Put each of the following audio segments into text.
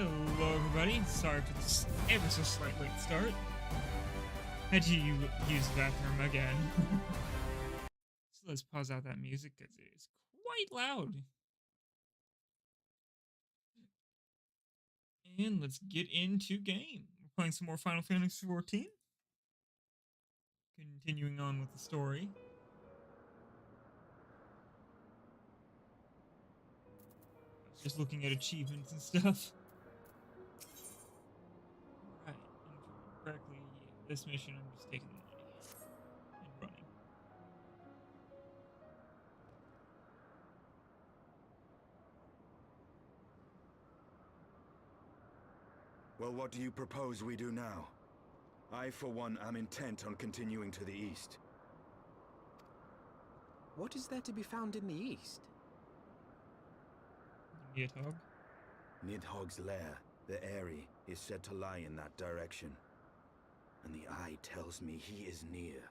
Hello everybody, sorry for this ever so slight late start. Had to use the bathroom again. So let's pause out that music because it is quite loud. And let's get into game. We're playing some more Final Fantasy XIV. Continuing on with the story. I was just looking at achievements and stuff. Right, and if I remember correctly, this mission I'm just taking the money and running. Well, what do you propose we do now? I, for one, am intent on continuing to the east. What is there to be found in the east? Nidhogg. Nidhogg's lair, the Eyrie, is said to lie in that direction. And the eye tells me he is near.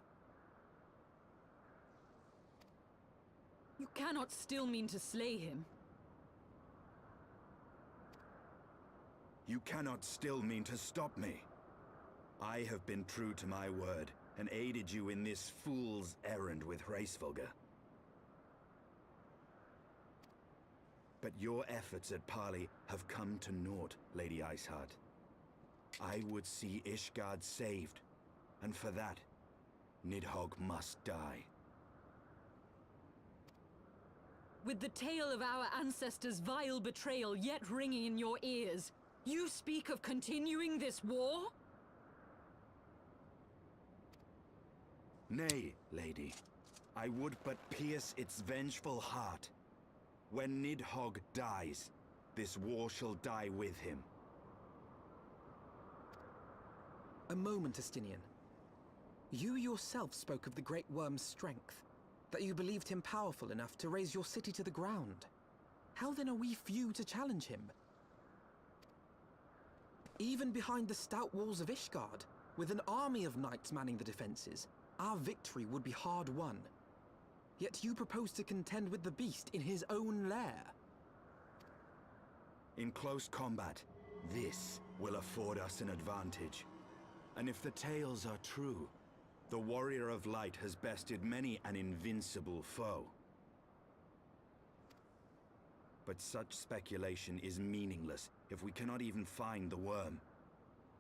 You cannot still mean to slay him. You cannot still mean to stop me. I have been true to my word, and aided you in this fool's errand with Hraesvelgr. But your efforts at parley have come to naught, Lady Iceheart. I would see Ishgard saved, and for that, Nidhogg must die. With the tale of our ancestors' vile betrayal yet ringing in your ears, you speak of continuing this war? Nay, lady. I would but pierce its vengeful heart. When Nidhogg dies, this war shall die with him. A moment, Estinian. You yourself spoke of the Great Worm's strength, that you believed him powerful enough to raise your city to the ground. How then are we few to challenge him? Even behind the stout walls of Ishgard, with an army of knights manning the defenses, our victory would be hard won. Yet you propose to contend with the beast in his own lair. In close combat, this will afford us an advantage. And if the tales are true, the Warrior of Light has bested many an invincible foe. But such speculation is meaningless if we cannot even find the worm.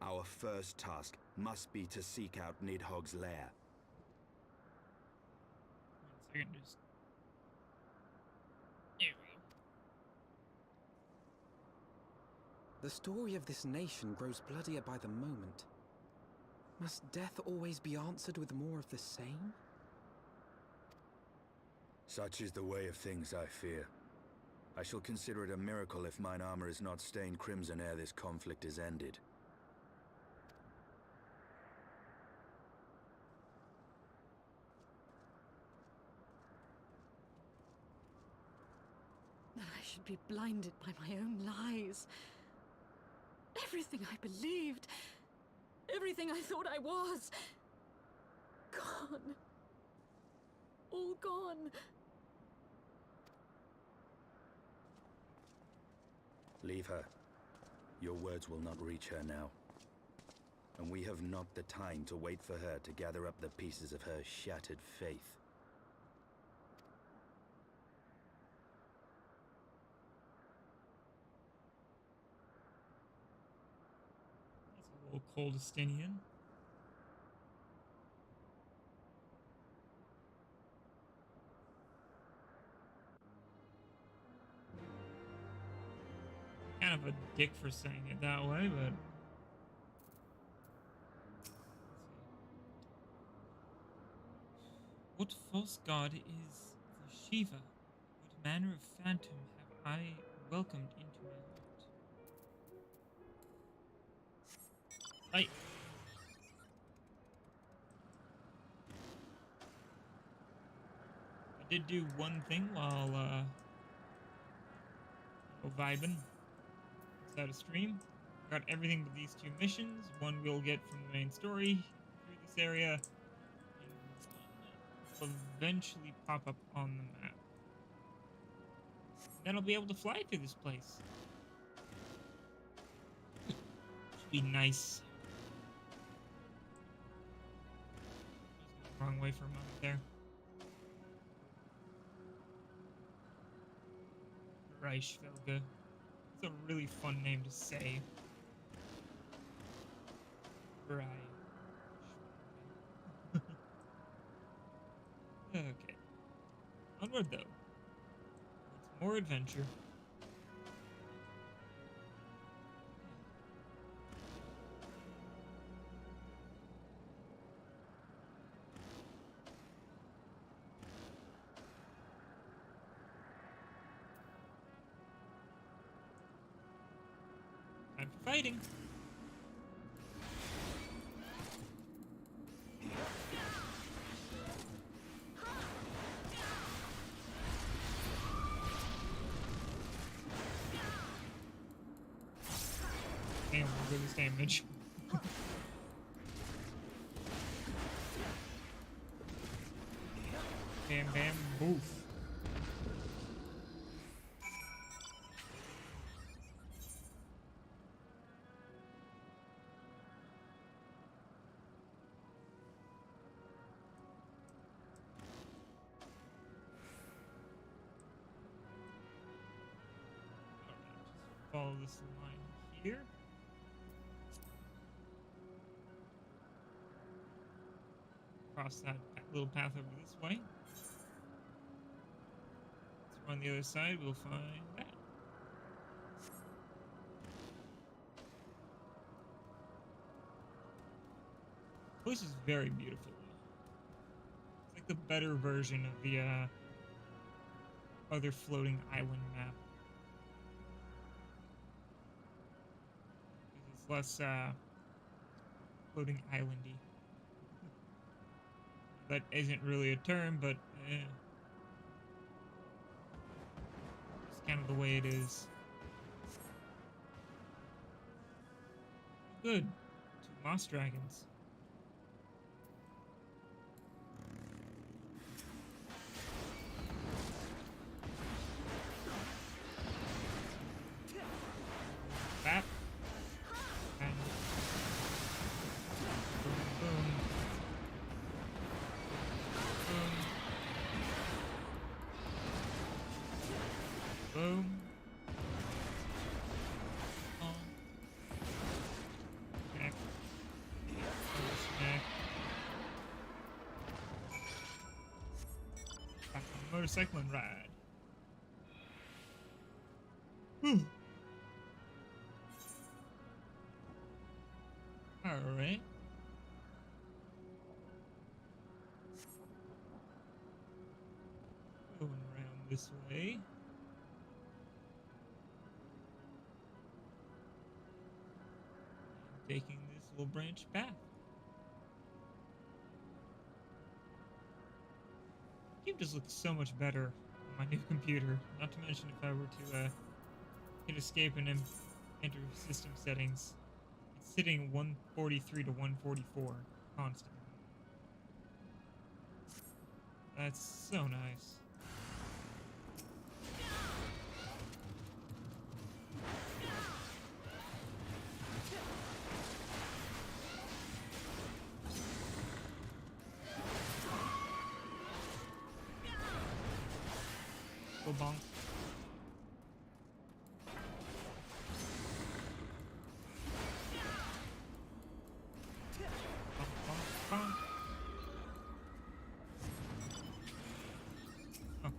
Our first task must be to seek out Nidhogg's lair. 1 second, just... There we go. The story of this nation grows bloodier by the moment. Must death always be answered with more of the same? Such is the way of things, I fear. I shall consider it a miracle if mine armor is not stained crimson ere this conflict is ended. That I should be blinded by my own lies. Everything I believed, everything I thought I was, gone. All gone. Leave her. Your words will not reach her now. And we have not the time to wait for her to gather up the pieces of her shattered faith. That's a little cold Estinian. Kind of a dick for saying it that way, but... What false god is the Shiva? What manner of phantom have I welcomed into my heart? I did do one thing while vibing inside a stream. Got everything but these 2 missions. One we'll get from the main story through this area, and one will eventually pop up on the map. Then I'll be able to fly through this place. Be nice. Wrong way for a moment there. Reichsfelge. It's a really fun name to say. Reichsfelge. Okay. Onward though. Towards more adventure. Time for fighting. Damn, look at this damage. Bam, bam, boof. Follow this line here. Cross that little path over this way. So on the other side, we'll find that. The place is very beautiful. It's like the better version of the other floating island map. It's less floating islandy. That isn't really a term, but it's kind of the way it is. Good. 2 moss dragons. Bap. And boom, boom. Boom. Oh. Smack. Oh, smack. Back on the motorcycling ride. Whew. Alright. Going around this way. Taking this little branch path. The game just looks so much better on my new computer. Not to mention if I were to hit escape and enter system settings, it's sitting 143 to 144 constant. That's so nice. Go bonk. Bonk, bonk, bonk. Oh.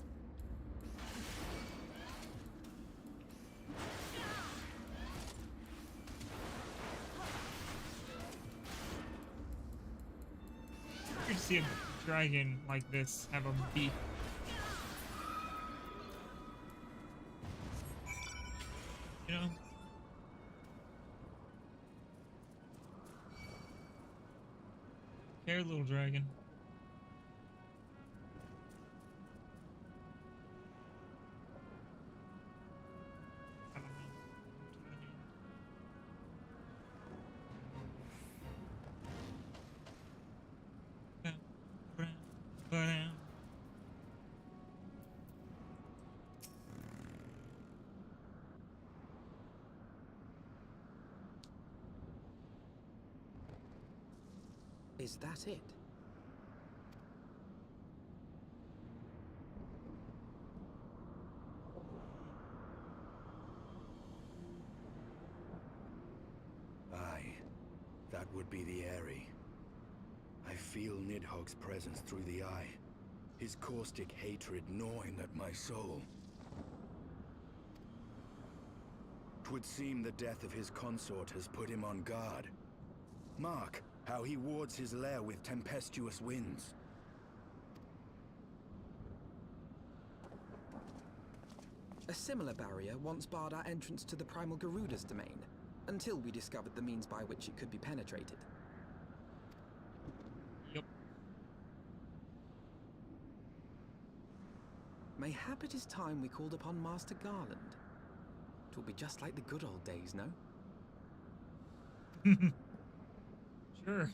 Good to see a dragon like this have a beak. You know? Care, little dragon. Is that it? Aye, that would be the Eyrie. I feel Nidhogg's presence through the eye, his caustic hatred gnawing at my soul. 'Twould seem the death of his consort has put him on guard. Mark how he wards his lair with tempestuous winds. A similar barrier once barred our entrance to the primal Garuda's domain, until we discovered the means by which it could be penetrated. Yep. Mayhap it is time we called upon Master Garland. 'Twill be just like the good old days, no? Sure.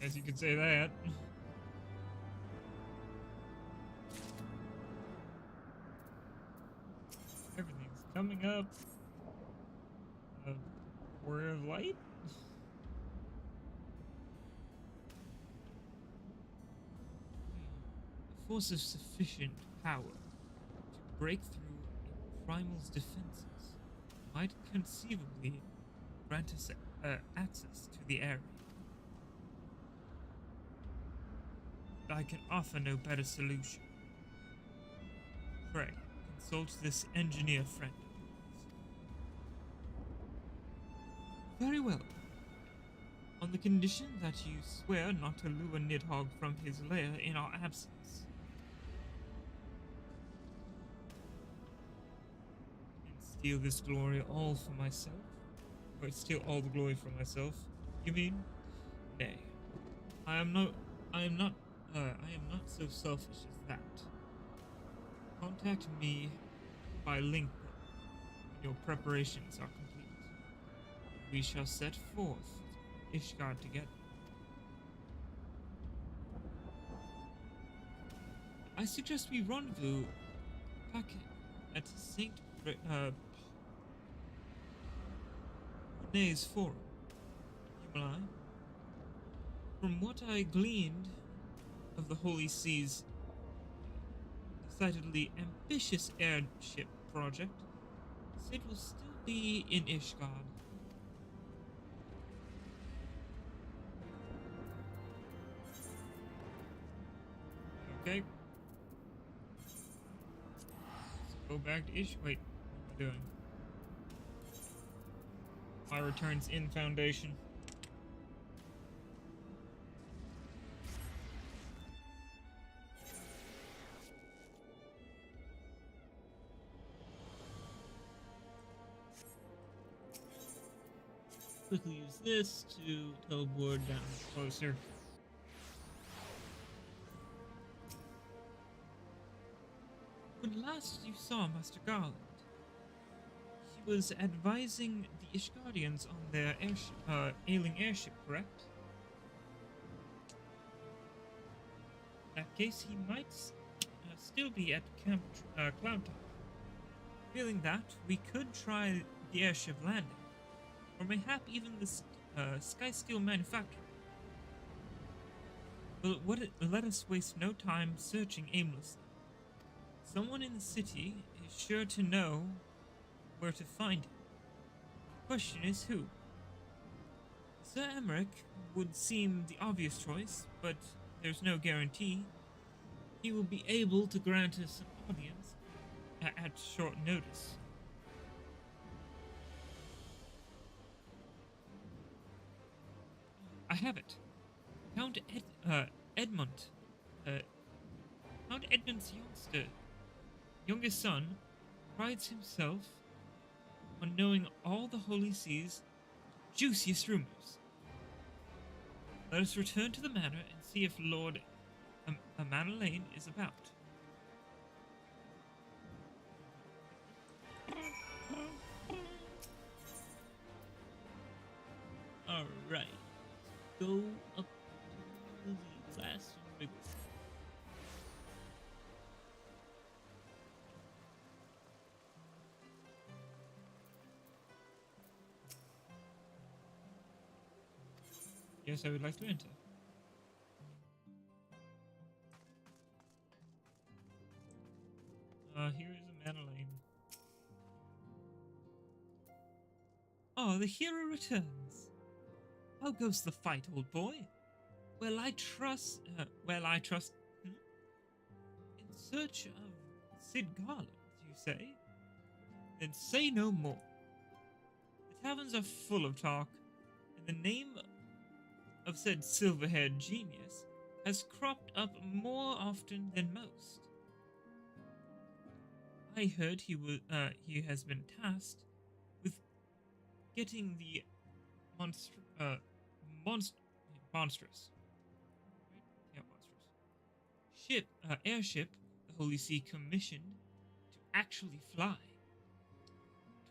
Guess you could say that. Everything's coming up. Warrior of Light? A force of sufficient power to break through a primal's defenses might conceivably grant us access to the area. I can offer no better solution. Pray, consult this engineer friend of yours. Very well. On the condition that you swear not to lure Nidhogg from his lair in our absence. And steal this glory all for myself? Or steal all the glory for myself, you mean? Nay. I am not so selfish as that. Contact me by link when your preparations are complete. We shall set forth to Ishgard together. I suggest we rendezvous back at Saint Rene's Forum. You and I. From what I gleaned of the Holy Sea's decidedly ambitious airship project, it will still be in Ishgard. Okay. Let's go back to Wait, what am I doing? My returns in Foundation. Quickly use this to teleport down closer. When last you saw Master Garland, he was advising the Ishgardians on their ailing airship, correct? In that case, he might still be at Camp Cloud Top. Feeling that, we could try the airship landing. Or mayhap even the Sky Steel manufacturer. But let us waste no time searching aimlessly. Someone in the city is sure to know where to find him. Question is who? Sir Emmerich would seem the obvious choice, but there's no guarantee he will be able to grant us an audience at short notice. I have it. Count Edmund. Count Edmund's youngest son, prides himself on knowing all the Holy Sea's juiciest rumors. Let us return to the manor and see if Lord Amanalaine is about. Alright. Go up to the last big one. Yes, I would like to enter. Here is a Madeleine. Oh, the hero returns. How goes the fight, old boy? Well, I trust. Hmm? In search of Sid Garland, you say? Then say no more. The taverns are full of talk, and the name of said silver-haired genius has cropped up more often than most. I heard he has been tasked with getting the monster monst monstrous right? Yeah, monstrous airship the Holy See commissioned to actually fly. It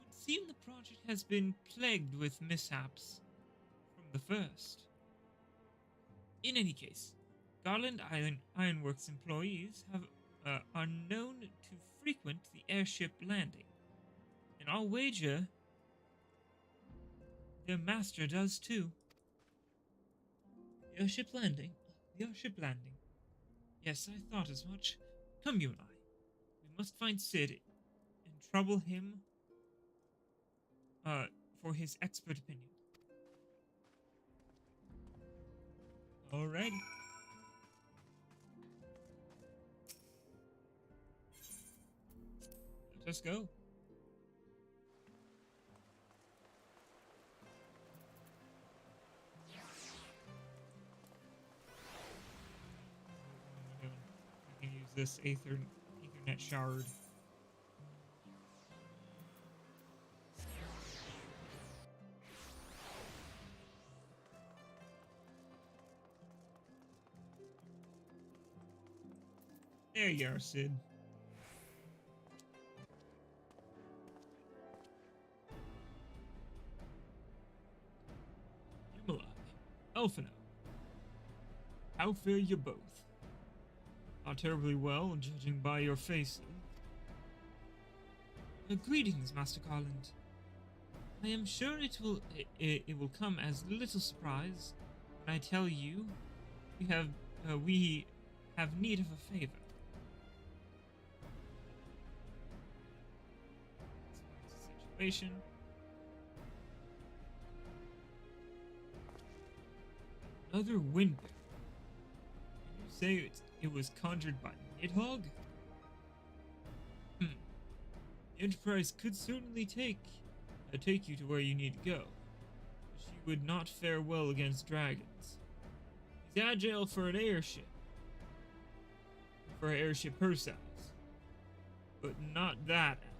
would seem the project has been plagued with mishaps from the first. In any case, Garland Ironworks employees are known to frequent the airship landing, and I'll wager their master does too. The airship landing? The airship landing. Yes, I thought as much. Come, you and I. We must find Sid and trouble him, for his expert opinion. Alrighty. Let us go. We can use this Ethernet shard. There you are, Sid. Yumala, Elfino. How fare you both? Not terribly well, judging by your faces. Greetings, Master Garland. I am sure it will come as little surprise when I tell you we have need of a favor. Situation. Another wind bear. Did you say it was conjured by Nidhogg? The Enterprise could certainly take you to where you need to go. But she would not fare well against dragons. She's agile for an airship. For an airship her size. But not that agile.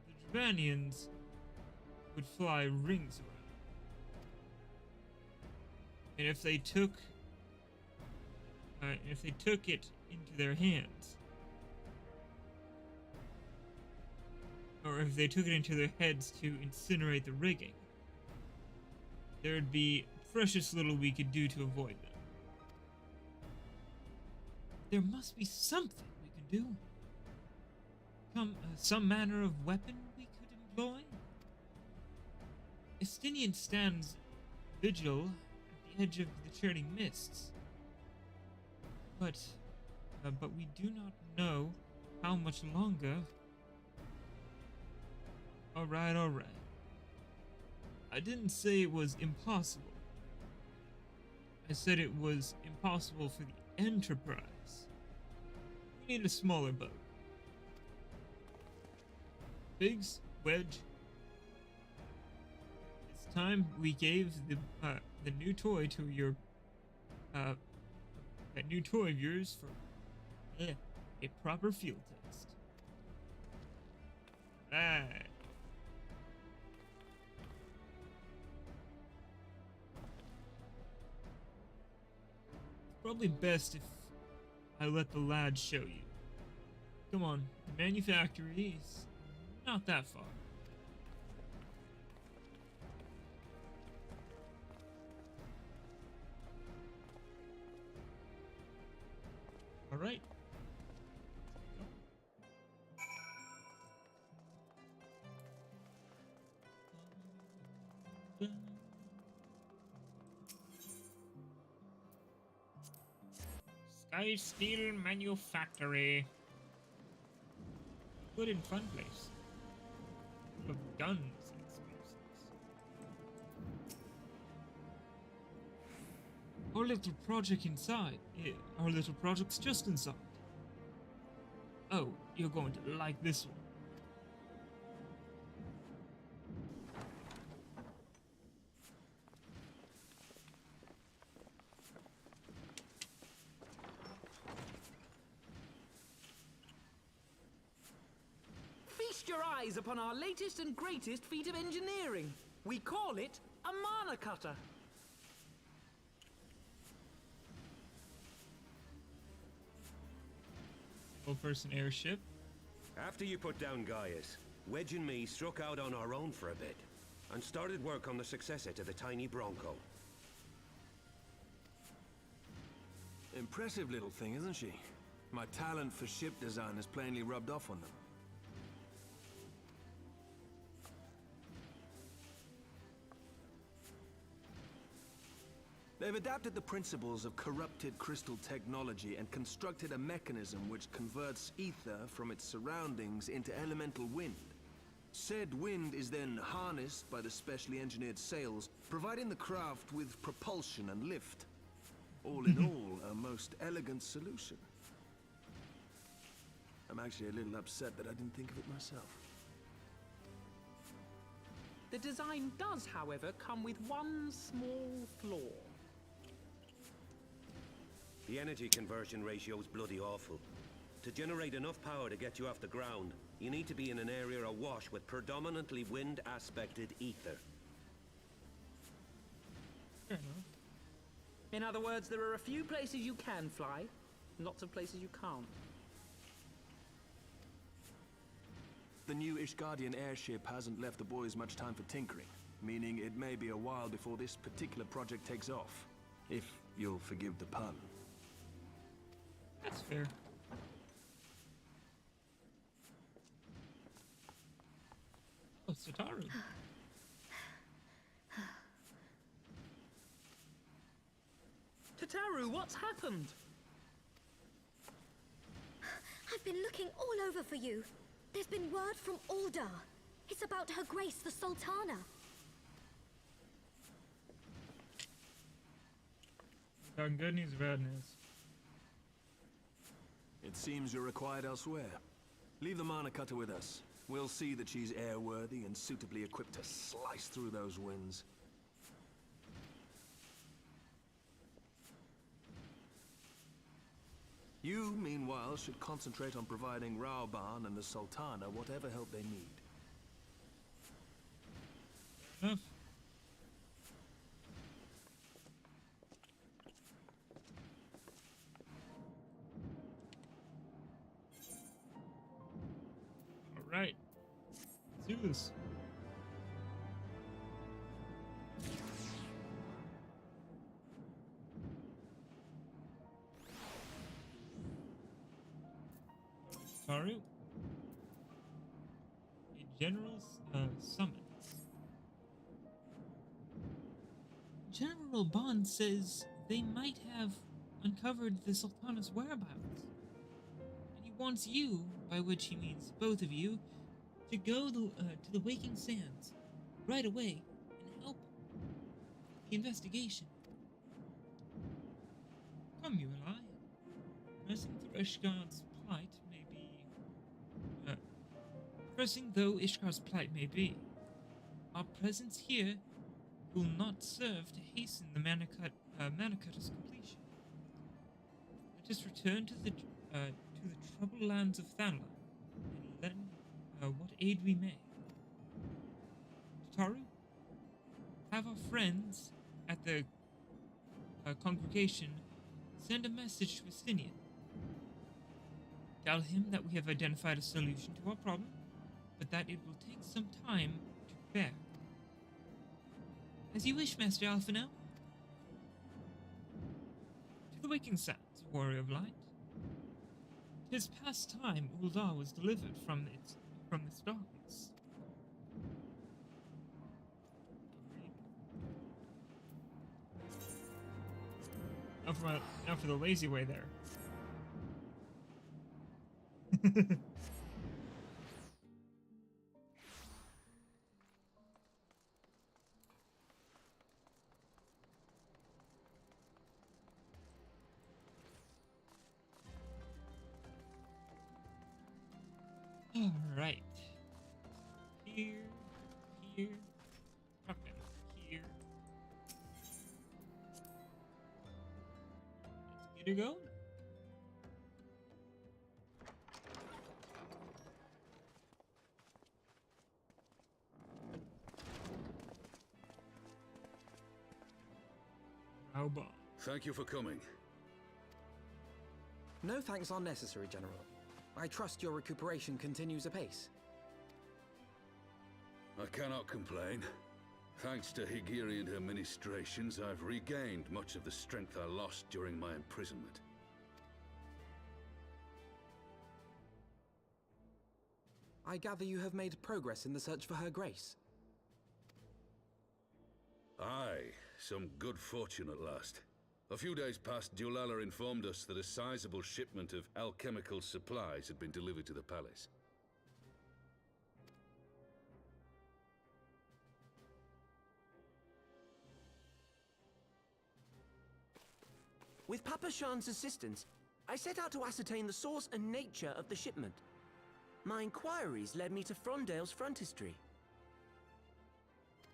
The Dravanians would fly rings around. And if they took it into their hands, or if they took it into their heads to incinerate the rigging, there'd be precious little we could do to avoid them. There must be something we can do. Some manner of weapon we could employ? Estinian stands vigil at the edge of the churning mists. But we do not know how much longer. Alright. I didn't say it was impossible. I said it was impossible for the Enterprise. We need a smaller boat. Pigs, Wedge. It's time we gave the new toy to your that new toy of yours for a proper field test. Right. Probably best if I let the lad show you. Come on, the manufactory is not that far. All right. Sky Steel Manufactory. Good and fun place. Full of guns and explosives. Our little project inside. Our little project's just inside. Oh, you're going to like this one. Feast your eyes upon our latest and greatest feat of engineering. We call it a mana cutter. Full-person airship. After you put down Gaius, Wedge and me struck out on our own for a bit, and started work on the successor to the tiny Bronco. Impressive little thing, isn't she? My talent for ship design has plainly rubbed off on them. They've adapted the principles of corrupted crystal technology and constructed a mechanism which converts ether from its surroundings into elemental wind. Said wind is then harnessed by the specially engineered sails, providing the craft with propulsion and lift. All in all, a most elegant solution. I'm actually a little upset that I didn't think of it myself. The design does, however, come with one small flaw. The energy conversion ratio is bloody awful. To generate enough power to get you off the ground, you need to be in an area awash with predominantly wind-aspected ether. Fair enough. In other words, there are a few places you can fly, and lots of places you can't. The new Ishgardian airship hasn't left the boys much time for tinkering, meaning it may be a while before this particular project takes off. If you'll forgive the pun. That's fair. Oh, Sataru. Tataru, what's happened? I've been looking all over for you. There's been word from Aldar. It's about Her Grace, the Sultana. Got good news, bad news. It seems you're required elsewhere. Leave the mana cutter with us. We'll see that she's airworthy and suitably equipped to slice through those winds. You, meanwhile, should concentrate on providing Raoban and the Sultana whatever help they need. Enough. Alright. Let's do this. Taru. A general's summons. General Bond says they might have uncovered the Sultana's whereabouts. And he wants you, by which he means both of you, to go to the Waking Sands right away and help the investigation. Come, you and I. Pressing through Ishgard's plight may be... pressing though Ishgard's plight may be, our presence here will not serve to hasten the Manacutter's completion. Let us return to the troubled lands of Thanla and lend what aid we may. Taru, have our friends at the congregation send a message to Estinian. Tell him that we have identified a solution to our problem, but that it will take some time to prepare. As you wish, Master Alphinael. To the Waking Sands, warrior of light. 'Tis past time Uldar was delivered from this darkness. Now for the lazy way there. All right. Here, here, okay, here. Let's get her going. How about? Thank you for coming. No thanks are necessary, General. I trust your recuperation continues apace. I cannot complain. Thanks to Higiri and her ministrations, I've regained much of the strength I lost during my imprisonment. I gather you have made progress in the search for Her Grace. Aye, some good fortune at last. A few days past, Dulala informed us that a sizable shipment of alchemical supplies had been delivered to the palace. With Papa Shan's assistance, I set out to ascertain the source and nature of the shipment. My inquiries led me to Frondale's frontistery.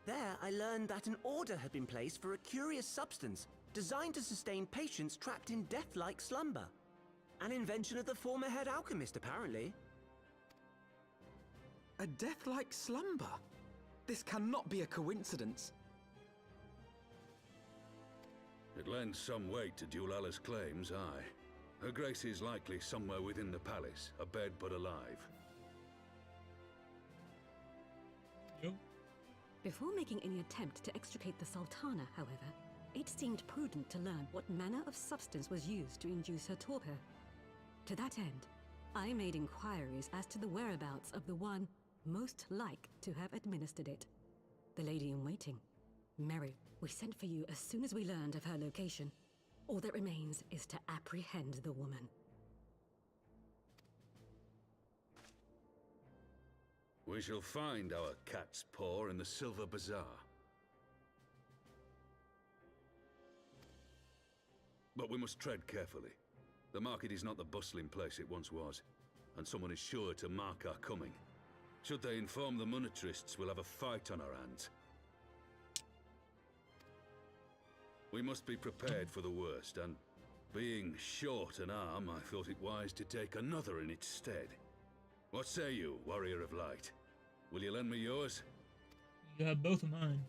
There, I learned that an order had been placed for a curious substance designed to sustain patients trapped in death-like slumber. An invention of the former head alchemist, apparently. A death-like slumber? This cannot be a coincidence. It lends some weight to Dulala's claims, aye. Her Grace is likely somewhere within the palace, abed but alive. Yep. Before making any attempt to extricate the Sultana, however, it seemed prudent to learn what manner of substance was used to induce her torpor. To that end, I made inquiries as to the whereabouts of the one most like to have administered it. The lady in waiting, Mary. We sent for you as soon as we learned of her location. All that remains is to apprehend the woman. We shall find our cat's paw in the Silver Bazaar. But we must tread carefully. The market is not the bustling place it once was, and someone is sure to mark our coming. Should they inform the monetarists, we'll have a fight on our hands. We must be prepared for the worst, and being short an arm, I thought it wise to take another in its stead. What say you, Warrior of Light? Will you lend me yours? You have both of mine.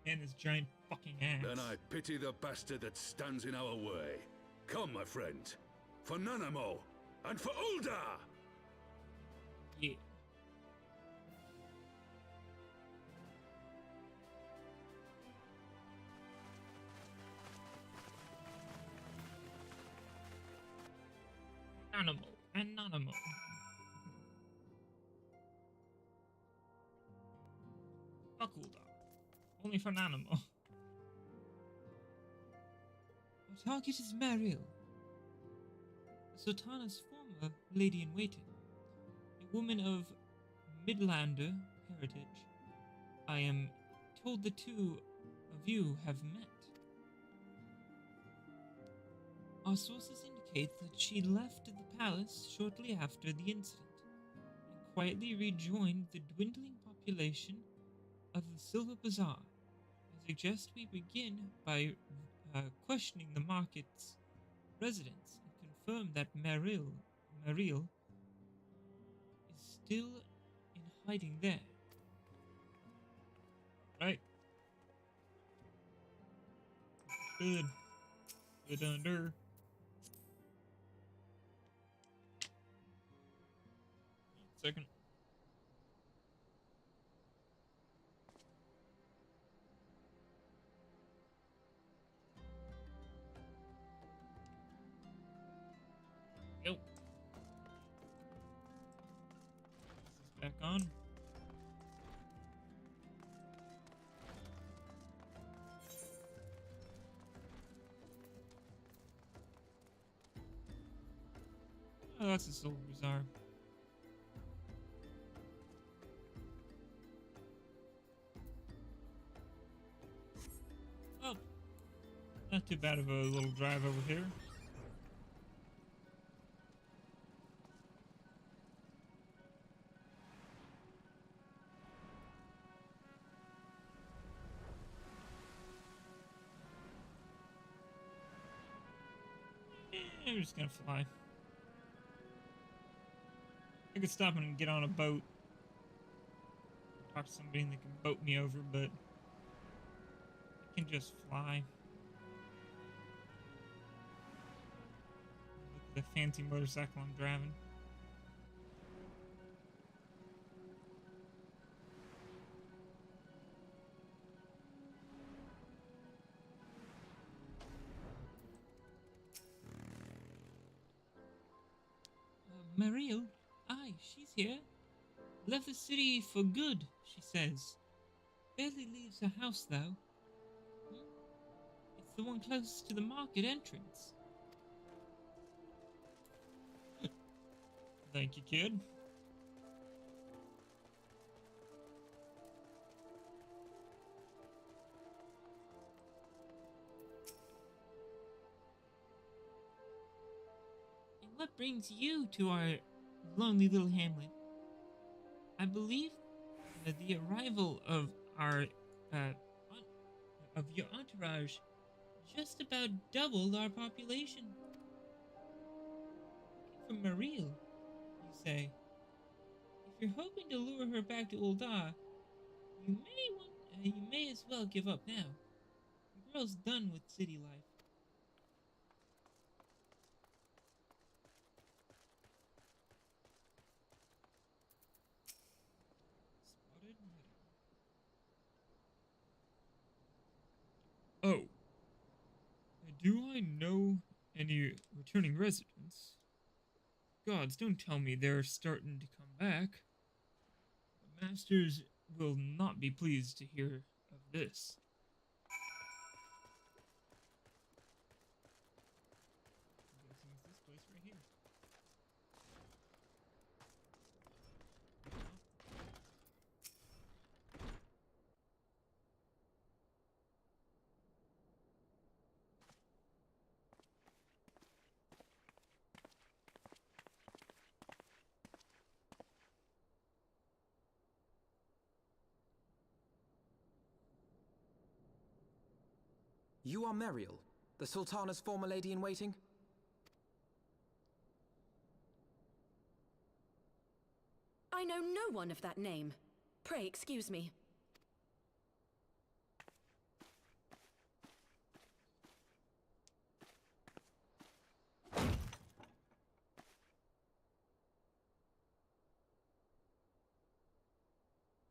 And this giant fucking axe. Then I pity the bastard that stands in our way. Come, my friends. For Nanamo, and for Ulda! Yeah. Anonymous. Faculda. Only for Nanamo. Our target is Mariel, Sultana's former lady-in-waiting, a woman of Midlander heritage. I am told the two of you have met. Our sources indicate that she left the palace shortly after the incident and quietly rejoined the dwindling population of the Silver Bazaar. I suggest we begin by questioning the market's residents and confirm that Mariel is still in hiding there. Right. Good. Good under. Second. Yo. This is back on. Oh, that's a Silver Bazaar. not too bad of a little drive over here. I'm just gonna fly. I could stop and get on a boat. Talk to somebody and they can boat me over, but I can just fly. Look at the fancy motorcycle I'm driving. Mariel? Aye, she's here. Left the city for good, she says. Barely leaves her house, though. It's the one closest to the market entrance. Thank you, kid. And what brings you to our lonely little hamlet? I believe that the arrival of our of your entourage just about doubled our population. From Mariel, you say. If you're hoping to lure her back to Uldar, you may as well give up now. The girl's done with city life. Spotted meadow. Oh. Do I know any returning residents? Gods, don't tell me they're starting to come back. The masters will not be pleased to hear of this. I'm guessing it's this place right here. You are Mariel, the Sultana's former lady-in-waiting? I know no one of that name. Pray excuse me.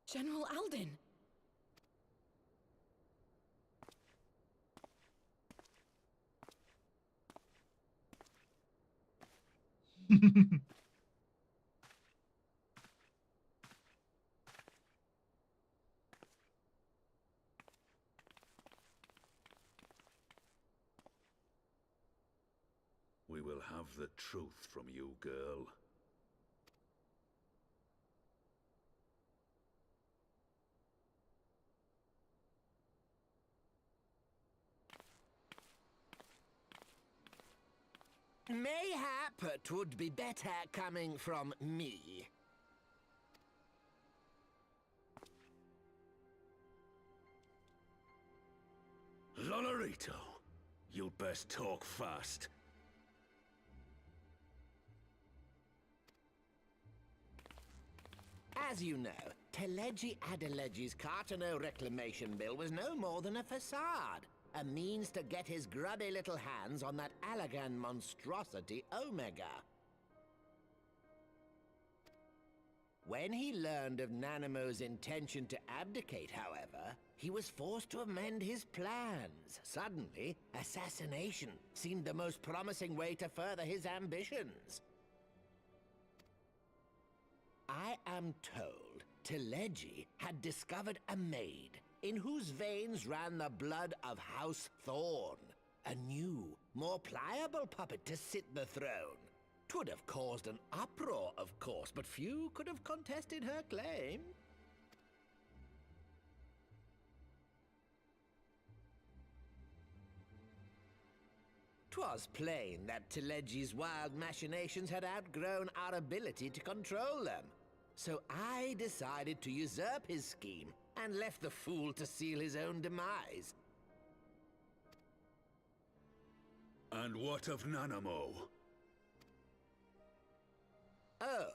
General Alden. We will have the truth from you, girl. Mayhap 'twould be better coming from me. Lonorito, you'd best talk fast. As you know, Teleji Adeleji's Cartano reclamation bill was no more than a facade. A means to get his grubby little hands on that Allagan monstrosity Omega. When he learned of Nanamo's intention to abdicate, however, he was forced to amend his plans. Suddenly, assassination seemed the most promising way to further his ambitions. I am told Teleji had discovered a maid in whose veins ran the blood of House Thorn. A new, more pliable puppet to sit the throne. 'Twould have caused an uproar, of course, but few could have contested her claim. 'Twas plain that Telegi's wild machinations had outgrown our ability to control them. So I decided to usurp his scheme and left the fool to seal his own demise. And what of Nanamo? Oh,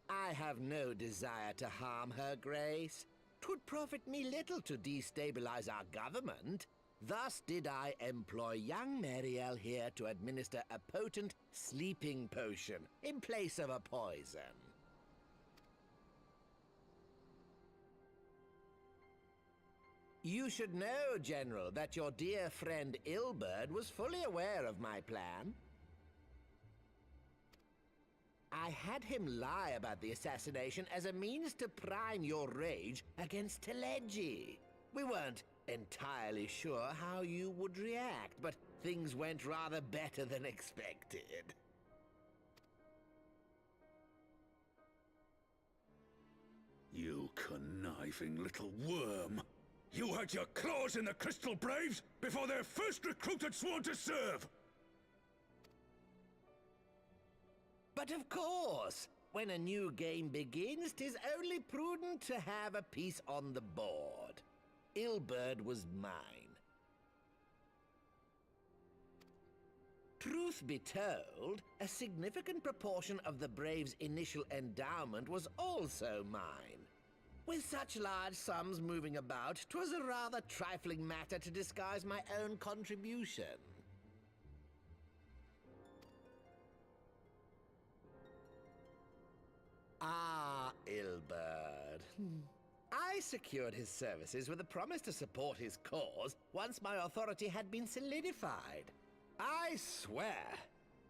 I have no desire to harm her grace. 'Twould profit me little to destabilize our government. Thus did I employ young Mariel here to administer a potent sleeping potion in place of a poison. You should know, General, that your dear friend Ilberd was fully aware of my plan. I had him lie about the assassination as a means to prime your rage against Telegi. We weren't entirely sure how you would react, but things went rather better than expected. You conniving little worm! You had your claws in the Crystal Braves before their first recruit had sworn to serve! But of course, when a new game begins, 'tis only prudent to have a piece on the board. Ilberd was mine. Truth be told, a significant proportion of the Braves' initial endowment was also mine. With such large sums moving about, 'twas a rather trifling matter to disguise my own contribution. Ah, Ilberd. I secured his services with a promise to support his cause once my authority had been solidified. I swear,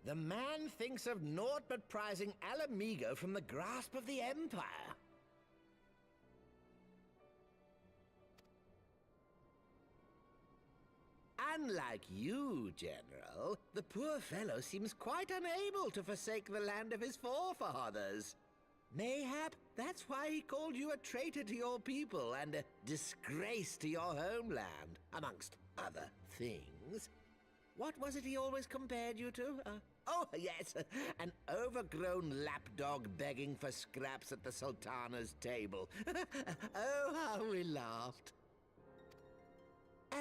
the man thinks of naught but prizing Alamigo from the grasp of the Empire. Unlike you, General, the poor fellow seems quite unable to forsake the land of his forefathers. Mayhap that's why he called you a traitor to your people and a disgrace to your homeland, amongst other things. What was it he always compared you to? Oh, yes, an overgrown lapdog begging for scraps at the Sultana's table. Oh, how we laughed.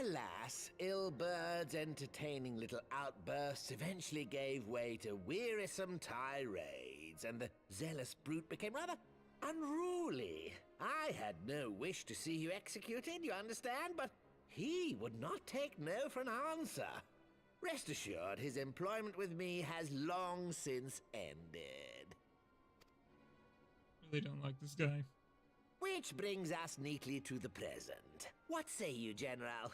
Alas, Ilberd's entertaining little outbursts eventually gave way to wearisome tirades, and the zealous brute became rather unruly. I had no wish to see you executed, you understand, but he would not take no for an answer. Rest assured, his employment with me has long since ended. Really don't like this guy. Which brings us neatly to the present. What say you, General?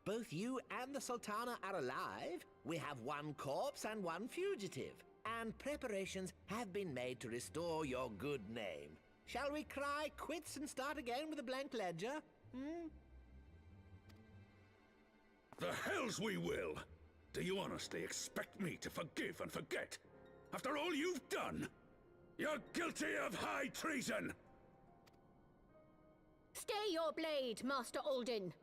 Both you and the Sultana are alive. We have one corpse and one fugitive. And preparations have been made to restore your good name. Shall we cry quits and start again with a blank ledger? The hells we will! Do you honestly expect me to forgive and forget? After all you've done? You're guilty of high treason! Stay your blade, Master Alden.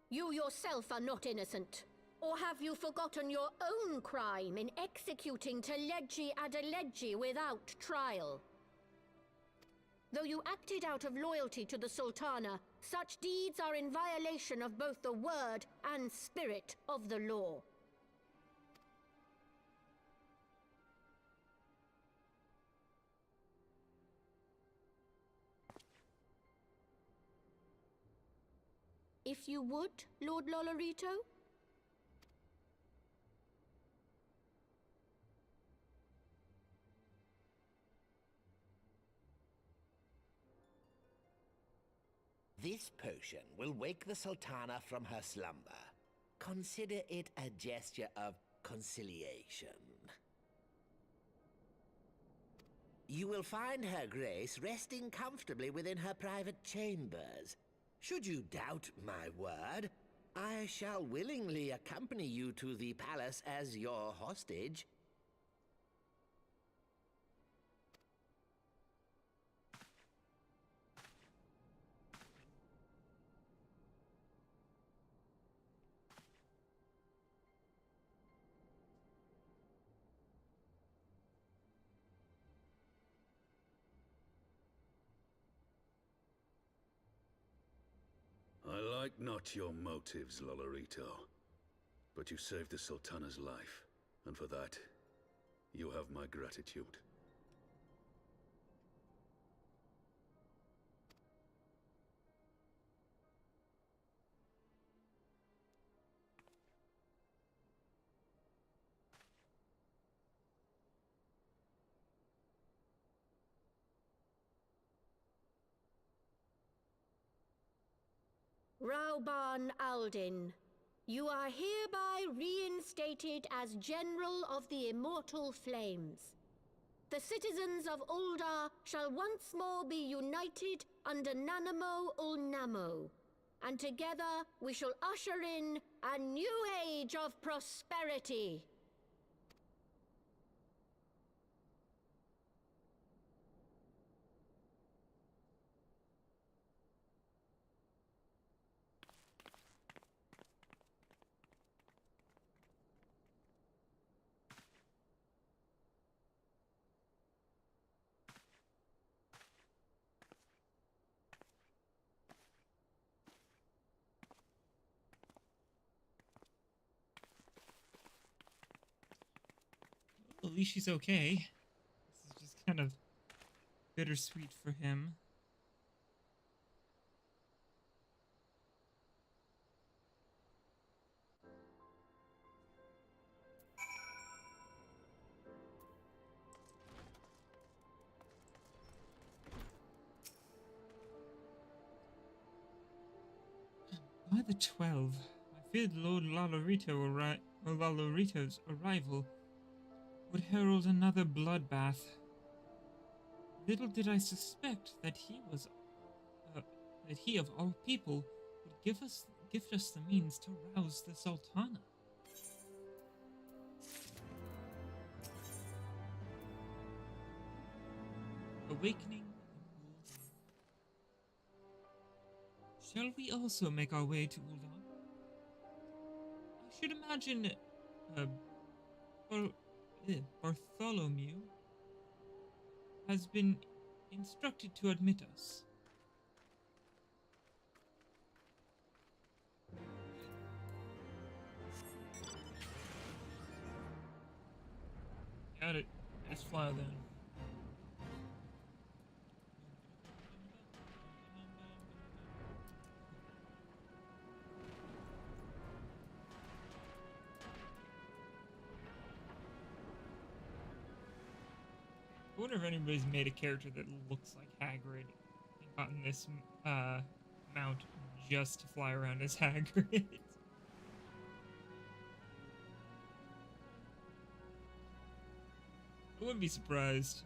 You yourself are not innocent. Or have you forgotten your own crime in executing Telegi Adelegi without trial? Though you acted out of loyalty to the Sultana, such deeds are in violation of both the word and spirit of the law. If you would, Lord Lolorito? This potion will wake the Sultana from her slumber. Consider it a gesture of conciliation. You will find her grace resting comfortably within her private chambers. Should you doubt my word, I shall willingly accompany you to the palace as your hostage. like not your motives, Lolorito. But you saved the Sultana's life, and for that, you have my gratitude. Rauban Aldin, you are hereby reinstated as General of the Immortal Flames. The citizens of Ul'dah shall once more be united under Nanamo Ul'Namo, and together we shall usher in a new age of prosperity. Well, at least she's okay. This is just kind of bittersweet for him. By the 12, I feared Lord Lalorito's arrival would herald another bloodbath. Little did I suspect that he of all people would gift us the means to rouse the Sultana. Awakening the Ul'dah. Shall we also make our way to Ul'dah? I should imagine Bartholomew has been instructed to admit us. Got it. Let's fly then. I wonder if anybody's made a character that looks like Hagrid and gotten this mount just to fly around as Hagrid. I wouldn't be surprised.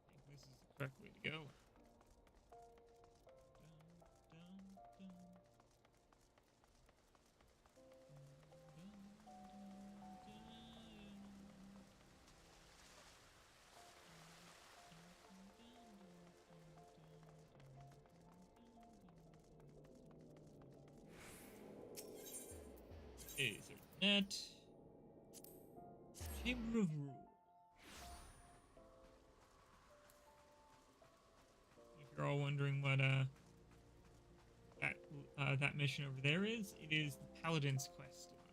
I think this is the correct way to go. Okay, so net. Chamber of Rule. If you're all wondering what that mission over there is, it is the Paladin's quest line.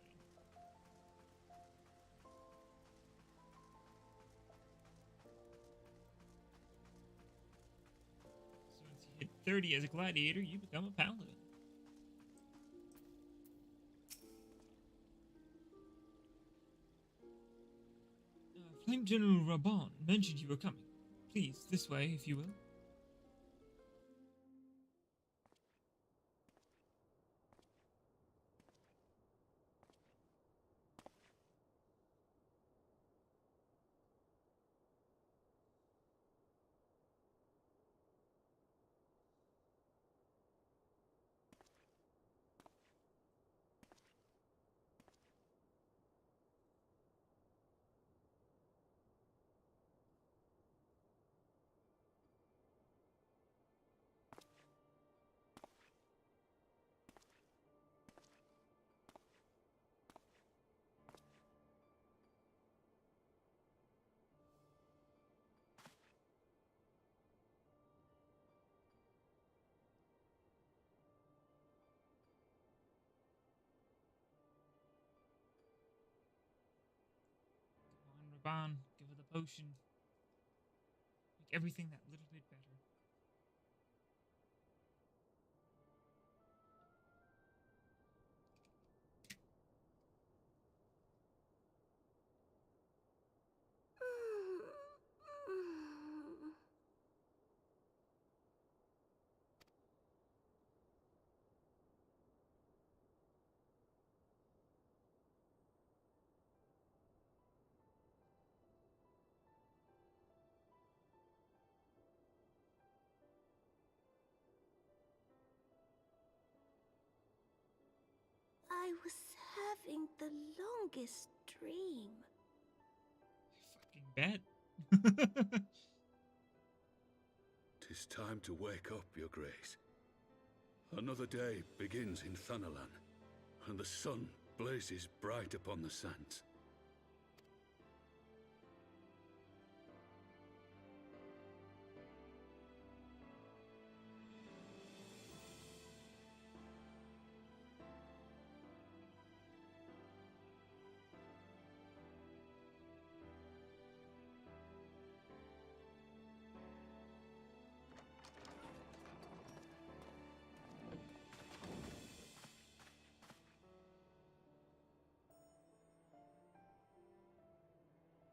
So once you hit 30 as a gladiator, you become a paladin. Flame General Raban mentioned you were coming. Please, this way, if you will. on, give her the potion. Make everything that little bit better. I was having the longest dream. Fucking bet. 'Tis time to wake up, Your Grace. Another day begins in Thanalan, and the sun blazes bright upon the sands.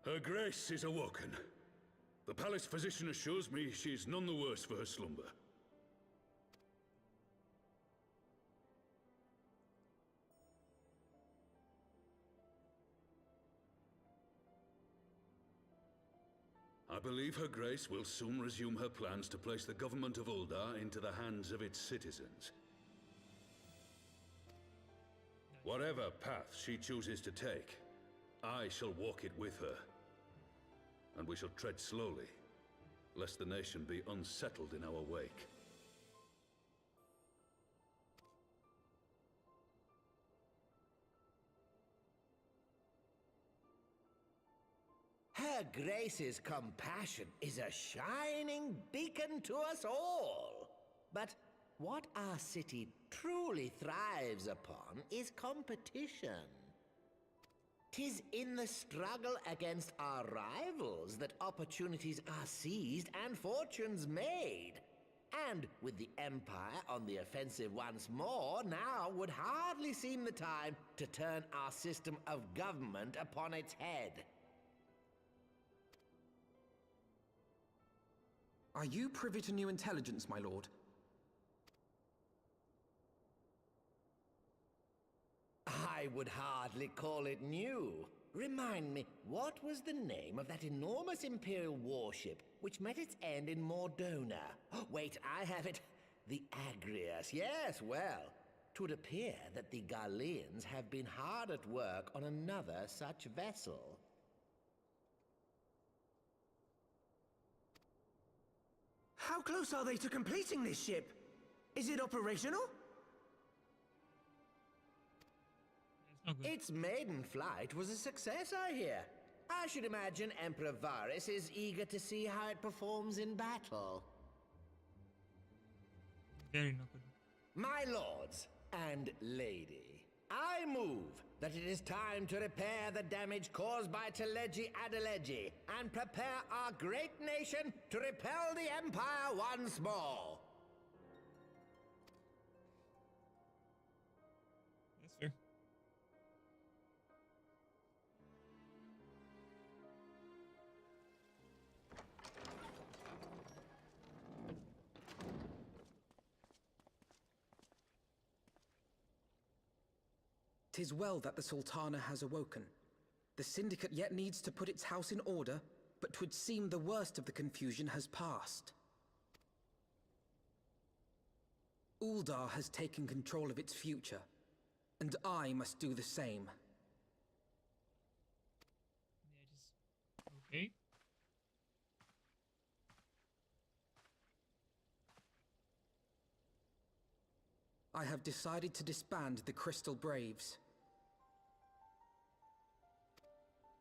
Her Grace is awoken. The palace physician assures me she is none the worse for her slumber. I believe Her Grace will soon resume her plans to place the government of Uldar into the hands of its citizens. Whatever path she chooses to take, I shall walk it with her. And we shall tread slowly, lest the nation be unsettled in our wake. Her Grace's compassion is a shining beacon to us all. But what our city truly thrives upon is competition. 'Tis in the struggle against our rivals that opportunities are seized and fortunes made. And with the Empire on the offensive once more, now would hardly seem the time to turn our system of government upon its head. Are you privy to new intelligence, my lord? I would hardly call it new. Remind me, what was the name of that enormous Imperial warship which met its end in Mordona? Wait, I have it. The Agrias. Yes, well, 'twould appear that the Garleans have been hard at work on another such vessel. How close are they to completing this ship? Is it operational? It's no good. Its maiden flight was a success, I hear. I should imagine Emperor Varys is eager to see how it performs in battle. Very no good. My lords and lady, I move that it is time to repair the damage caused by Teleji Adeleji and prepare our great nation to repel the Empire once more. That's fair. "'Tis well that the Sultana has awoken. The Syndicate yet needs to put its house in order, but 'twould seem the worst of the confusion has passed. Uldar has taken control of its future, and I must do the same. Yeah, just okay. I have decided to disband the Crystal Braves.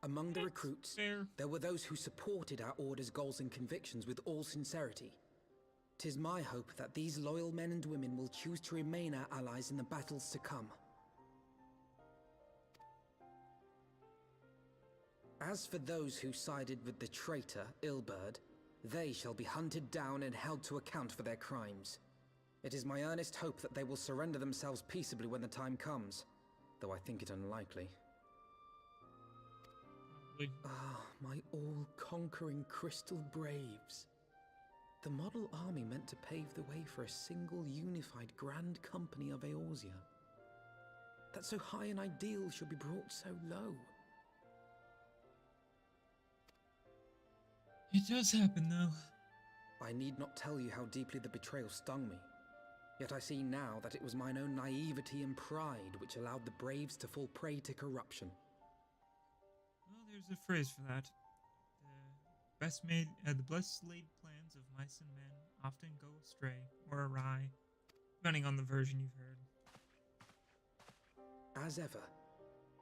Among the That's recruits, fair. there were those who supported our Order's goals and convictions with all sincerity. 'Tis my hope that these loyal men and women will choose to remain our allies in the battles to come. As for those who sided with the traitor, Ilberd, they shall be hunted down and held to account for their crimes. It is my earnest hope that they will surrender themselves peaceably when the time comes, though I think it unlikely. Ah, my all-conquering Crystal Braves. The model army meant to pave the way for a single unified Grand Company of Eorzea. That so high an ideal should be brought so low. It does happen, though. I need not tell you how deeply the betrayal stung me. Yet I see now that it was mine own naivety and pride which allowed the Braves to fall prey to corruption. Well, there's a phrase for that. The best laid plans of mice and men often go astray or awry, depending on the version you've heard. As ever,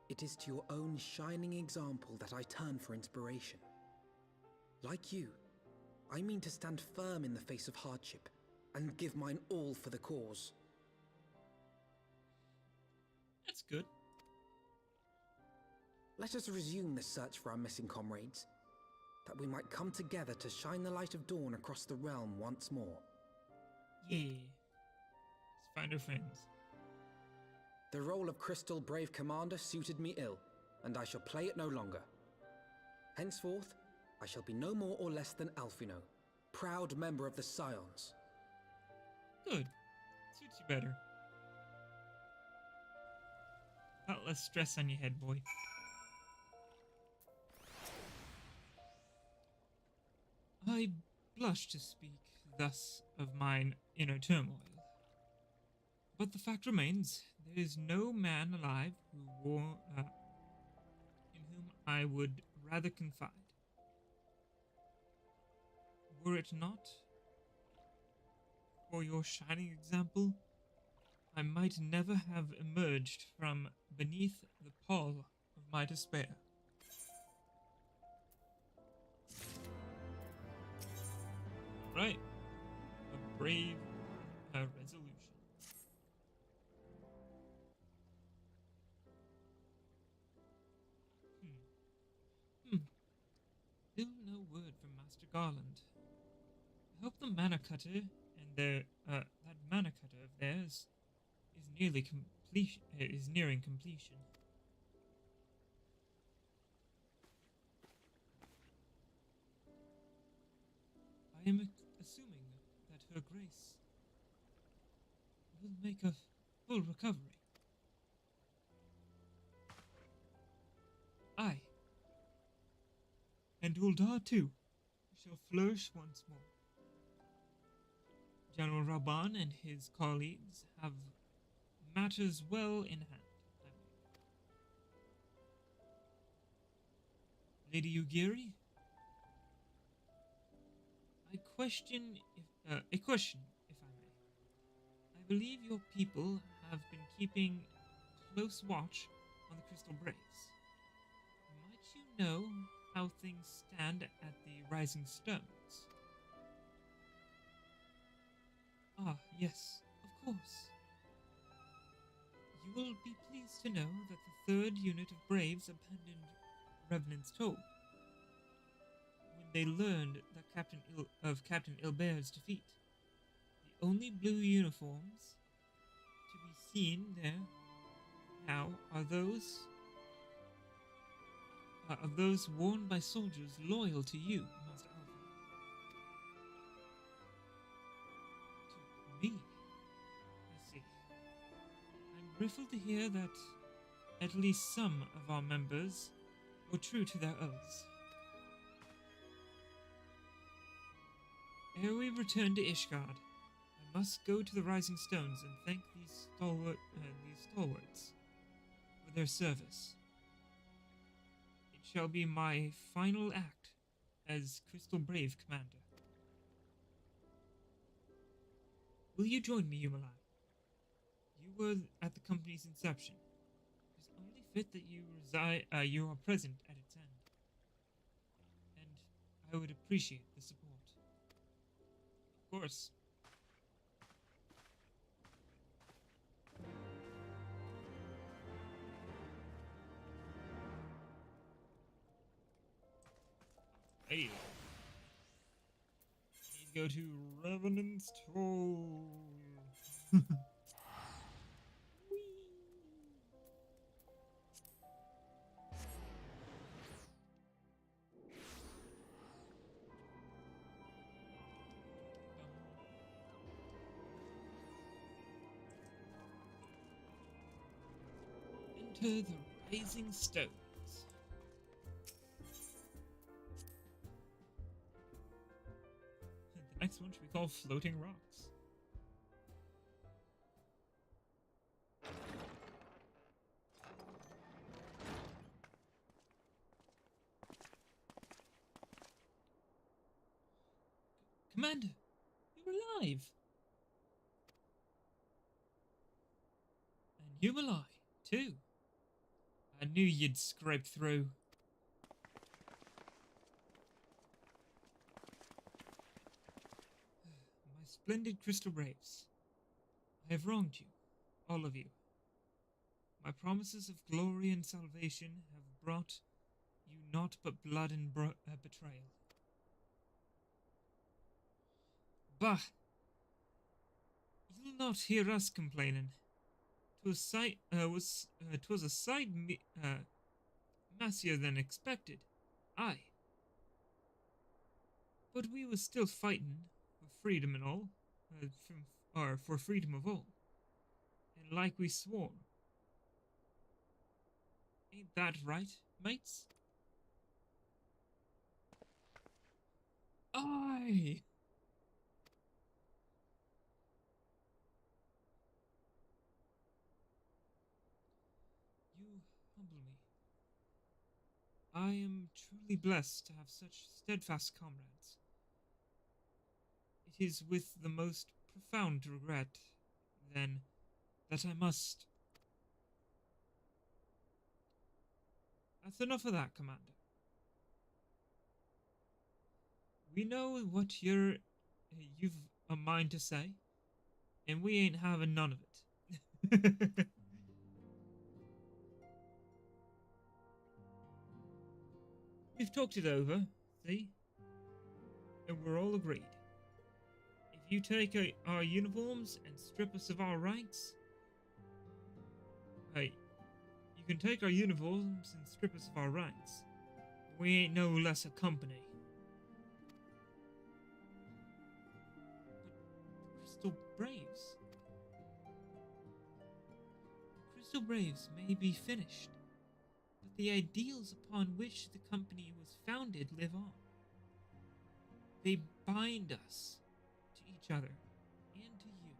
it is to your own shining example that I turn for inspiration. Like you, I mean to stand firm in the face of hardship and give mine all for the cause. That's good. Let us resume the search for our missing comrades, that we might come together to shine the light of dawn across the realm once more. Yeah. Let's find our friends. The role of Crystal Brave Commander suited me ill, and I shall play it no longer. Henceforth, I shall be no more or less than Alphino, proud member of the Scions. Good. Suits you better. Lot less stress on your head, boy. I blush to speak thus of mine inner turmoil. But the fact remains, there is no man alive in whom I would rather confide. Were it not for your shining example, I might never have emerged from beneath the pall of my despair. Right. A brave resolution. Still no word from Master Garland. I hope the Mana Cutter and that Mana Cutter of theirs is nearing completion. I am assuming that Her Grace will make a full recovery. Aye. And Uldar too shall flourish once more. General Raban and his colleagues have matters well in hand, I believe. Lady Ugiri? A question, if I may. I believe your people have been keeping close watch on the Crystal Braves. Might you know how things stand at the Rising Stones? Ah, yes, of course. You will be pleased to know that the 3rd unit of Braves abandoned Revenant's Toll when they learned that Captain Ilbert's defeat. The only blue uniforms to be seen there now are those worn by soldiers loyal to you, Master Alpha. To me, I see. I'm grateful to hear that at least some of our members were true to their oaths. Ere we return to Ishgard, I must go to the Rising Stones and thank these stalwarts for their service. It shall be my final act as Crystal Brave Commander. Will you join me, Yumalai? You were at the company's inception. It is only fit that you are present at its end. And I would appreciate the support. Of course. fail. Need to go to Revenant's Toll. Enter the Rising Stones. The next one should be called Floating Rocks. Commander, you're alive. And you alive, too. I knew you'd scrape through. My splendid Crystal Braves, I have wronged you, all of you. My promises of glory and salvation have brought you naught but blood and betrayal. Bah! You'll not hear us complaining. 'Twas a sight messier than expected. Aye. But we was still fighting for freedom and all, for freedom of all. And like we swore. Ain't that right, mates? Aye! You humble me. I am truly blessed to have such steadfast comrades. It is with the most profound regret, then, that I must... That's enough of that, Commander. We know what you've a mind to say, and we ain't having none of it. We've talked it over, see? And we're all agreed. If you take our uniforms and strip us of our ranks... Hey, you can take our uniforms and strip us of our ranks. We ain't no less a company. But the Crystal Braves... The Crystal Braves may be finished, but the ideals upon which the company was founded live on. They bind us to each other and to you.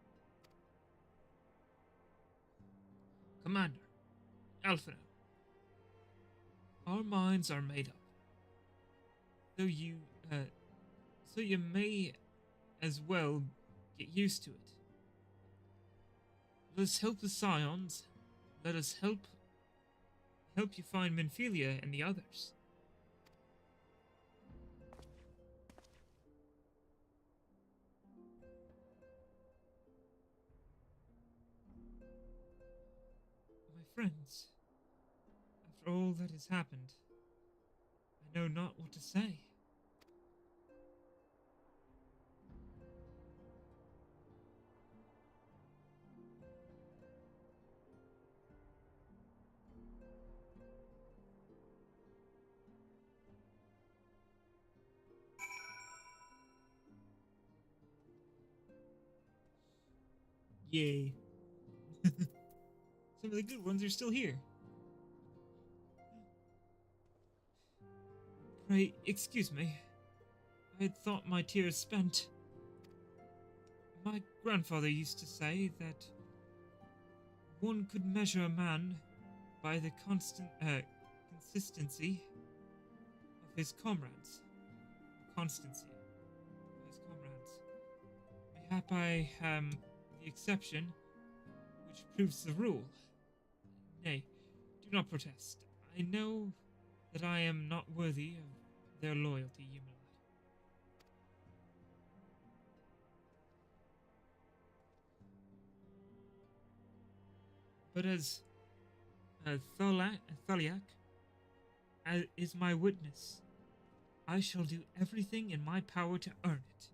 Commander, Alphino, our minds are made up. So you may as well get used to it. Let us help the Scions. Let us help you find Menphilia and the others. My friends, after all that has happened, I know not what to say. Yay. Some of the good ones are still here. Pray, excuse me. I had thought my tears spent. My grandfather used to say that one could measure a man by the consistency of his comrades. Constancy of his comrades. Mayhap I am the exception, which proves the rule. Nay, do not protest. I know that I am not worthy of their loyalty, Yumelat. But as Thaliak is my witness, I shall do everything in my power to earn it.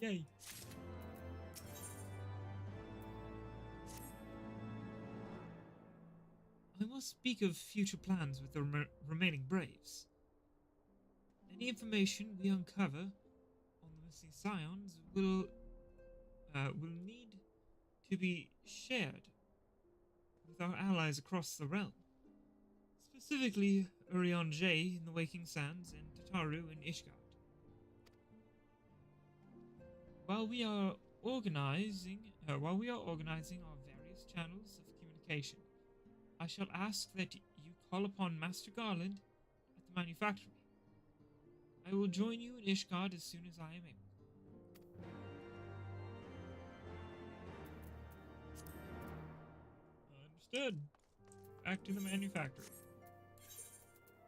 Yay. I must speak of future plans with the remaining Braves. Any information we uncover on the missing scions will need to be shared with our allies across the realm. Specifically, Urion J in the Waking Sands and Tataru in Ishgard. While we are organizing our various channels of communication, I shall ask that you call upon Master Garland at the manufactory. I will join you in Ishgard as soon as I am able. Understood. Back to the manufactory.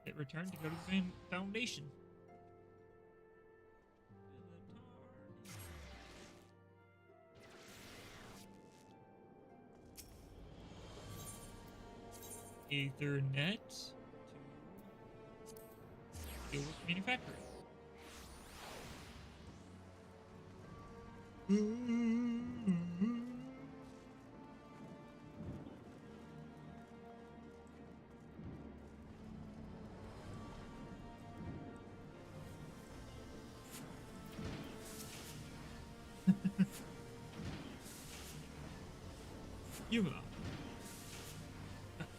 It returned to go to the Foundation. Ethernet to deal with manufacturing.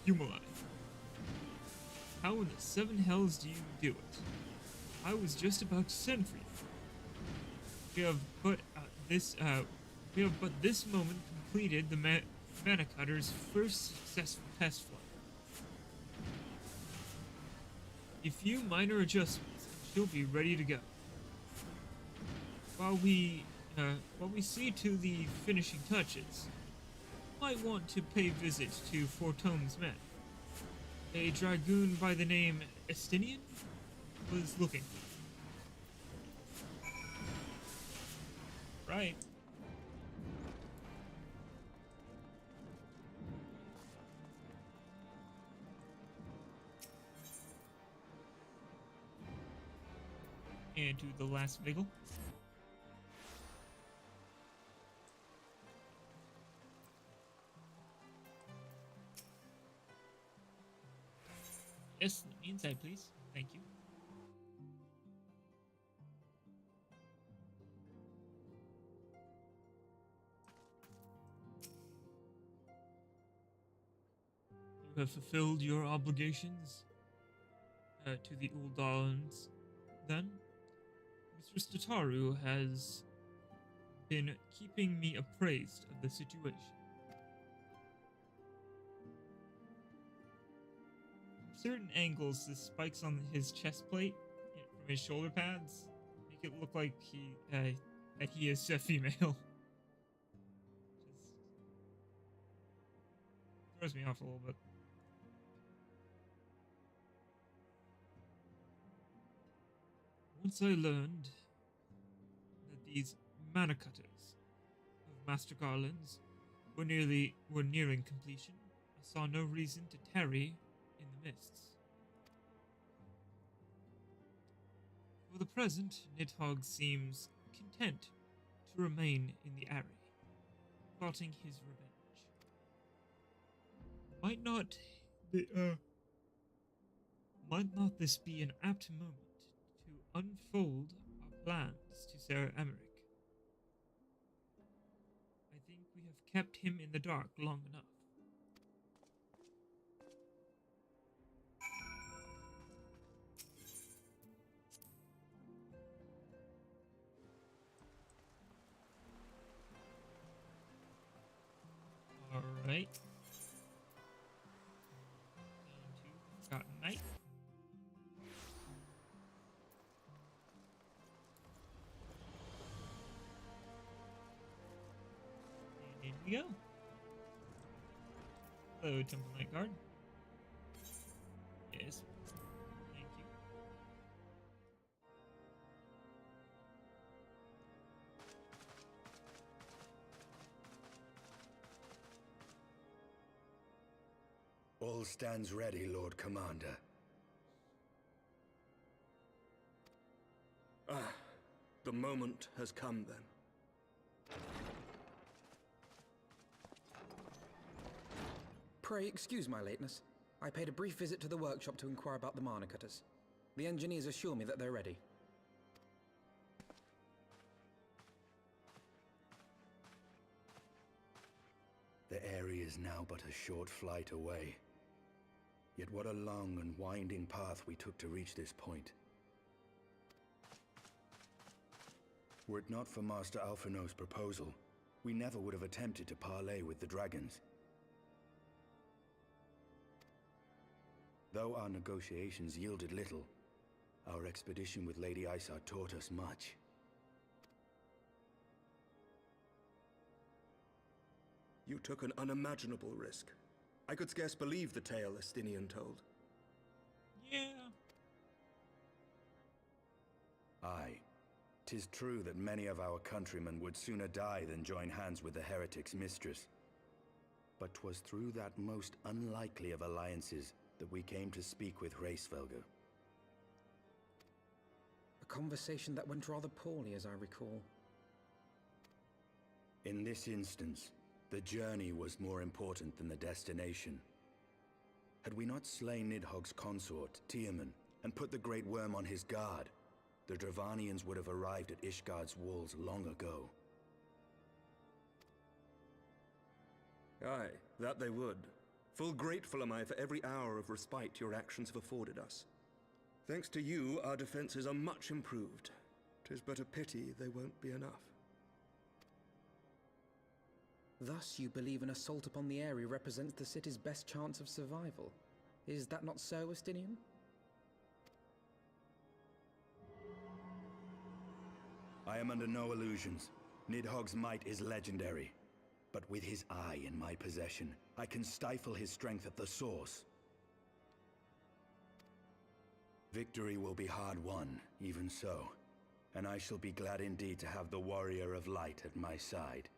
Humuli. How in the seven hells do you do it? I was just about to send for you. We have but this moment completed the Mana Cutter's first successful test flight. A few minor adjustments, and she'll be ready to go. While we see to the finishing touches, you might want to pay visit to Fortone's men. A dragoon by the name Estinian was looking for you. Right. And to the last Vigil. Yes, let me inside, please. Thank you. You have fulfilled your obligations to the Uldalans, then? Mistress Tataru has been keeping me appraised of the situation. Certain angles, the spikes on his chest plate from his shoulder pads make it look like he is a female. Just throws me off a little bit. Once I learned that these mana cutters of Master Garland's were nearing completion, I saw no reason to tarry in the mists. For the present, Nidhogg seems content to remain in the Aerie, plotting his revenge. Might not this be an apt moment to unfold our plans to Sarah Emmerich? I think we have kept him in the dark long enough. Alright. Down to Forgotten Knight. And in we go. Hello, Temple Knight Guard. Yes. Thank you. All stands ready, Lord Commander. Ah, the moment has come then. Pray excuse my lateness. I paid a brief visit to the workshop to inquire about the mana cutters. The engineers assure me that they're ready. The area is now but a short flight away. Yet what a long and winding path we took to reach this point. Were it not for Master Alphino's proposal, we never would have attempted to parley with the dragons. Though our negotiations yielded little, our expedition with Lady Isard taught us much. You took an unimaginable risk. I could scarce believe the tale Estinian told. Yeah. Aye. 'Tis true that many of our countrymen would sooner die than join hands with the heretic's mistress. But 'twas through that most unlikely of alliances that we came to speak with Hraesvelgr. A conversation that went rather poorly, as I recall. In this instance, the journey was more important than the destination. Had we not slain Nidhogg's consort, Tiaman, and put the Great Worm on his guard, the Dravanians would have arrived at Ishgard's walls long ago. Aye, that they would. Full grateful am I for every hour of respite your actions have afforded us. Thanks to you, our defenses are much improved. 'Tis but a pity they won't be enough. Thus you believe an assault upon the area represents the city's best chance of survival. Is that not so, Estinian? I am under no illusions. Nidhogg's might is legendary. But with his eye in my possession, I can stifle his strength at the source. Victory will be hard won, even so. And I shall be glad indeed to have the Warrior of Light at my side.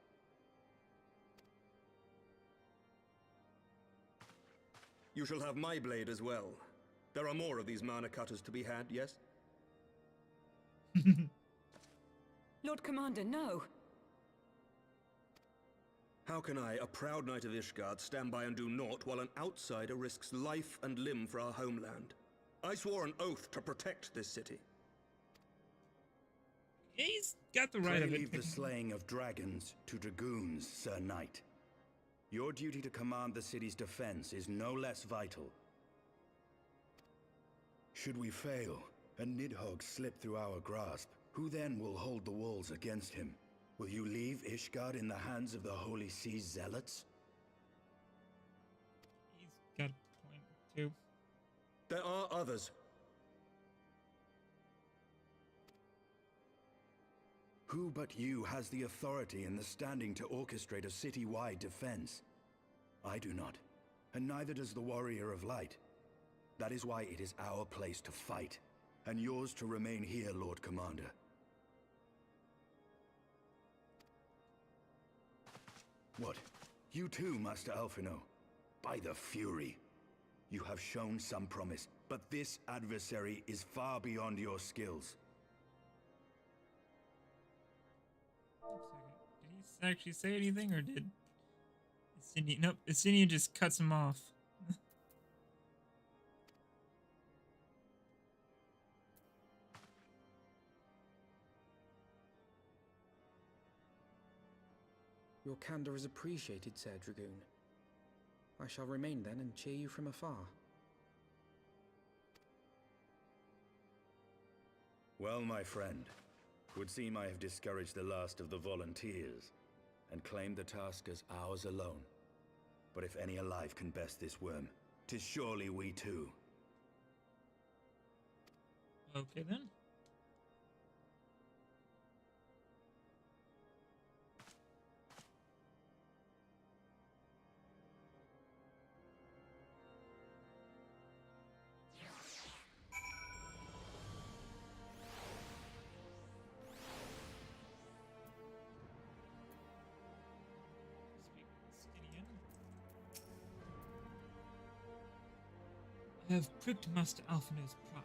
You shall have my blade as well. There are more of these mana cutters to be had, yes? Lord Commander, no! How can I, a proud knight of Ishgard, stand by and do naught while an outsider risks life and limb for our homeland? I swore an oath to protect this city. He's got the right Pray of it. leave the slaying of dragons to dragoons, Sir Knight. Your duty to command the city's defense is no less vital. Should we fail, and Nidhogg slip through our grasp, who then will hold the walls against him? Will you leave Ishgard in the hands of the Holy Sea's zealots? He's got a point, too. There are others. Who but you has the authority and the standing to orchestrate a city-wide defense? I do not, and neither does the Warrior of Light. That is why it is our place to fight, and yours to remain here, Lord Commander. What? You too, Master Alphino? By the Fury! You have shown some promise, but this adversary is far beyond your skills. Did he actually say anything, or did Estinian? Nope, Estinian just cuts him off. Your candor is appreciated, Sir Dragoon. I shall remain then and cheer you from afar. Well, my friend, 'twould seem I have discouraged the last of the volunteers, and claimed the task as ours alone. But if any alive can best this worm, 'tis surely we too. Okay then. I have pricked Master Alphino's pride.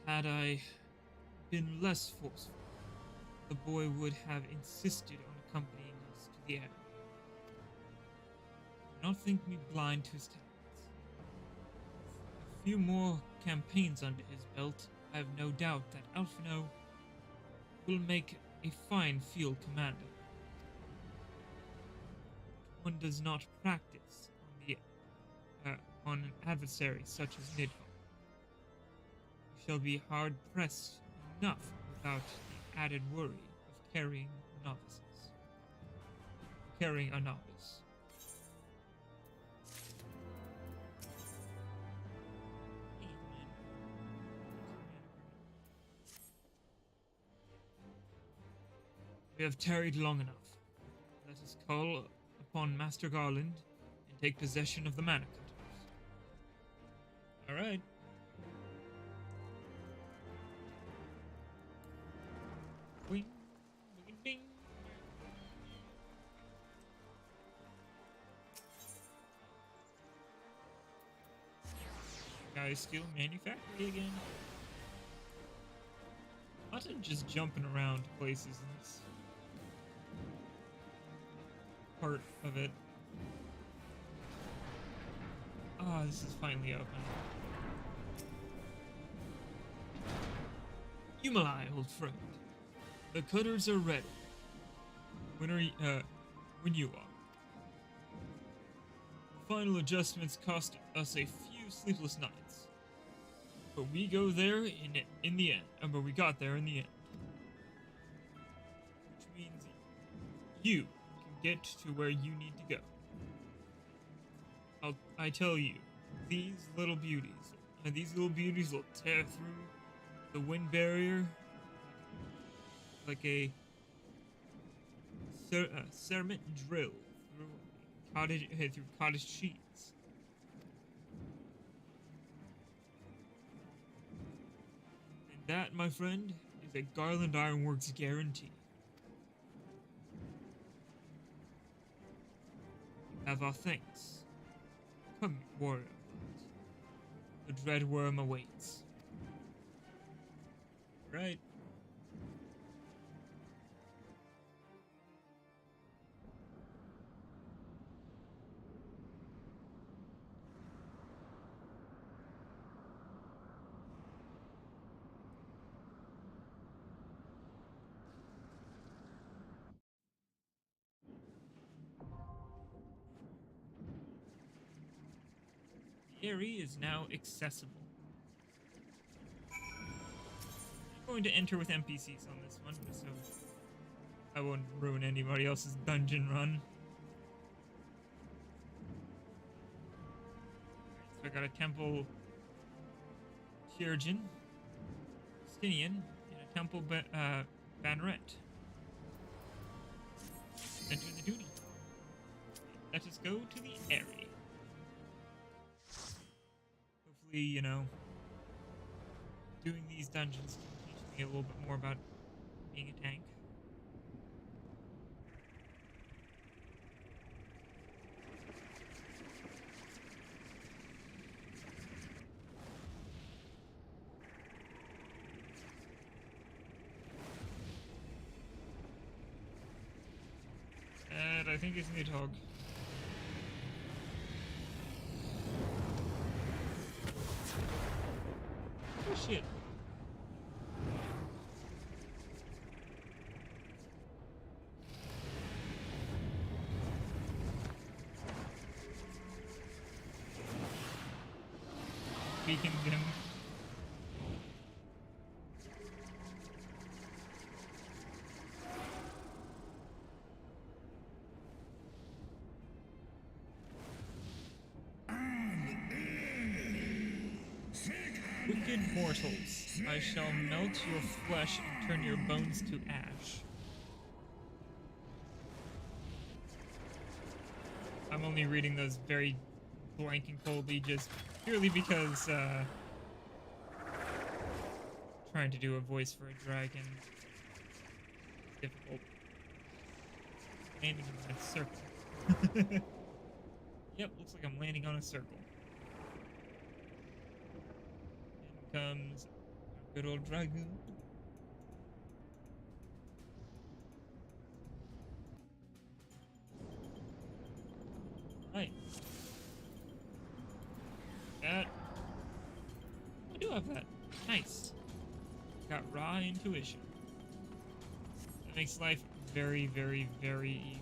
But Had I been less forceful, the boy would have insisted on accompanying us to the area. Do not think me blind to his talents. A few more campaigns under his belt, I have no doubt that Alphino will make a fine field commander. But one does not practice on an adversary such as Nidhogg. We shall be hard pressed enough without the added worry of carrying novices. Carrying a novice. We have tarried long enough. Let us call upon Master Garland and take possession of the Mana Cutters. Alright. Bing, bing, bing. Guys, steel manufactory again. Imagine just jumping around places in this part of it. Ah, this is finally open. Yumalai, old friend. The cutters are ready. When you are. Final adjustments cost us a few sleepless nights. But we go there in the end. But we got there in the end. Which means you can get to where you need to go. I tell you, these little beauties will tear through the wind barrier like a cerament drill through cottage cheese. And that, my friend, is a Garland Ironworks guarantee. Have our thanks. Come, warrior. The dread worm awaits. Right. The area is now accessible. I'm going to enter with NPCs on this one, so I won't ruin anybody else's dungeon run. So I got a temple Chirurgeon, Stinian, and a temple banneret. Enter the duty. Let us go to the area. Hopefully, you know, doing these dungeons can teach me a little bit more about being a tank. And I think it's Nidhogg. Oh shit. Weakened him. Wicked mortals, I shall melt your flesh and turn your bones to ash. I'm only reading those very blank and coldly just purely because, trying to do a voice for a dragon is difficult. Landing on a circle. Yep, looks like I'm landing on a circle. Comes Good old dragoon. Right. That. I do have that. Nice. Got raw intuition. That makes life very, very, very easy.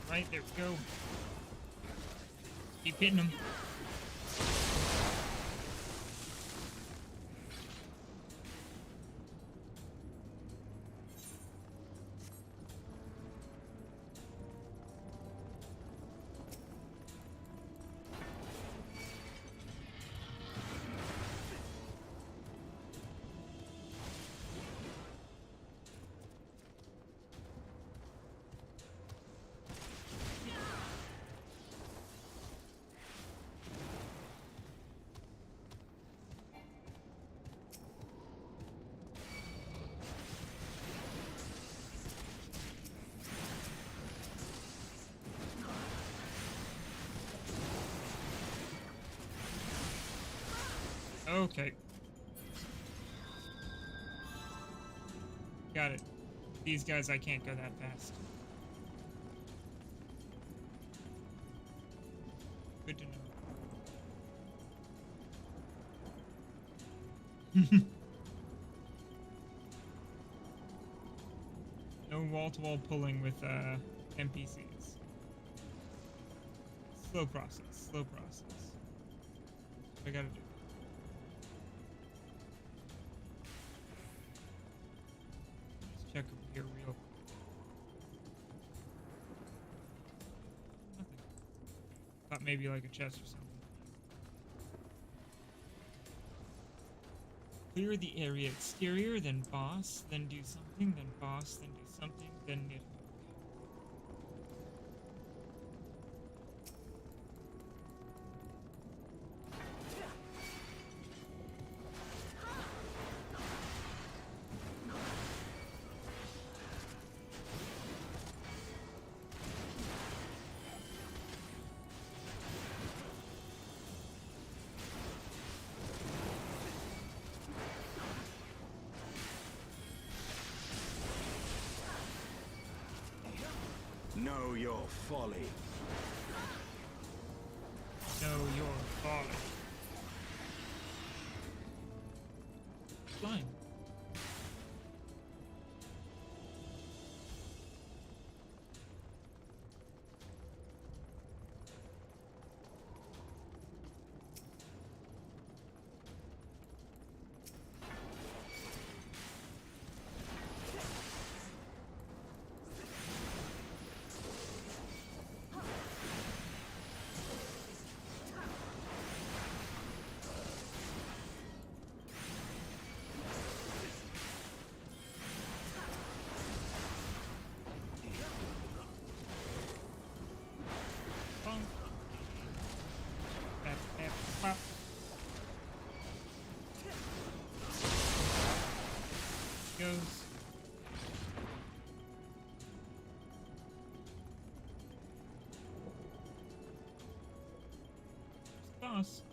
Right, there we go. Keep hitting him. Okay. Got it. These guys, I can't go that fast. Good to know. No wall-to-wall pulling with NPCs. Slow process. Slow process. What I gotta do. Let's check over here real quick. Nothing. Thought maybe like a chest or something. Clear the area exterior, then boss, then do something, then boss, then do something, then Nidhogg. Know your folly. Know your folly. Flying. Goes. Boss.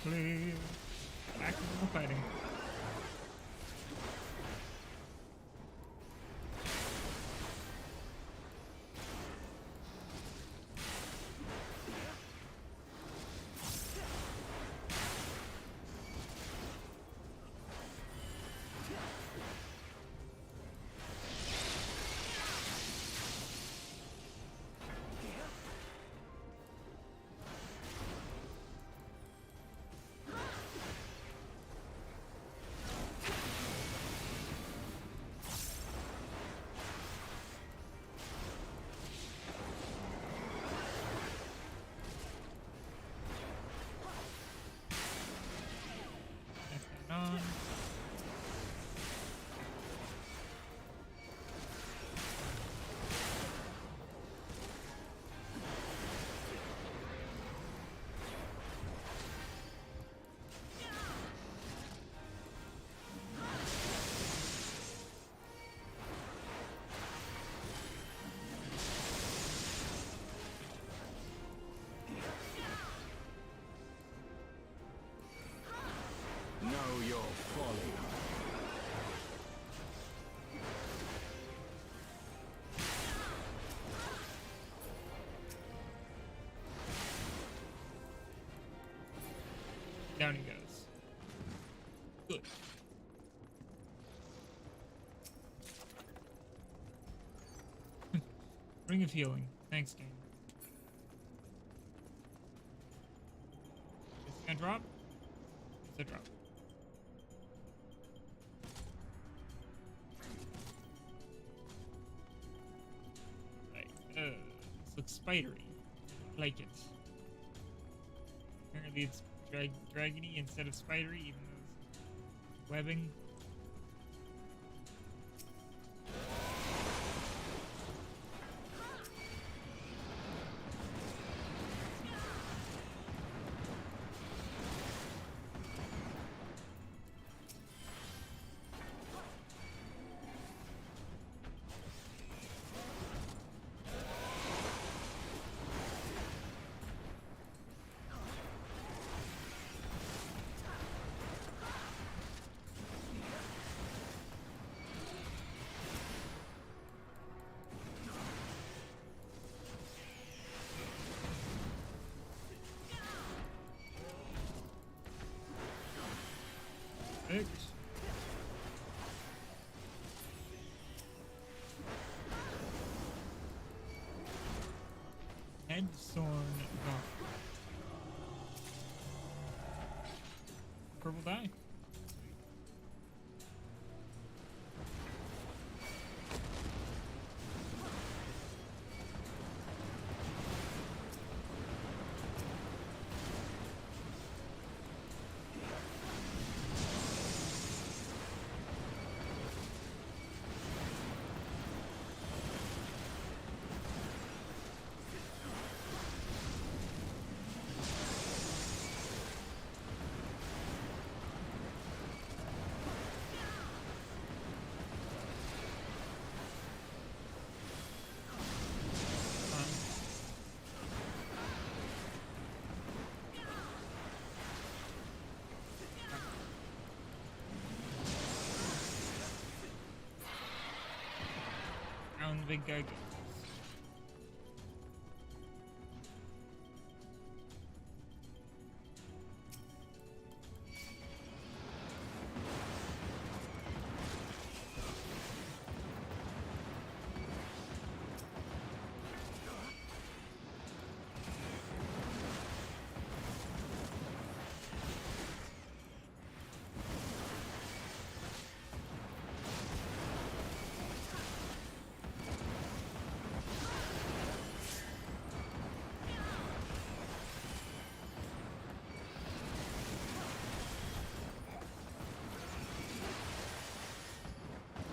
Cleave. Back to the fighting. On. Know your folly. Down he goes. Good. Ring of healing. Thanks, game. Is it gonna drop? It's a drop. Right. This looks spidery. I like it. Apparently it's dragony instead of spidery, even though it's webbing. Perfect. Head Sorn gone. Purple die. Down the big guy goes.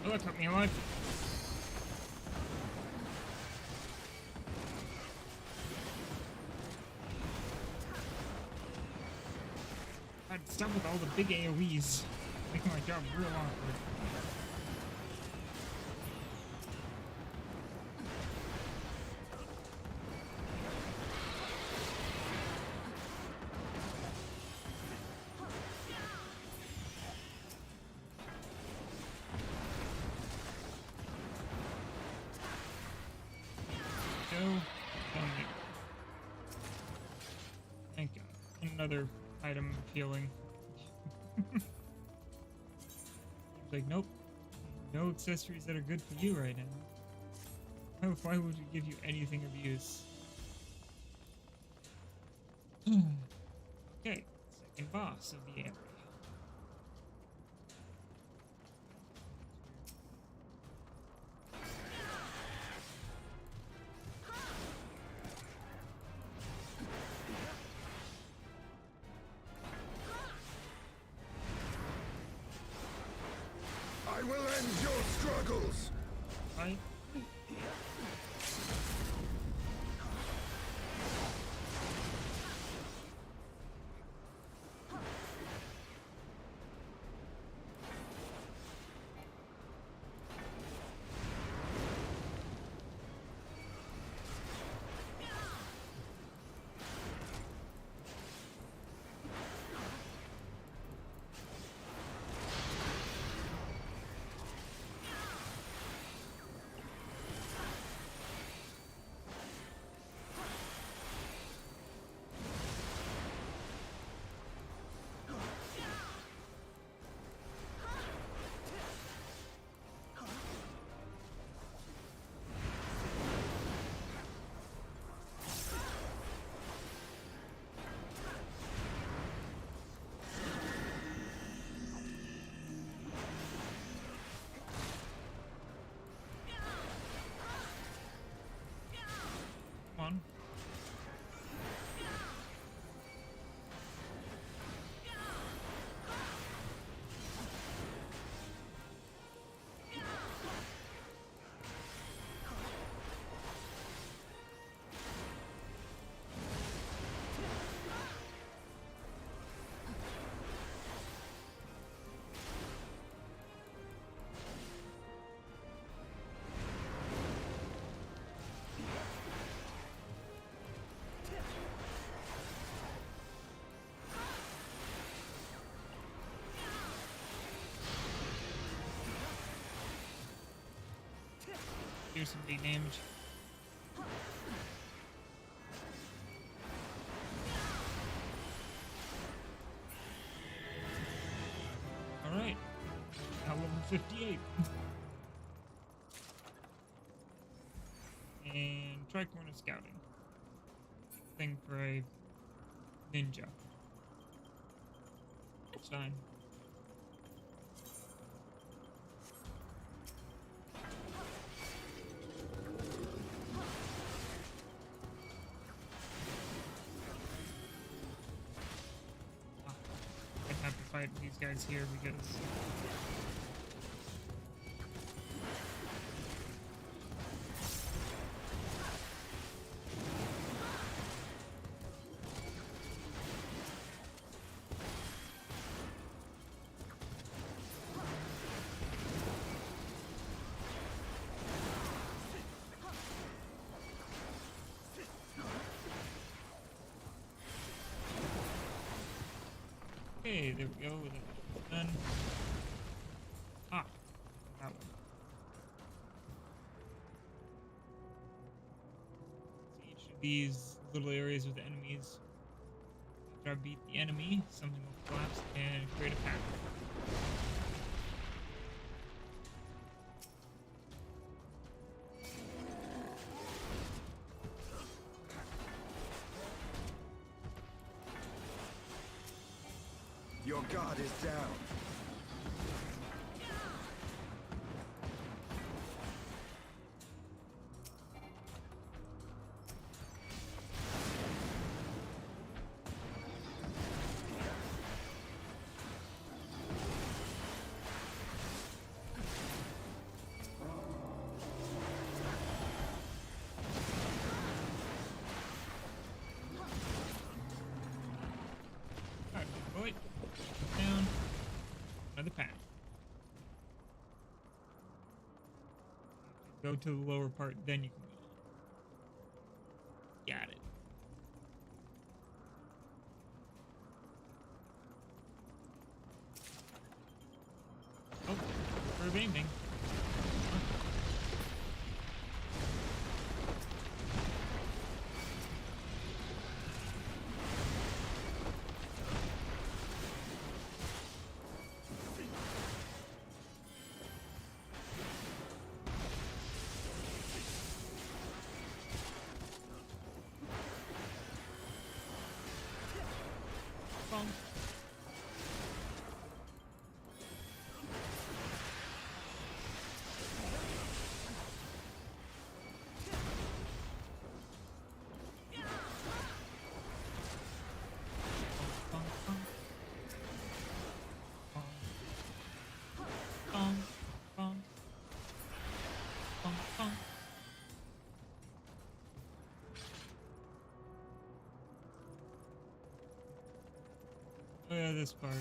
Oh, that took me alive. I'd stop with all the big AoEs. Making my job real awkward. another item of healing. He's like, nope. No accessories that are good for you right now. Why would we give you anything of use? Okay, second boss of the area. I will end your struggles! Right? Come on. Do some big damage. Alright. Now level 58. And tricorner scouting. Thing for a ninja. It's fine. I'd have to fight these guys here because okay, there we go. That's done. Ah, that one. So each of these little areas with enemies. After I beat the enemy, something will collapse and create a path. Your guard is down. Alright, boy. Down. Another path. Go to the lower part, then you can go. Got it. Oh, herb aiming. bonk. Oh yeah, this part.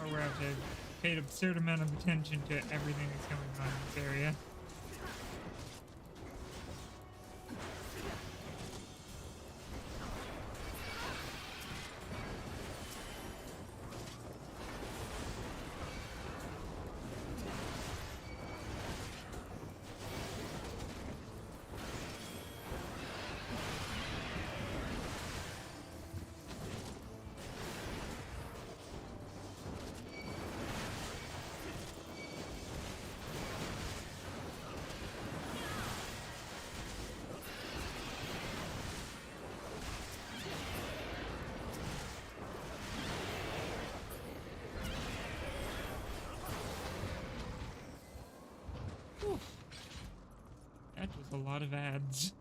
Or where I've paid absurd amount of attention to everything that's going on in this area. Whew. That was a lot of ads.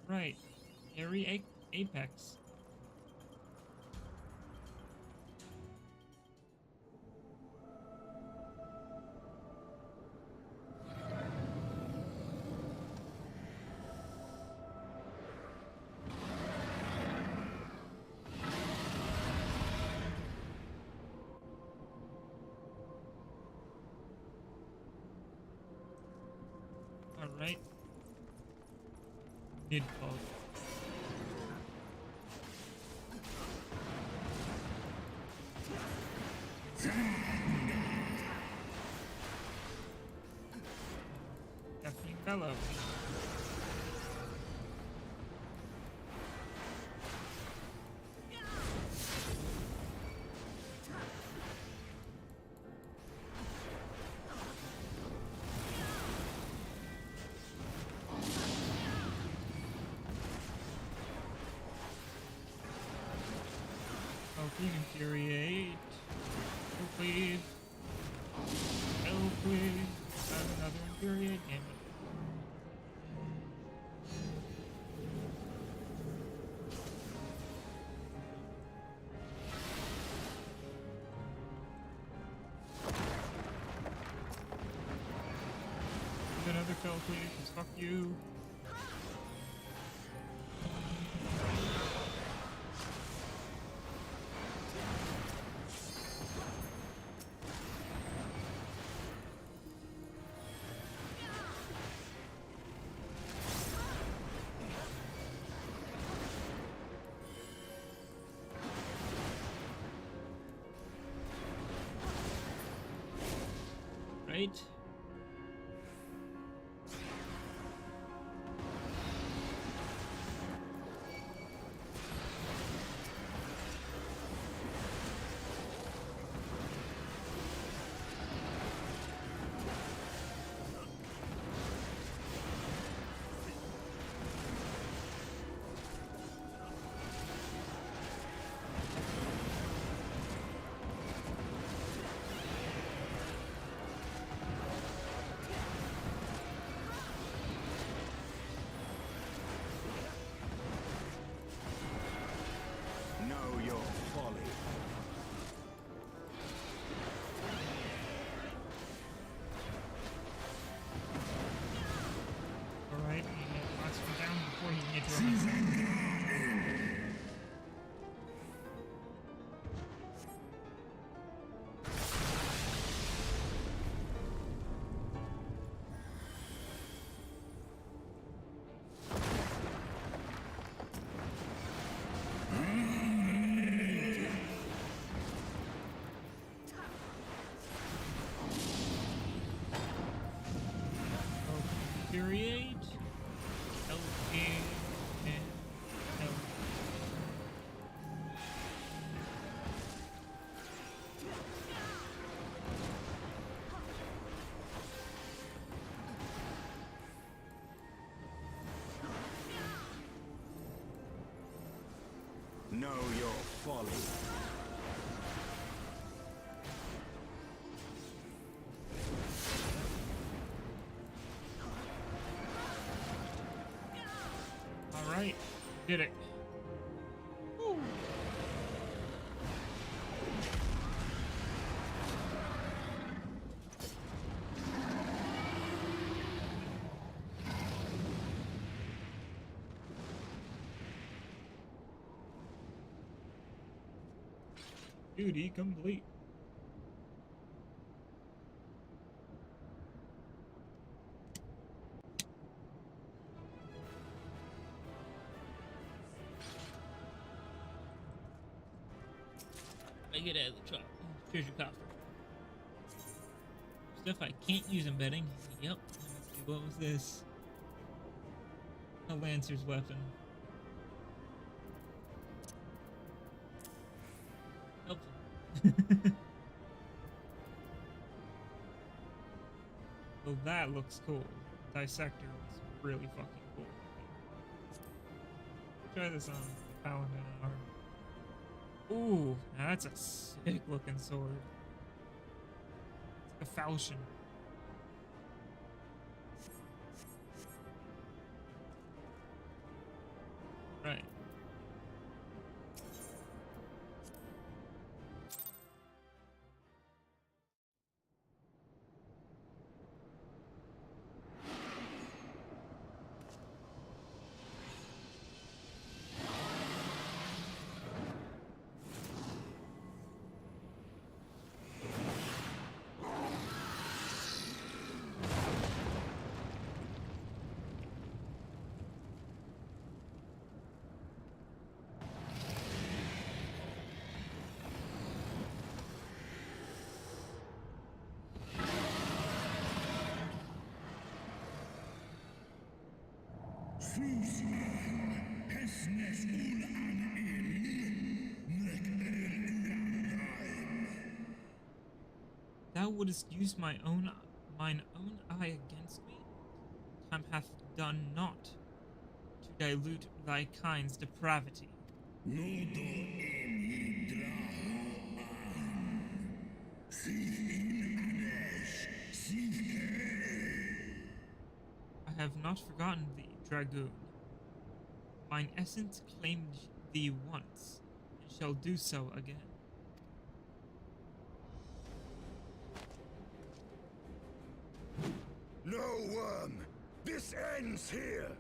Right. Area Apex. Alright. Mid-fall. Deafening bellow. Infuriate. Cleave. Cleave. Another infuriate. Damn it. Another kill, please. Just fuck you. Right. folly. All right, did it. Woo. Duty complete. I get out of the truck. Treasure copter. Stuff I can't use in betting. Yep. Let's see, what was this? A Lancer's weapon. Helpful. Well, that looks cool. Dissector looks really fucking cool. Try this on Paladin arm. Ooh, now that's a sick looking sword. It's like a falchion. Right. Thou wouldst use mine own eye against me? Time hath done naught to dilute thy kind's depravity. I have not forgotten thee, dragoon. Mine essence claimed thee once, and shall do so again. No, worm! This ends here!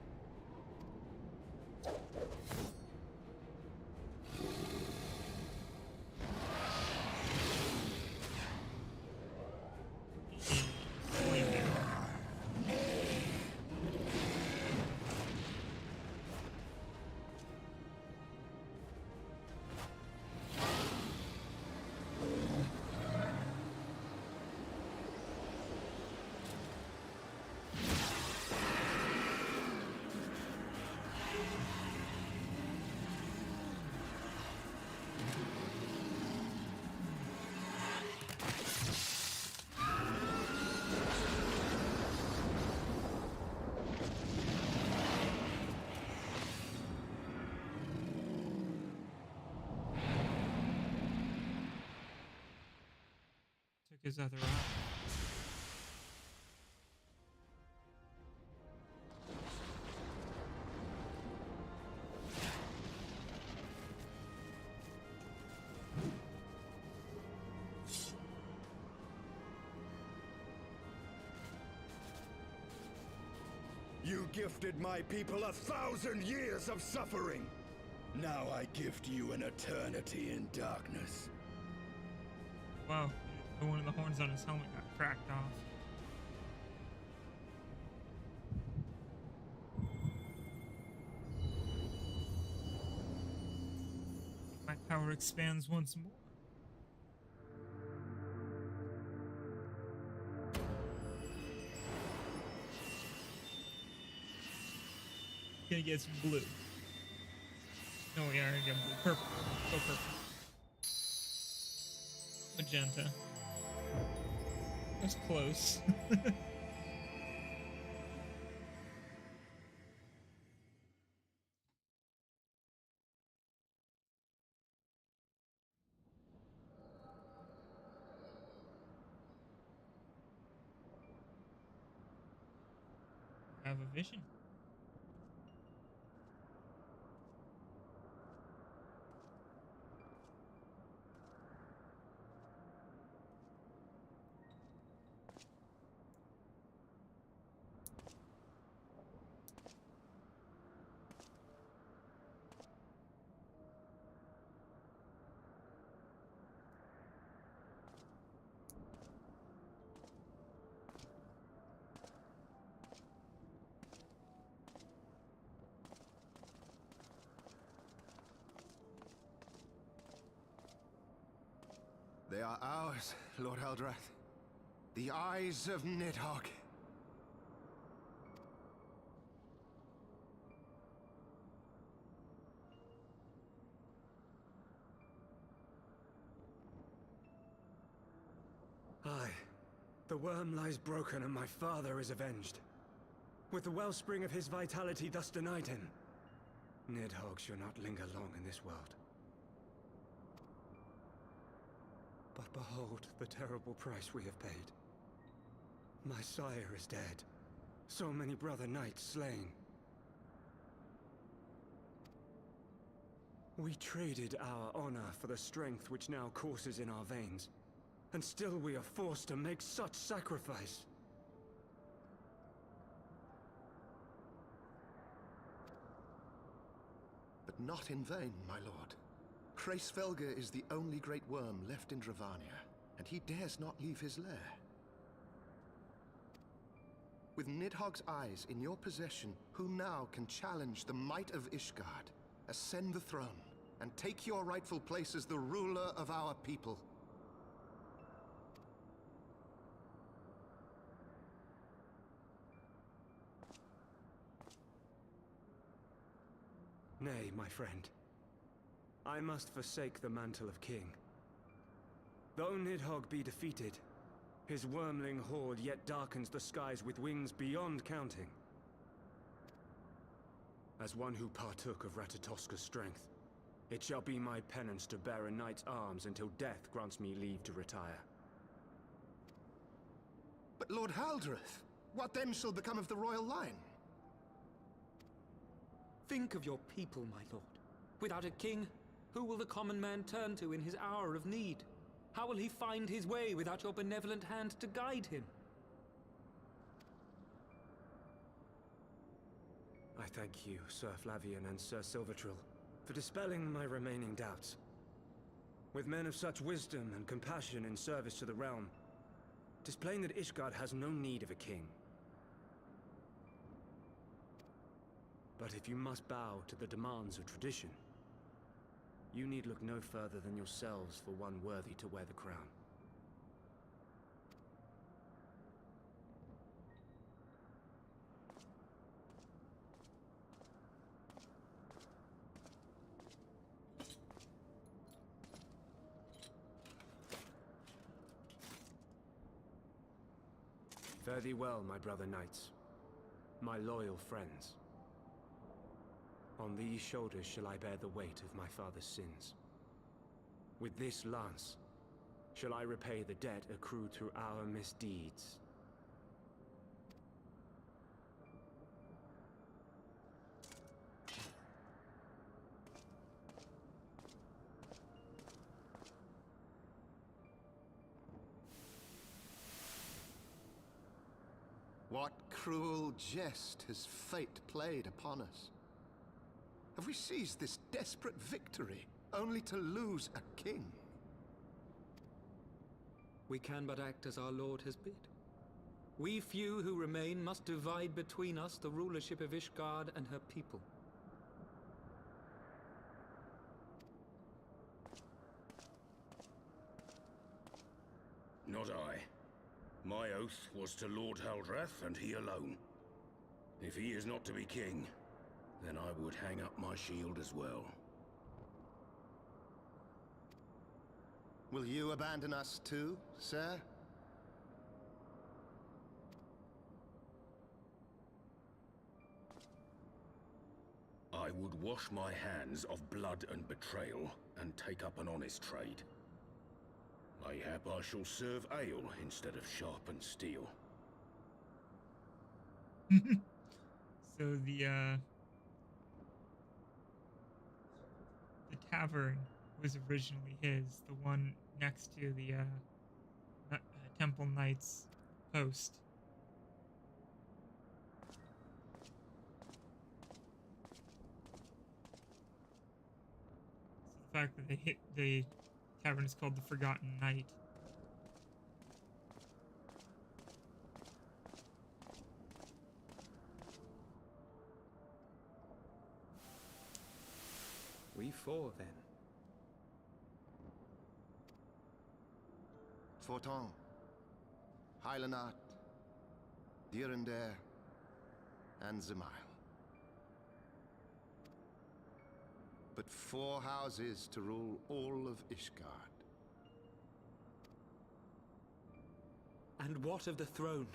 Took his other eye. You gifted my people 1,000 years of suffering. Now I gift you an eternity in darkness. Wow, one of the horns on his helmet got cracked off. My power expands once more. Gonna get some blue. No, we are gonna get blue. Purple. Go purple. Magenta. That's close. have a vision. They are ours, Lord Eldrath. The eyes of Nidhogg. Aye. The worm lies broken and my father is avenged. With the wellspring of his vitality thus denied him, Nidhogg shall not linger long in this world. But behold the terrible price we have paid. My sire is dead. So many brother knights slain. We traded our honor for the strength which now courses in our veins. And still we are forced to make such sacrifice. But not in vain, my lord. Hraesvelgr is the only great worm left in Dravania, and he dares not leave his lair. With Nidhogg's eyes in your possession, who now can challenge the might of Ishgard, ascend the throne, and take your rightful place as the ruler of our people? Nay, my friend. I must forsake the mantle of king. Though Nidhogg be defeated, his wormling horde yet darkens the skies with wings beyond counting. As one who partook of Ratatoska's strength, it shall be my penance to bear a knight's arms until death grants me leave to retire. But Lord Haldreth, what then shall become of the royal line? Think of your people, my lord. Without a king, who will the common man turn to in his hour of need? How will he find his way without your benevolent hand to guide him? I thank you, Sir Flavian and Sir Silvertrill, for dispelling my remaining doubts. With men of such wisdom and compassion in service to the realm, 'tis plain that Ishgard has no need of a king. But if you must bow to the demands of tradition, you need look no further than yourselves for one worthy to wear the crown. Fare thee well, my brother knights, my loyal friends. On these shoulders shall I bear the weight of my father's sins. With this lance shall I repay the debt accrued through our misdeeds. What cruel jest has fate played upon us? Have we seized this desperate victory, only to lose a king? We can but act as our lord has bid. We few who remain must divide between us the rulership of Ishgard and her people. Not I. My oath was to Lord Haldrath, and he alone. If he is not to be king, then I would hang up my shield as well. Will you abandon us too, sir? I would wash my hands of blood and betrayal, and take up an honest trade. Mayhap I shall serve ale instead of sharpened steel. So the tavern was originally his, the one next to the Temple Knights post. So the fact that the tavern is called the Forgotten Knight. We four, then. Forton, Hylanat, Dirander, and Zemail. But 4 houses to rule all of Ishgard. And what of the throne?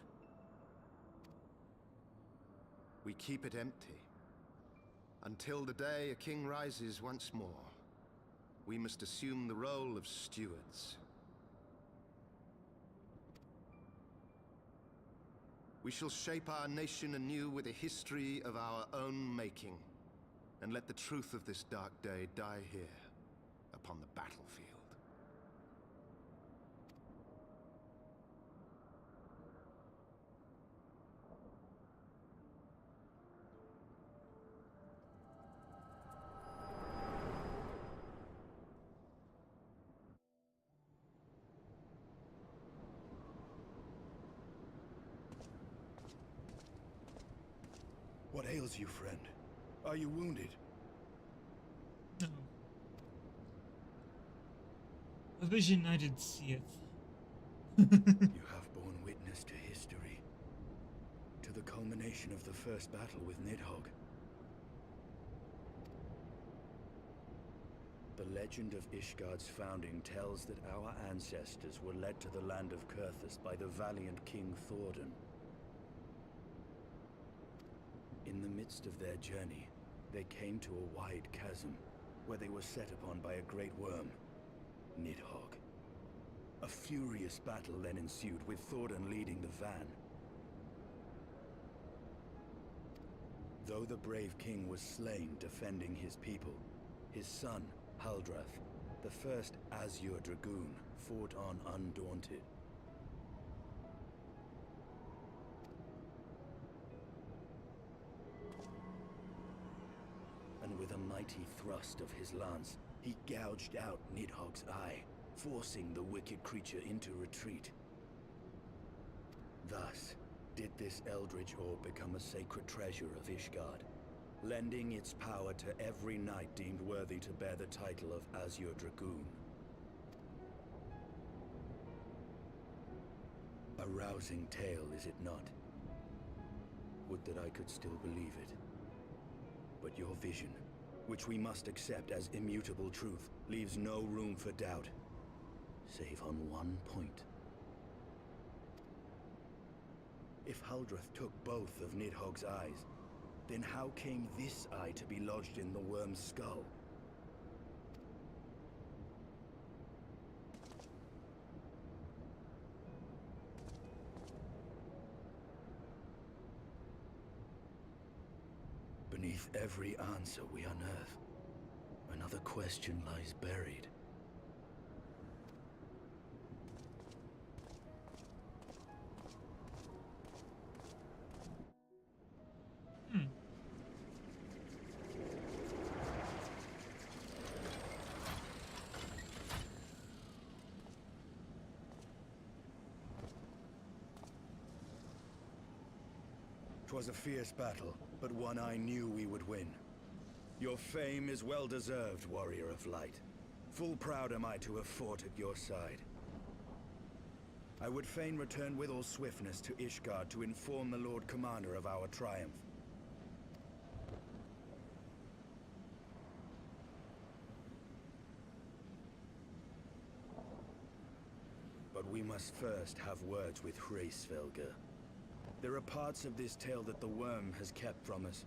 We keep it empty. Until the day a king rises once more, we must assume the role of stewards. We shall shape our nation anew with a history of our own making, and let the truth of this dark day die here, upon the battlefield. What ails you, friend? Are you wounded? No. A vision I did seeth. You have borne witness to history, to the culmination of the first battle with Nidhogg. The legend of Ishgard's founding tells that our ancestors were led to the land of Kurthus by the valiant King Thordan. In the midst of their journey, they came to a wide chasm, where they were set upon by a great worm, Nidhogg. A furious battle then ensued, with Thordan leading the van. Though the brave king was slain defending his people, his son, Haldrath, the first Azure Dragoon, fought on undaunted. And with a mighty thrust of his lance, he gouged out Nidhogg's eye, forcing the wicked creature into retreat. Thus, did this eldritch orb become a sacred treasure of Ishgard, lending its power to every knight deemed worthy to bear the title of Azure Dragoon. A rousing tale, is it not? Would that I could still believe it. But your vision, which we must accept as immutable truth, leaves no room for doubt, save on one point. If Haldrath took both of Nidhogg's eyes, then how came this eye to be lodged in the worm's skull? Beneath every answer we unearth, another question lies buried. Hmm. 'Twas a fierce battle, but one I knew we would win. Your fame is well deserved, warrior of light. Full proud am I to have fought at your side. I would fain return with all swiftness to Ishgard to inform the Lord Commander of our triumph. But we must first have words with Hraesvelgr. There are parts of this tale that the worm has kept from us,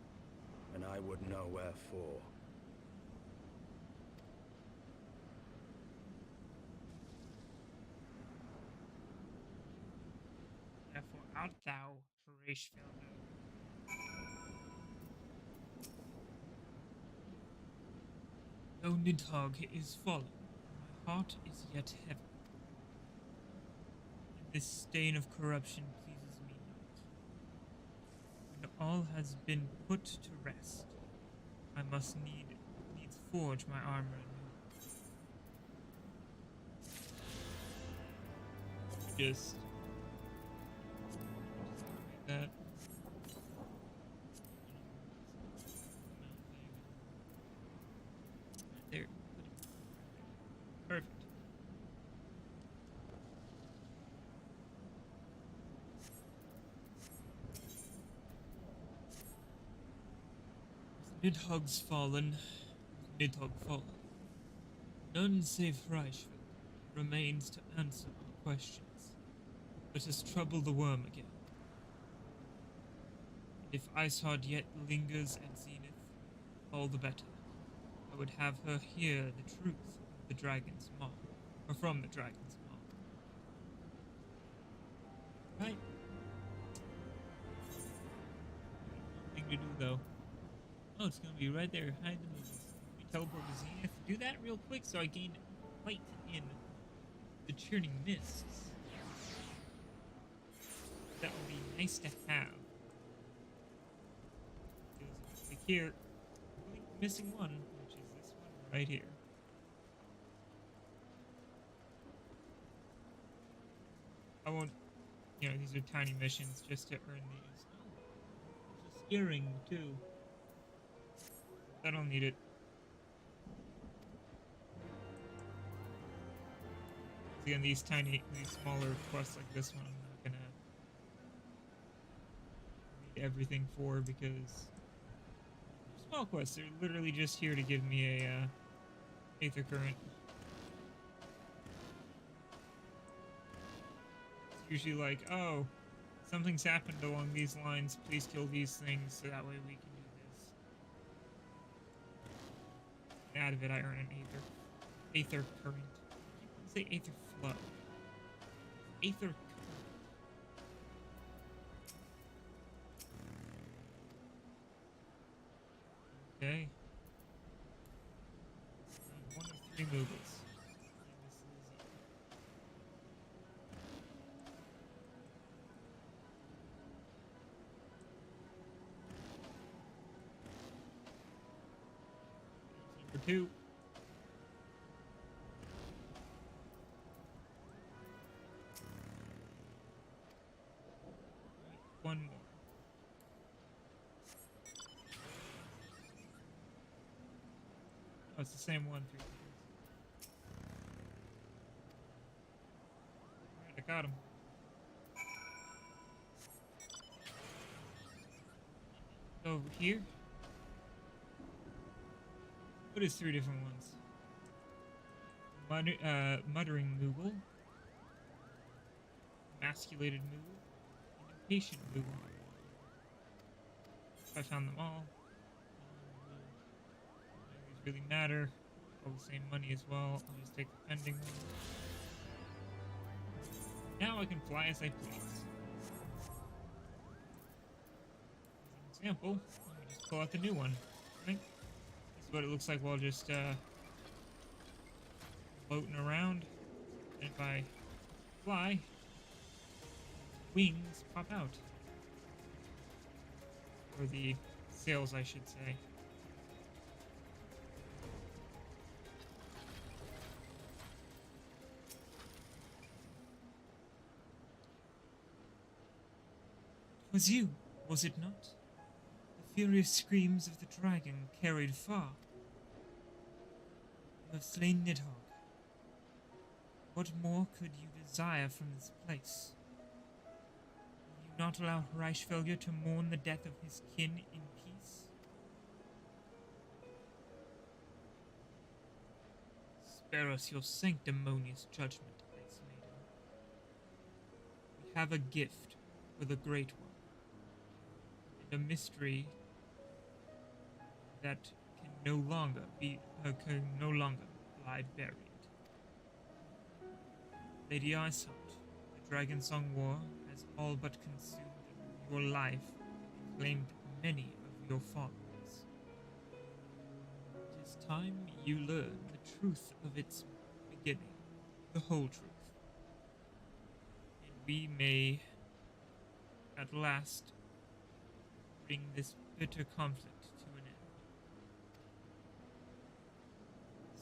and I would know wherefore. Therefore art thou, Hraesvelgr. Though Nidhogg is fallen, my heart is yet heavy. And this stain of corruption pleases me not. When all has been put to rest, I must needs forge my armor anew. Just that. There. Perfect. Nidhogg's fallen. Nidhogg fallen. None save Reichsfeld remains to answer our questions. Let us trouble the worm again. And if Ishard yet lingers at Zenith, all the better. I would have her hear the truth of the dragon's maw, or from the dragon's maw. Right. Thing to do though. Oh, it's gonna be right there. Hide the movies. We teleport to Zenith. Do that real quick so I gain light in the churning mists. That would be nice to have. Like here, missing one, which is this one right here. I won't, you know, these are tiny missions just to earn these. Oh, there's a steering too. I don't need it. Again, these smaller quests like this one, I'm not gonna read everything for because small quests. They're literally just here to give me a Aether Current. It's usually like, oh, something's happened along these lines. Please kill these things so that way we can do this. And out of it, I earn an Aether Current. I keep wanting to say Aether Flow. Aether Current. Okay. One of three movies. Number 2. One more. Oh, it's the same one 3 times. Alright, I got him. Over here. What is 3 different ones? Muttering Moogle. Emasculated Moogle. And impatient Moogle. I found them all. These really matter. All the same money as well. I'll just take the pending one. Now I can fly as I please. As an example, let me just pull out the new one. Right? This is what it looks like while just floating around. And if I fly, wings pop out. Or the sails, I should say. It was you, was it not? The furious screams of the dragon carried far. You have slain Nidhogg. What more could you desire from this place? Will you not allow Reichsfelger to mourn the death of his kin in peace? Spare us your sanctimonious judgment, Ice Maiden. We have a gift for the Great One, and a mystery that can no longer lie buried. Lady Iceheart, the Dragonsong War has all but consumed your life and claimed many of your followers. It is time you learn the truth of its beginning, the whole truth. And we may, at last, bring this bitter conflict to an end.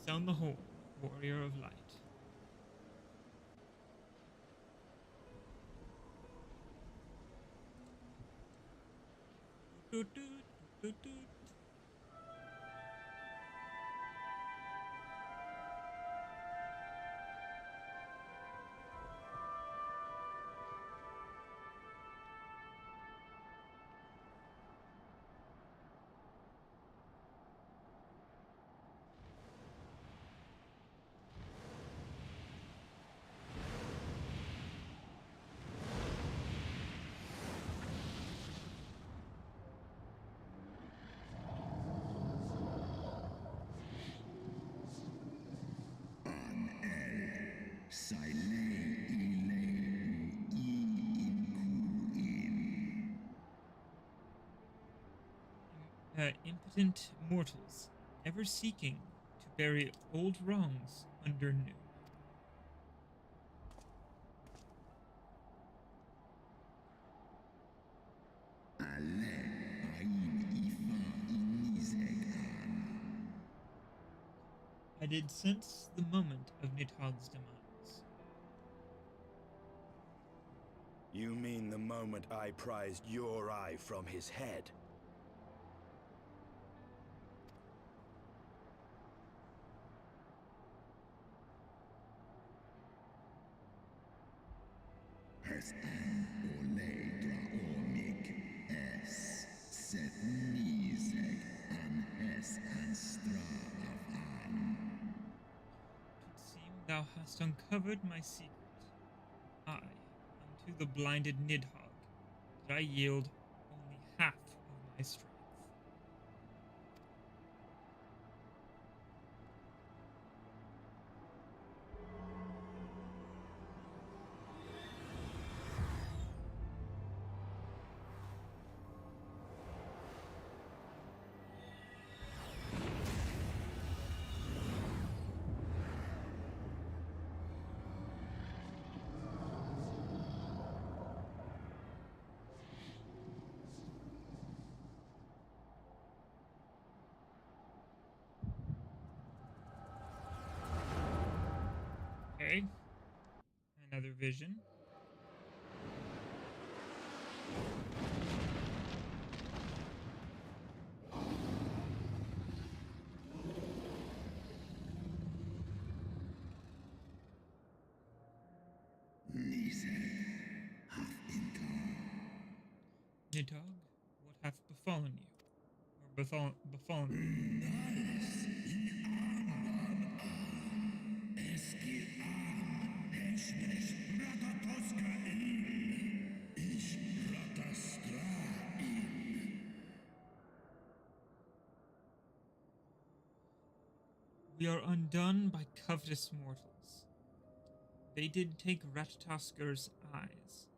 Sound the horn, warrior of light. Do, do, do, do, do. Impotent mortals, ever seeking to bury old wrongs under new. I did sense the moment of Nidhogg's demise. You mean the moment I prized your eye from his head? Seem thou hast uncovered my secret. I, unto the blinded Nidhogg, did I yield only half of my strength. Okay. Another vision. Nidhogg, what hath befallen you? Or befallen me? We are undone by covetous mortals. They did take Rattaskar's eyes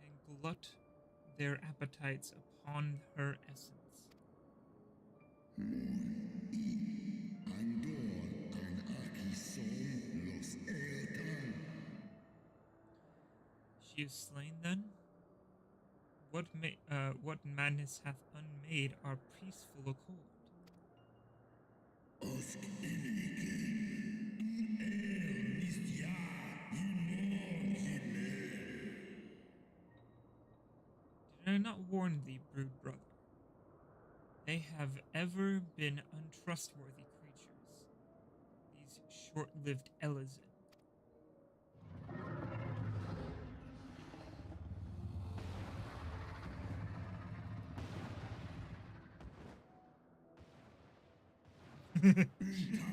and glut their appetites upon her essence. She is slain then? What madness hath unmade our peaceful accord? Did I not warn thee, brood brother? They have ever been untrustworthy creatures, these short-lived Elazin.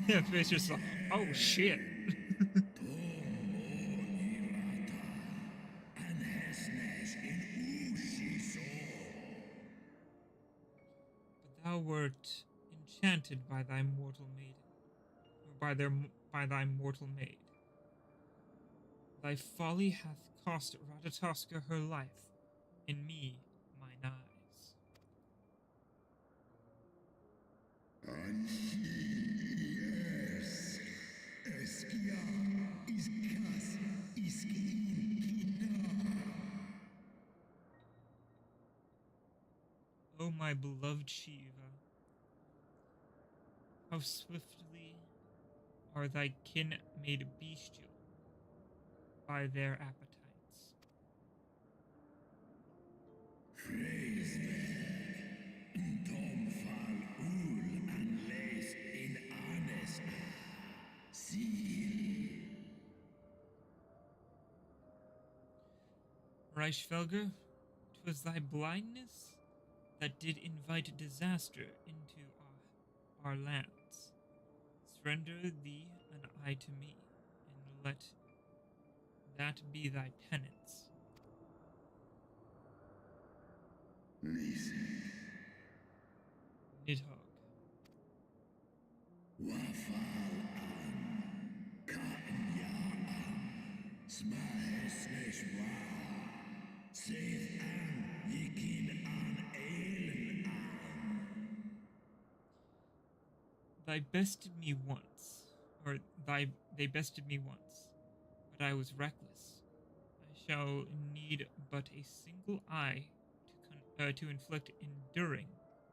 Yeah, face just like, oh shit. But thou wert enchanted by thy mortal maiden, or by thy mortal maid. Thy folly hath cost Ratatoska her life, and me mine eyes. O my beloved Shiva, how swiftly are thy kin made bestial by their appetites. Reichfelger, 'twas thy blindness that did invite disaster into our lands. Surrender thee an eye to me, and let that be thy penance. Nidhogg. Thy bested me once, or they bested me once, but I was reckless. I shall need but a single eye to inflict enduring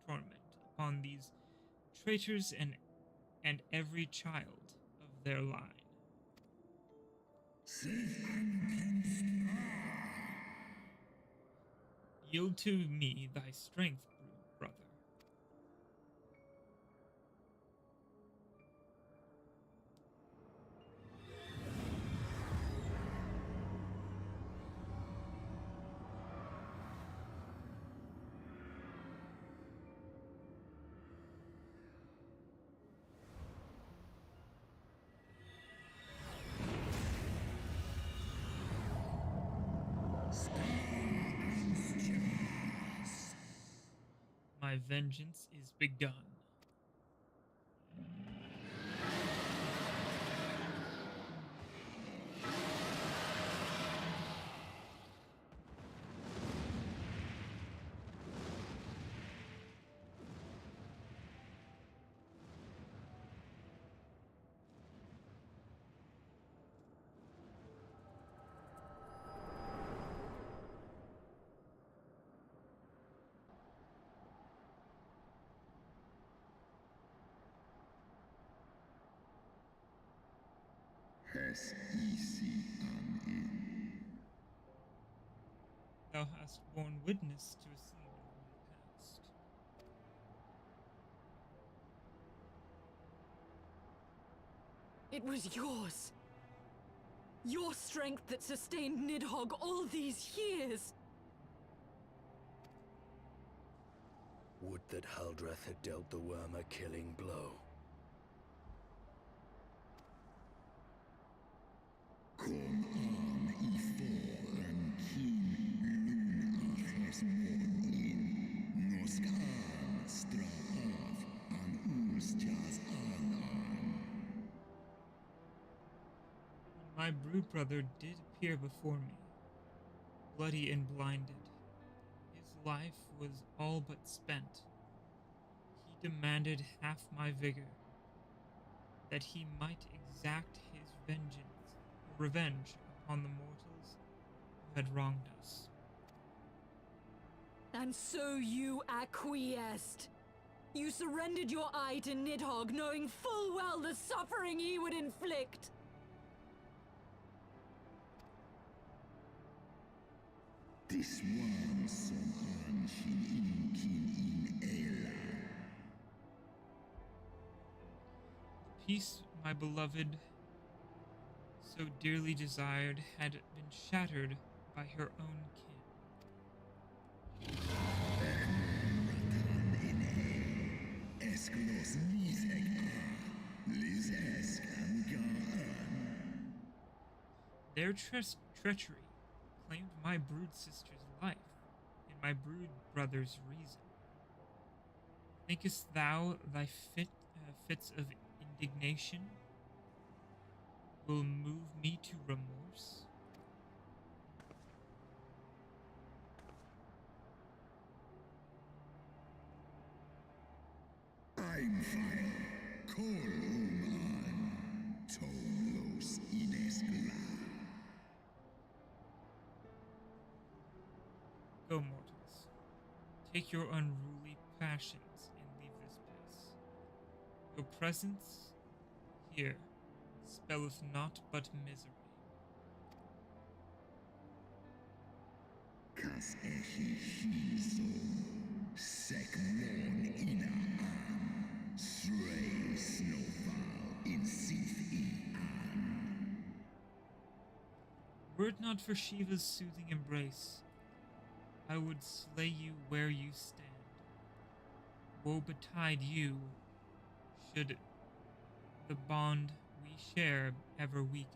torment upon these traitors and every child of their line. Yield to me thy strength, brother. My vengeance is begun. Thou hast borne witness to a scene long past. It was yours. Your strength that sustained Nidhogg all these years. Would that Haldreth had dealt the worm a killing blow. My brood brother did appear before me, bloody and blinded. His life was all but spent. He demanded half my vigor, that he might exact his revenge upon the mortals who had wronged us. And so you acquiesced. You surrendered your eye to Nidhogg, knowing full well the suffering he would inflict. This one som anshin in Ella. The peace my beloved so dearly desired had been shattered by her own kin. Their treachery claimed my brood sister's life and my brood brother's reason. Thinkest thou thy fits of indignation will move me to remorse? I'm fire, call an, Tolo. Go, mortals. Take your unruly passions and leave this place. Your presence here spelleth naught but misery. Kas echi hiso, sek mon ina am, stray snowfall in sif an. Were it not for Shiva's soothing embrace, I would slay you where you stand. Woe betide you, should the bond we share ever weaken.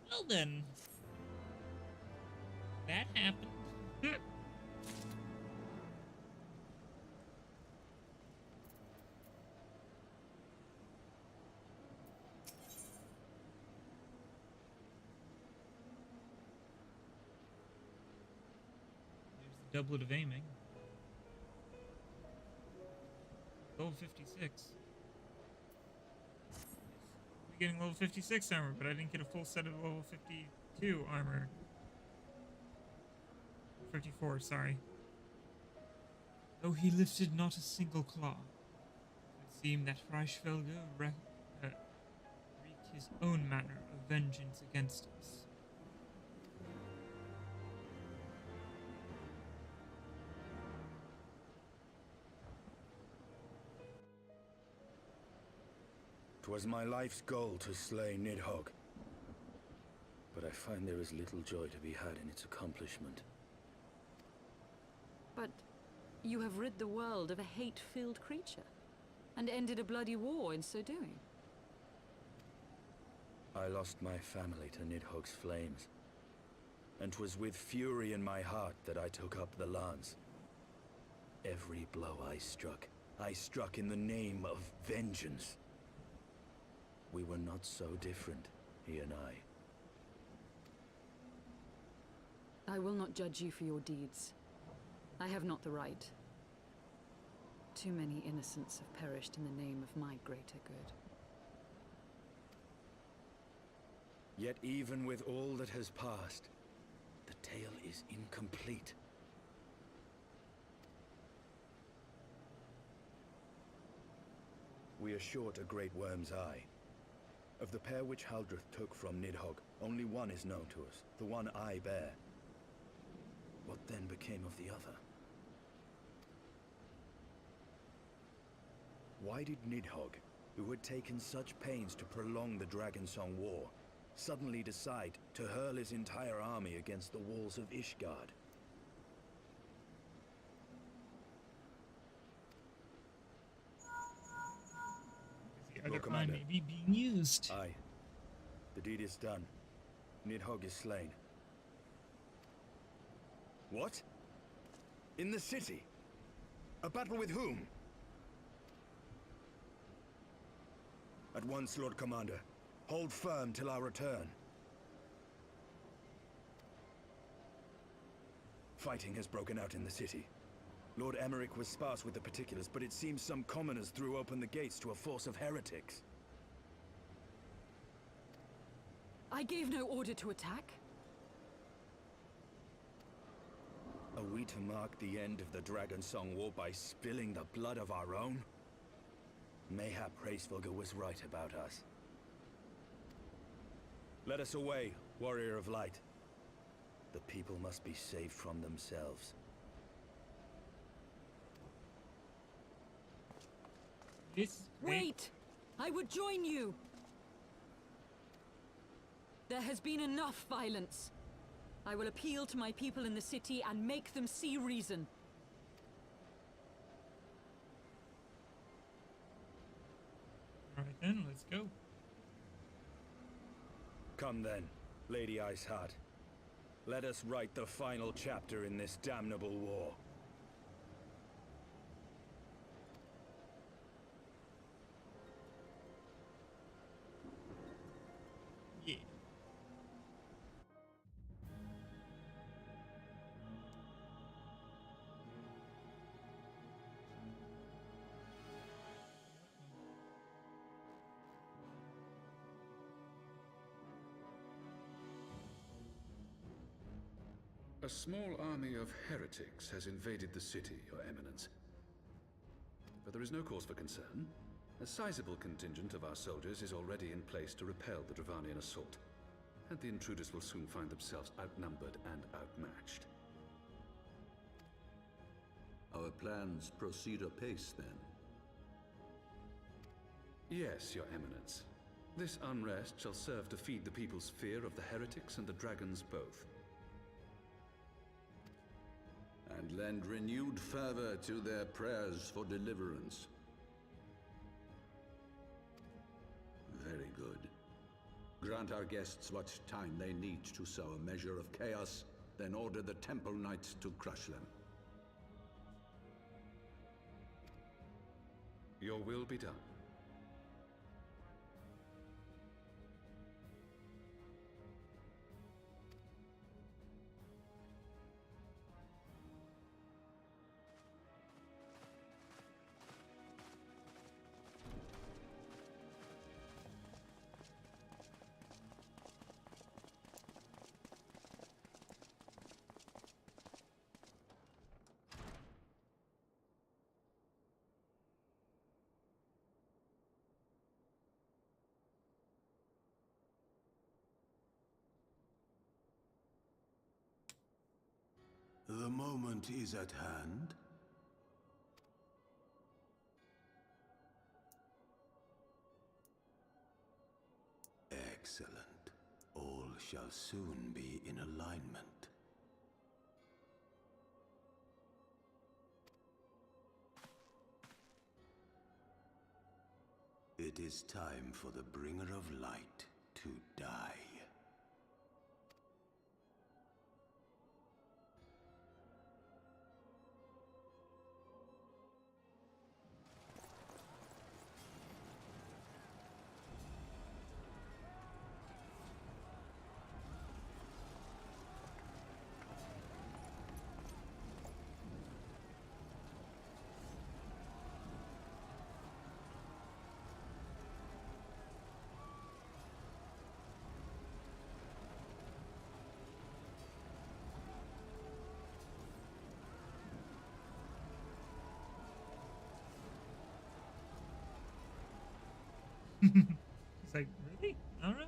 Well then, that happened. There's the doublet of aiming. Level 56. Getting level 56 armor, but I didn't get a full set of level 52 armor. 54, sorry. Though he lifted not a single claw, it seemed that Reichsfelge wreaked his own manner of vengeance against us. "'Twas my life's goal to slay Nidhogg, but I find there is little joy to be had in its accomplishment. But you have rid the world of a hate-filled creature, and ended a bloody war in so doing. I lost my family to Nidhogg's flames, and 'twas with fury in my heart that I took up the lance. Every blow I struck in the name of vengeance. We were not so different, he and I. I will not judge you for your deeds. I have not the right. Too many innocents have perished in the name of my greater good. Yet even with all that has passed, the tale is incomplete. We are short a great worm's eye. Of the pair which Haldreth took from Nidhogg, only one is known to us, the one I bear. What then became of the other? Why did Nidhogg, who had taken such pains to prolong the Dragonsong War, suddenly decide to hurl his entire army against the walls of Ishgard? The other eye may be being used. Aye. The deed is done. Nidhogg is slain. What? In the city? A battle with whom? At once, Lord Commander. Hold firm till our return. Fighting has broken out in the city. Lord Emmerich was sparse with the particulars, but it seems some commoners threw open the gates to a force of heretics. I gave no order to attack. Are we to mark the end of the Dragonsong War by spilling the blood of our own? Mayhap Hraesvelge was right about us. Let us away, Warrior of Light. The people must be saved from themselves. Wait! I would join you! There has been enough violence. I will appeal to my people in the city and make them see reason. Alright then, let's go. Come then, Lady Iceheart. Let us write the final chapter in this damnable war. small army of heretics has invaded the city, Your Eminence. But there is no cause for concern. A sizable contingent of our soldiers is already in place to repel the Dravanian assault, and the intruders will soon find themselves outnumbered and outmatched. Our plans proceed apace, then? Yes, Your Eminence. This unrest shall serve to feed the people's fear of the heretics and the dragons both. And lend renewed fervor to their prayers for deliverance. Very good. Grant our guests what time they need to sow a measure of chaos, then order the Temple Knights to crush them. Your will be done. The moment is at hand. Excellent. All shall soon be in alignment. It is time for the Bringer of Light to die. He's like, really? All right.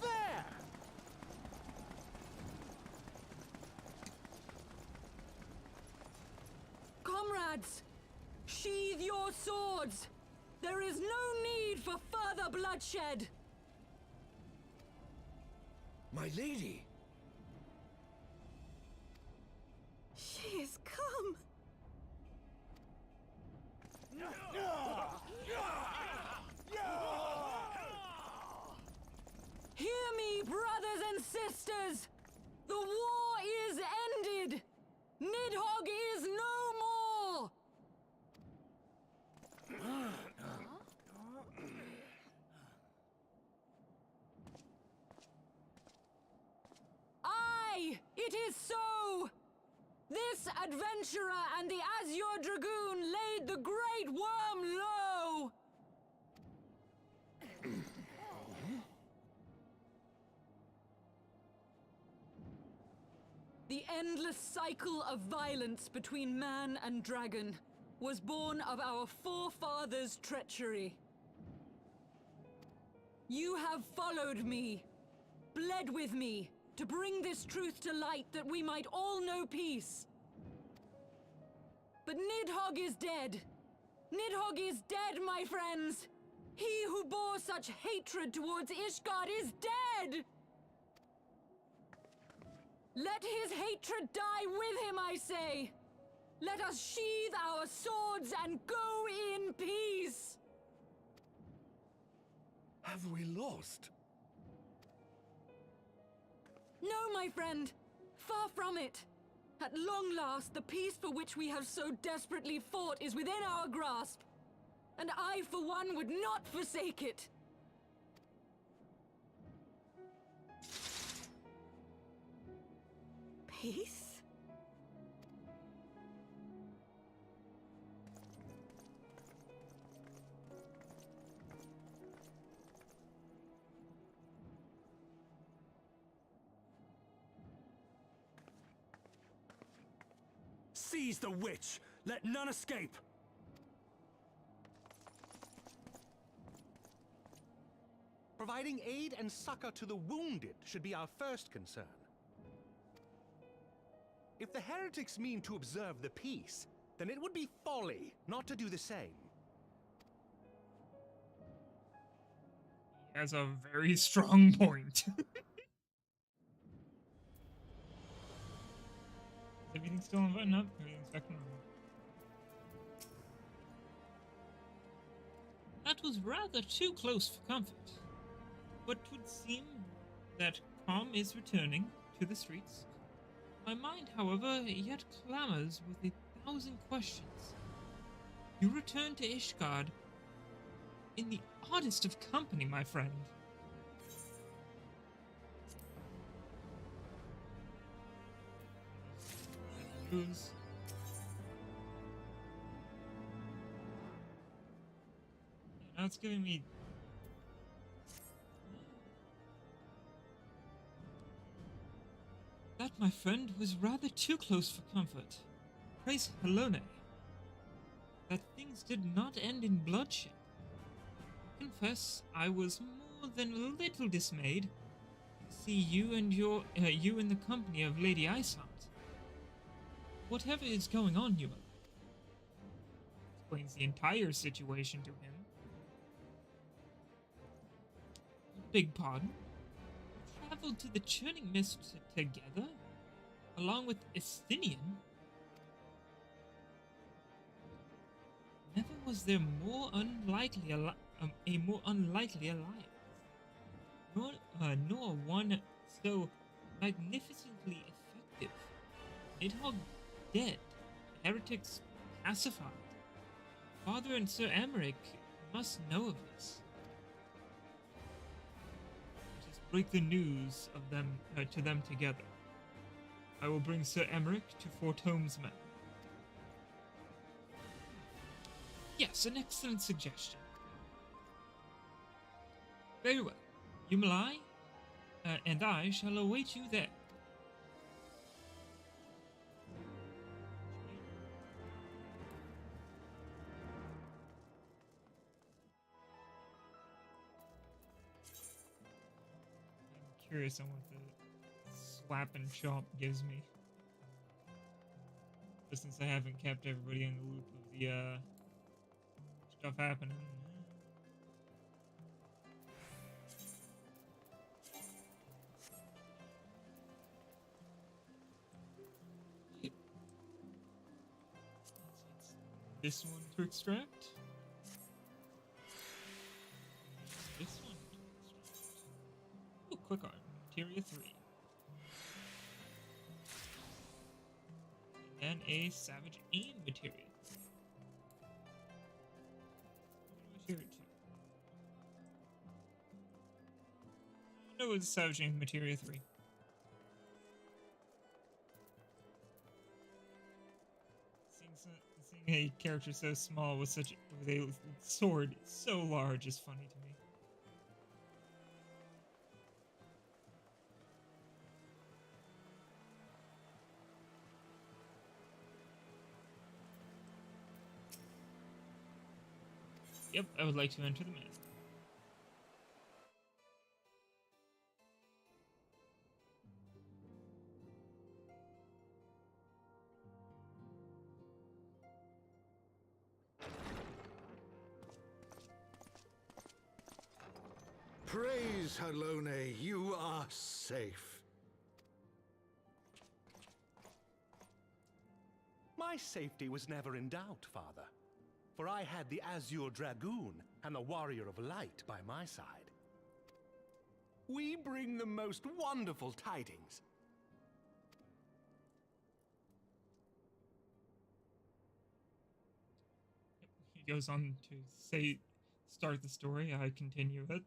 There! Comrades, sheathe your swords. There is no need for further bloodshed. My lady! She is come. Hear me, brothers and sisters! The war is ended! Nidhogg is no more! Aye, it is so! This adventurer and the Azure Dragoon laid the Great Worm low! The endless cycle of violence between man and dragon was born of our forefathers' treachery. You have followed me, bled with me, to bring this truth to light that we might all know peace. But Nidhogg is dead. Nidhogg is dead, my friends! He who bore such hatred towards Ishgard is dead! Let his hatred die with him, I say! Let us sheathe our swords and go in peace! Have we lost? No, my friend. Far from it. At long last, the peace for which we have so desperately fought is within our grasp. And I, for one, would not forsake it. Peace? Seize the witch! Let none escape! Providing aid and succor to the wounded should be our first concern. If the heretics mean to observe the peace, then it would be folly not to do the same. He has a very strong point. Everything's still on button up? Everything's back normal. That was rather too close for comfort. But 'twould seem that calm is returning to the streets. My mind, however, yet clamors with 1,000 questions. You return to Ishgard in the oddest of company, my friend. News. Now it's giving me. That, my friend, was rather too close for comfort. Praise Helone. That things did not end in bloodshed. Confess, I was more than a little dismayed to see you and you in the company of Lady Iceheart. Whatever is going on, Yuma? Explains the entire situation to him. Beg pardon? Traveled to the Churning Mist together, along with Estinian? Never was there more unlikely a more unlikely alliance, nor one so magnificently effective. Nidhogg dead, heretics pacified. Father and Sir Emmerich must know of this. Break the news of them to them together. I will bring Sir Emmerich to Fort Holmes' men. Yes, an excellent suggestion. Very well. Yumalai and I shall await you there. Curious on what the slap and chop gives me. But since I haven't kept everybody in the loop of the stuff happening. This one to extract. This one. Quick arm, materia 3. And a savage aim materia 3. Materia 2. No, it's savage aim materia 3. Seeing a character so small with a sword so large is funny to me. Yep, I would like to enter the maze. Praise Helone, you are safe. My safety was never in doubt, Father. For I had the Azure Dragoon and the Warrior of Light by my side. We bring the most wonderful tidings. He goes on to start the story. I continue it.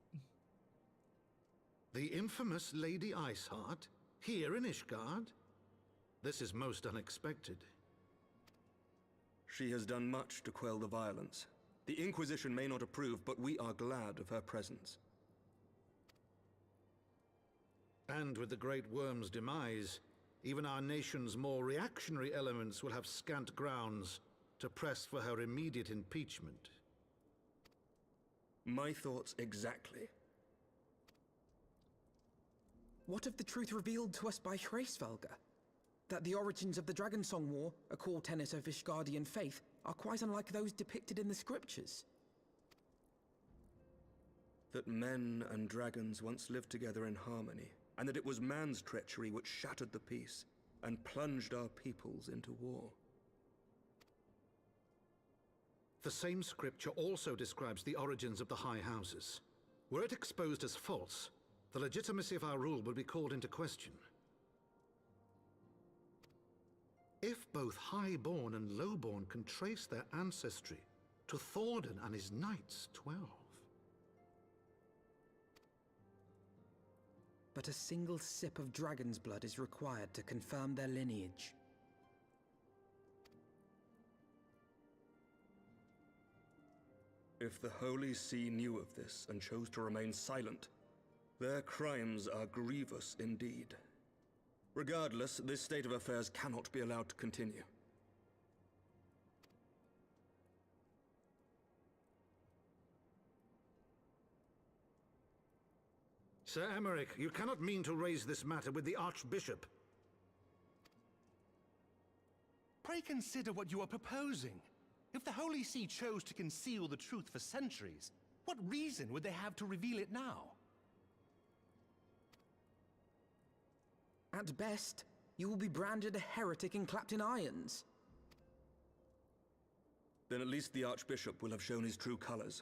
The infamous Lady Iceheart, here in Ishgard? This is most unexpected. She has done much to quell the violence. The Inquisition may not approve, but we are glad of her presence. And with the Great Worm's demise, even our nation's more reactionary elements will have scant grounds to press for her immediate impeachment. My thoughts exactly. What of the truth revealed to us by Hraesvelga? That the origins of the Dragonsong War, a core tenet of Ishgardian faith, are quite unlike those depicted in the scriptures. That men and dragons once lived together in harmony, and that it was man's treachery which shattered the peace and plunged our peoples into war. The same scripture also describes the origins of the High Houses. Were it exposed as false, the legitimacy of our rule would be called into question. If both Highborn and Lowborn can trace their ancestry to Thordan and his Knights 12. But a single sip of dragon's blood is required to confirm their lineage. If the Holy See knew of this and chose to remain silent, their crimes are grievous indeed. Regardless, this state of affairs cannot be allowed to continue. Sir Emmerich, you cannot mean to raise this matter with the Archbishop. Pray consider what you are proposing. If the Holy See chose to conceal the truth for centuries, what reason would they have to reveal it now? At best, you will be branded a heretic and clapped in irons. Then at least the Archbishop will have shown his true colors.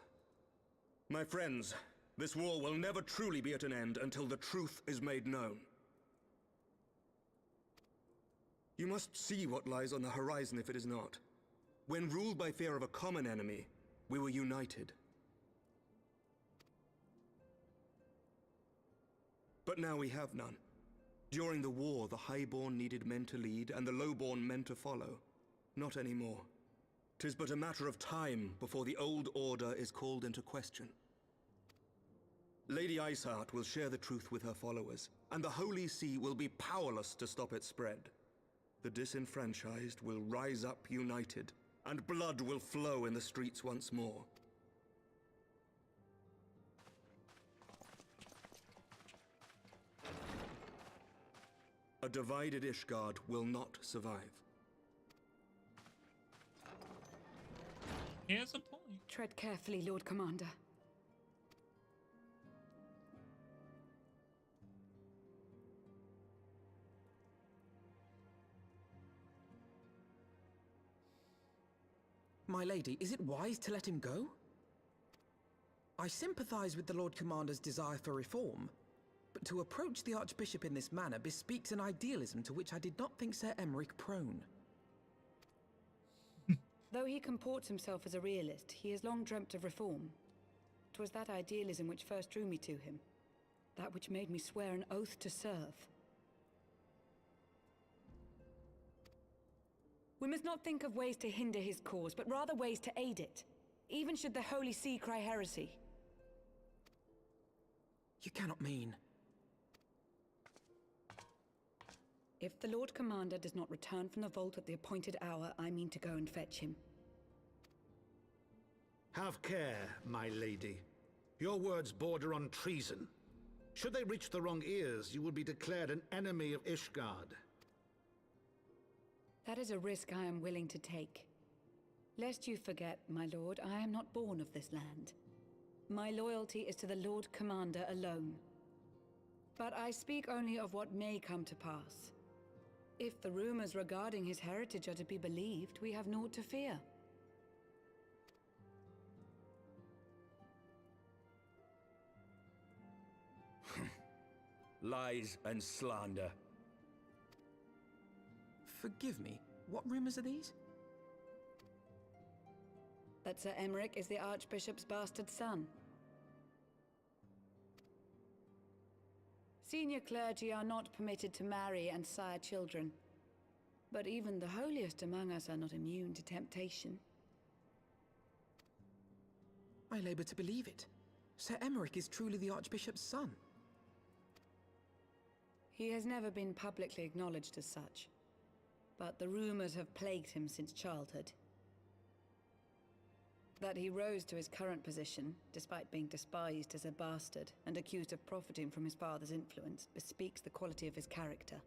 My friends, this war will never truly be at an end until the truth is made known. You must see what lies on the horizon if it is not. When ruled by fear of a common enemy, we were united. But now we have none. During the war, the Highborn needed men to lead, and the Lowborn men to follow. Not anymore. 'Tis but a matter of time before the old order is called into question. Lady Iceheart will share the truth with her followers, and the Holy See will be powerless to stop its spread. The disenfranchised will rise up united, and blood will flow in the streets once more. A divided Ishgard will not survive. He has a point. Tread carefully, Lord Commander. My lady, is it wise to let him go? I sympathize with the Lord Commander's desire for reform, but to approach the Archbishop in this manner bespeaks an idealism to which I did not think Sir Emmerich prone. Though he comports himself as a realist, he has long dreamt of reform. 'Twas that idealism which first drew me to him, that which made me swear an oath to serve. We must not think of ways to hinder his cause, but rather ways to aid it, even should the Holy See cry heresy. You cannot mean... If the Lord Commander does not return from the vault at the appointed hour, I mean to go and fetch him. Have care, my lady. Your words border on treason. Should they reach the wrong ears, you will be declared an enemy of Ishgard. That is a risk I am willing to take. Lest you forget, my lord, I am not born of this land. My loyalty is to the Lord Commander alone. But I speak only of what may come to pass. If the rumors regarding his heritage are to be believed, we have naught to fear. Lies and slander. Forgive me, what rumors are these? That Sir Emmerich is the Archbishop's bastard son. Senior clergy are not permitted to marry and sire children. But even the holiest among us are not immune to temptation. I labor to believe it. Sir Emmerich is truly the Archbishop's son. He has never been publicly acknowledged as such, but the rumors have plagued him since childhood. That he rose to his current position, despite being despised as a bastard and accused of profiting from his father's influence, bespeaks the quality of his character.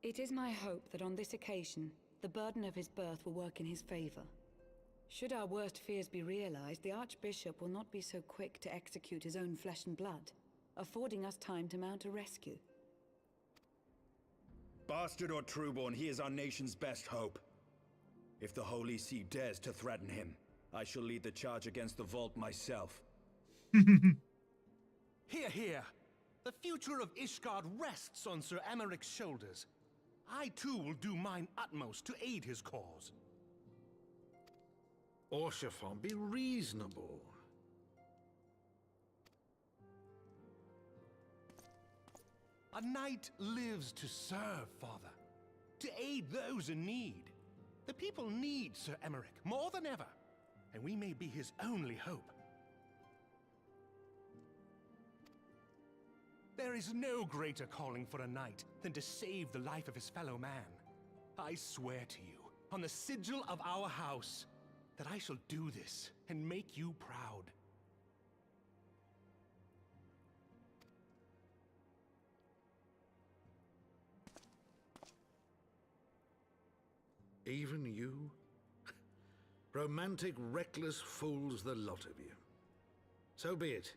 It is my hope that on this occasion, the burden of his birth will work in his favor. Should our worst fears be realized, the Archbishop will not be so quick to execute his own flesh and blood, affording us time to mount a rescue. Bastard or trueborn, he is our nation's best hope. If the Holy See dares to threaten him, I shall lead the charge against the Vault myself. Hear, hear! The future of Ishgard rests on Sir Emeric's shoulders. I too will do mine utmost to aid his cause. Orshafon, be reasonable. A knight lives to serve, Father. To aid those in need. The people need Sir Emeric more than ever, and we may be his only hope. There is no greater calling for a knight than to save the life of his fellow man. I swear to you, on the sigil of our house, that I shall do this and make you proud. Even you? Romantic, reckless fools, the lot of you. So be it.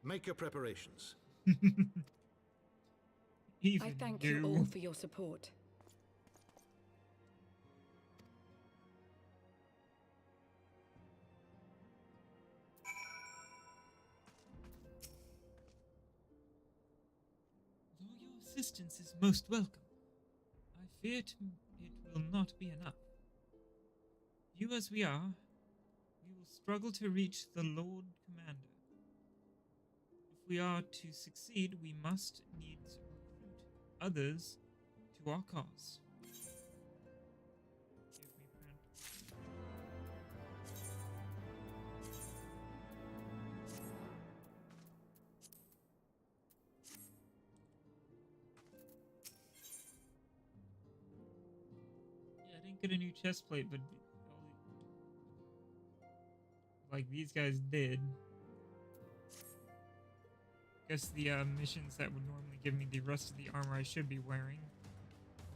Make your preparations. I thank you all for your support. Though your assistance is most welcome, I fear it will not be enough. Few as we are, we will struggle to reach the Lord Commander. If we are to succeed, we must needs recruit others to our cause. Yeah, I didn't get a new chest plate, but like these guys did. Guess the missions that would normally give me the rest of the armor I should be wearing,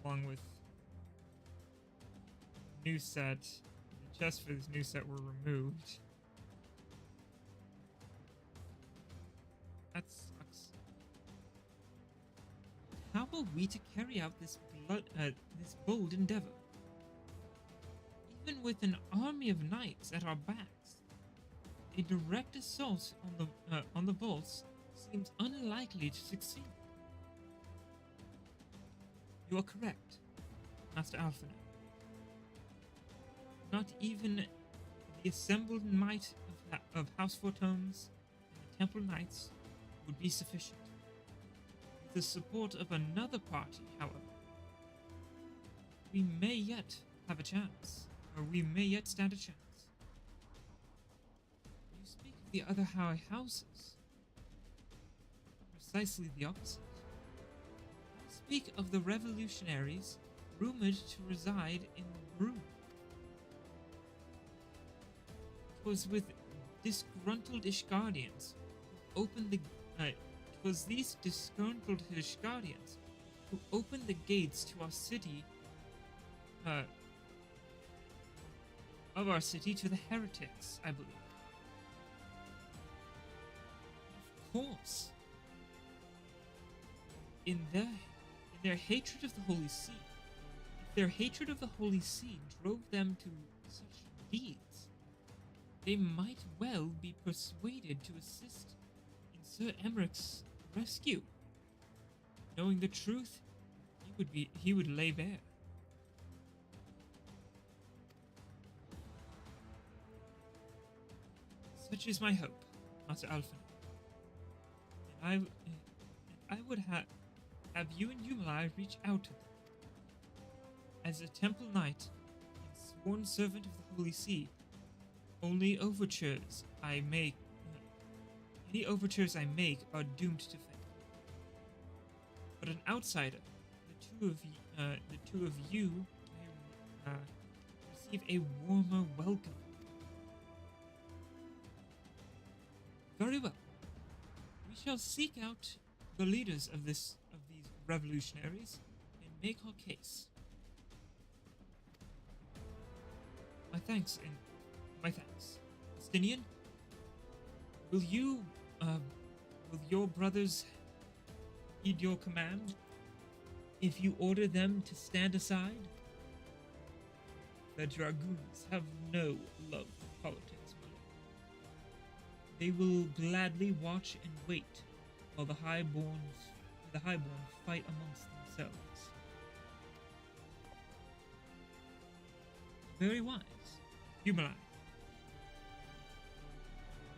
along with new set. The chests for this new set were removed. That sucks. How are we to carry out this this bold endeavor? Even with an army of knights at our backs, a direct assault on the vaults seems unlikely to succeed. You are correct, Master Alphinaud. Not even the assembled might of House Fortones and the Temple Knights would be sufficient. With the support of another party, however, we may yet have a chance, or we may yet stand a chance. You speak of the other high houses. Precisely the opposite. I speak of the revolutionaries rumored to reside in Broome. It was with disgruntled Ishgardians who opened the. It was these disgruntled Ishgardians who opened the gates to our city. Of our city to the heretics, I believe. Of course. In their hatred of the Holy See, if their hatred of the Holy See drove them to such deeds, they might well be persuaded to assist in Sir Emeric's rescue. Knowing the truth, he would lay bare. Such is my hope, Master Alphinaud. And I would have you and Yumalai reach out to them. As a Temple Knight and sworn servant of the Holy See, any overtures I make are doomed to fail. but an outsider. The two of you may receive a warmer welcome. Very well. We shall seek out the leaders of these revolutionaries and make our case. My thanks. Stinian, will your brothers heed your command if you order them to stand aside? The dragoons have no love for politics, my lord. They will gladly watch and wait while the highborn fight amongst themselves. Very wise. Humalai.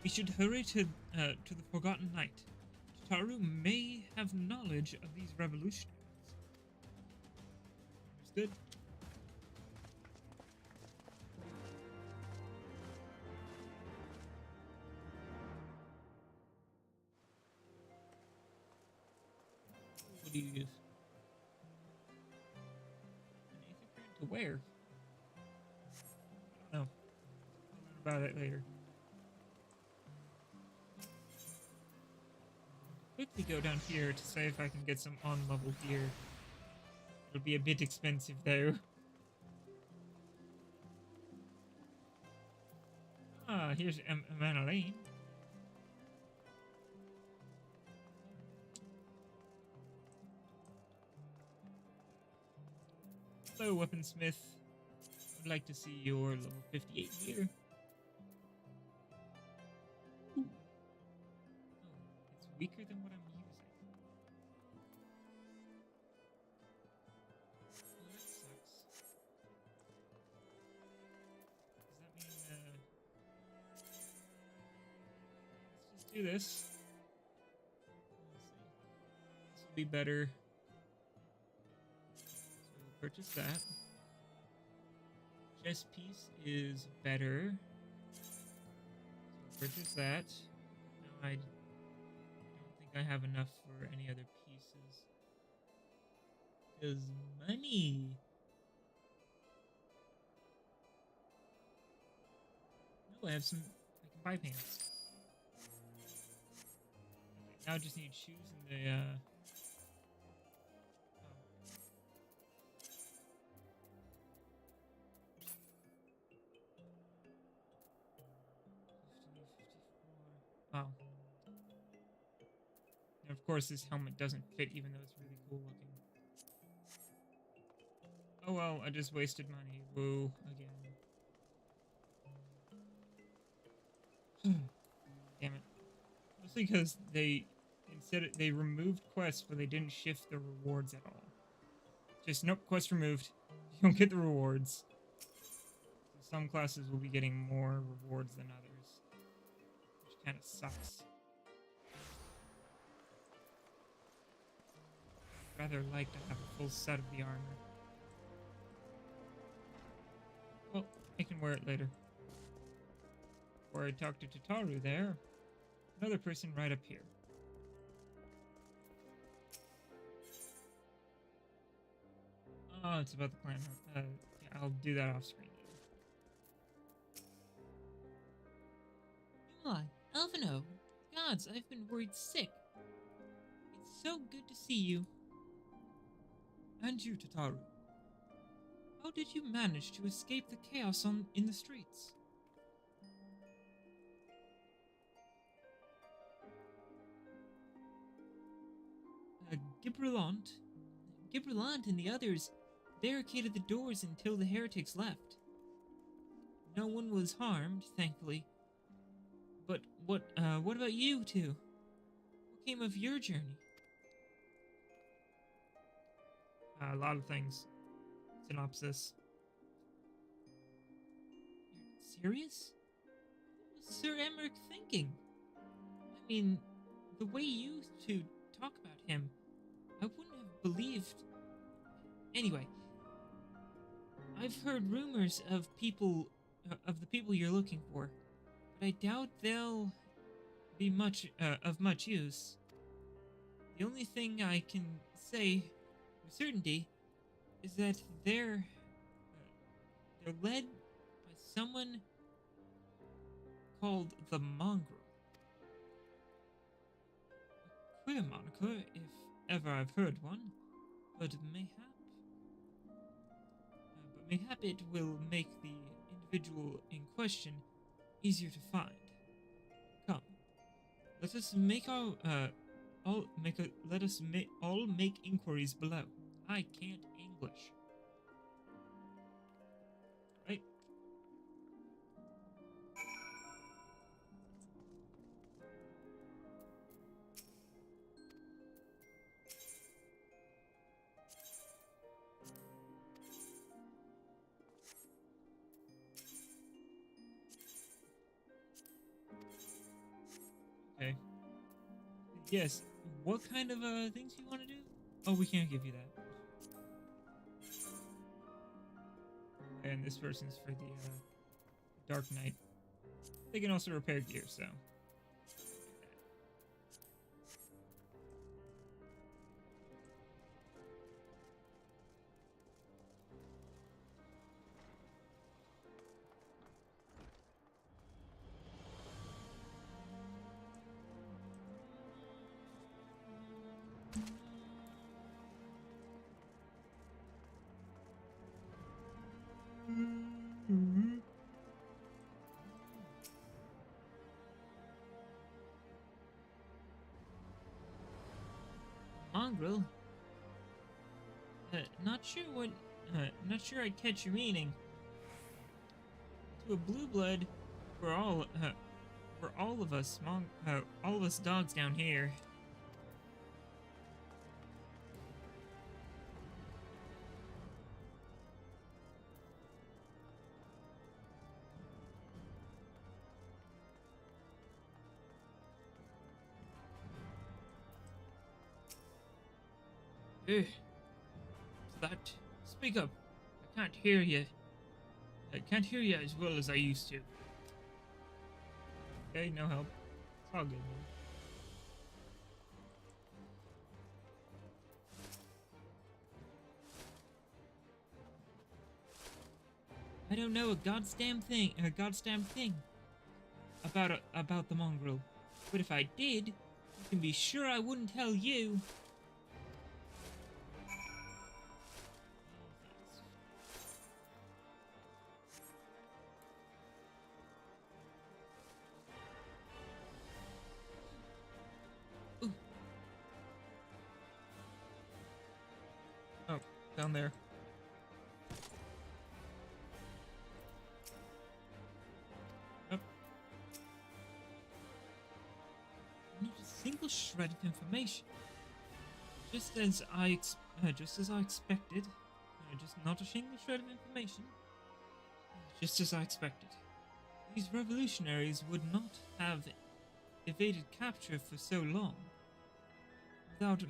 We should hurry to the Forgotten Knight. Tataru may have knowledge of these revolutionaries. Understood? What do you use? An aether to wear? I don't know. I'll learn about it later. Quickly go down here to see if I can get some on-level gear. It'll be a bit expensive though. Ah, here's Amana Lane. Hello, Weaponsmith. I'd like to see your level 58 gear. Ooh. Oh, it's weaker than what I'm using. Well, that sucks. Does that mean, let's just do this. This will be better. Purchase that. Chess piece is better. So purchase that. Now I don't think I have enough for any other pieces. Because money. No, I have some. I can buy pants. Okay, now I just need shoes and the wow. And of course, this helmet doesn't fit, even though it's really cool looking. Oh well, I just wasted money. Woo, again. Damn it. Mostly because they removed quests, but they didn't shift the rewards at all. Just, nope, quest removed. You don't get the rewards. So some classes will be getting more rewards than others, which kind of sucks. I'd rather like to have a full set of the armor. Well, I can wear it later. Or I talk to Tataru there. Another person right up here. Oh, it's about the clan. Yeah, I'll do that off screen later. Elvino! Gods, I've been worried sick. It's so good to see you. And you, Tataru. How did you manage to escape the chaos in the streets? Gibrallant and the others barricaded the doors until the heretics left. No one was harmed, thankfully. But what about you two? What came of your journey? A lot of things. Synopsis. You're serious? What was Sir Emmerich thinking? I mean, the way you two talk about him, I wouldn't have believed. Anyway, I've heard rumors of the people you're looking for, but I doubt they'll be of much use. The only thing I can say with certainty is that they're led by someone called the Mongrel. A queer moniker, if ever I've heard one, but mayhap it will make the individual in question easier to find. Come, let us make our all make inquiries below. I can't English. Right? Okay. Yes. What kind of things you want to do? Oh, we can't give you that. And this person's for the Dark Knight. They can also repair gear, so. Mongrel? Not sure I catch your meaning. To a blue blood, we're all of us, all of us dogs down here. What's that? Speak up. I can't hear you. I can't hear you as well as I used to. Okay, no help. It's all good, man. I don't know a goddamn thing about the Mongrel. But if I did, you can be sure I wouldn't tell you. Oh, down there. Up. Not a single shred of information. Just as I expected. Just not a single shred of information. Just as I expected. These revolutionaries would not have evaded capture for so long without the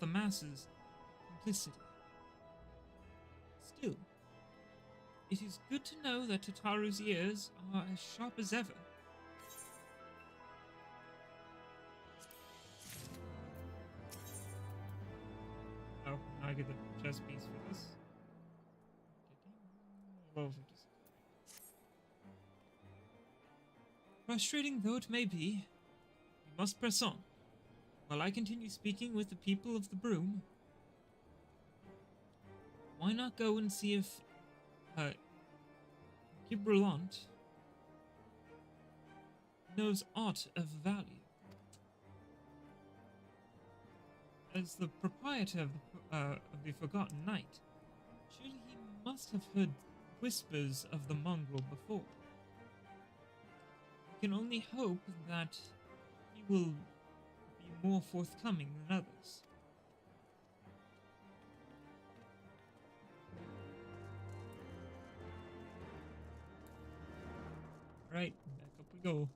masses' complicity. Still, it is good to know that Tataru's ears are as sharp as ever. Oh, now I get the chess piece for this. Level 56. Frustrating though it may be, we must press on. While I continue speaking with the people of the Broom, why not go and see if Gibralont knows aught of value? As the proprietor of the Forgotten Knight, surely he must have heard whispers of the Mongrel before. We can only hope that he will be more forthcoming than others. Right, back up we go.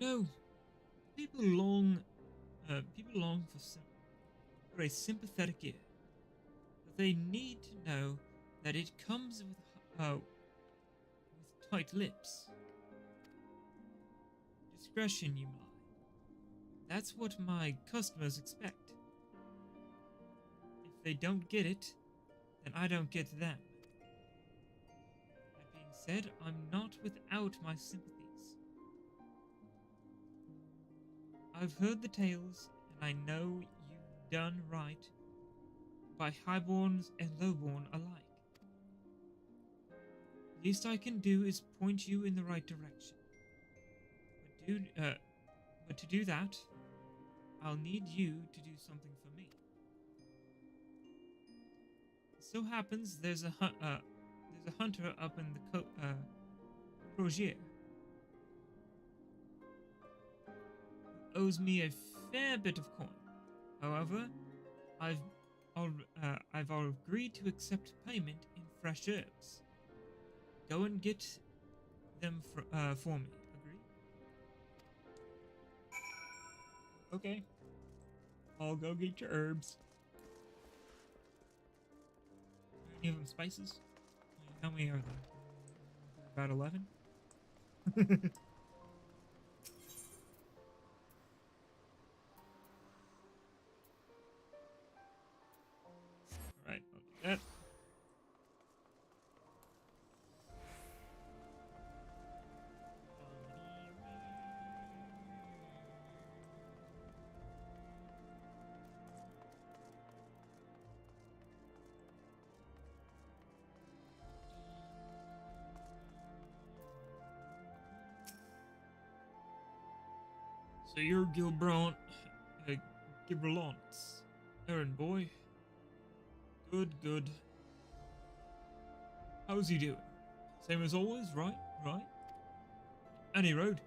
No, people long for a sympathetic ear, but they need to know that it comes with tight lips. Discretion, you mind. That's what my customers expect. If they don't get it, then I don't get them. That being said, I'm not without my sympathies. I've heard the tales, and I know you've done right by highborns and lowborn alike. Least I can do is point you in the right direction. But to do that, I'll need you to do something for me. It so happens there's a hunter up in the Crozier who owes me a fair bit of coin. However, I've agreed to accept payment in fresh herbs. Go and get them for me. Agree? Okay. I'll go get your herbs. Any of them spices? How many are there? About 11? Alright, I'll do that. So you're Gilbrant, Gibralant's errand boy. Good, good. How's he doing? Same as always, right? Right? Any road.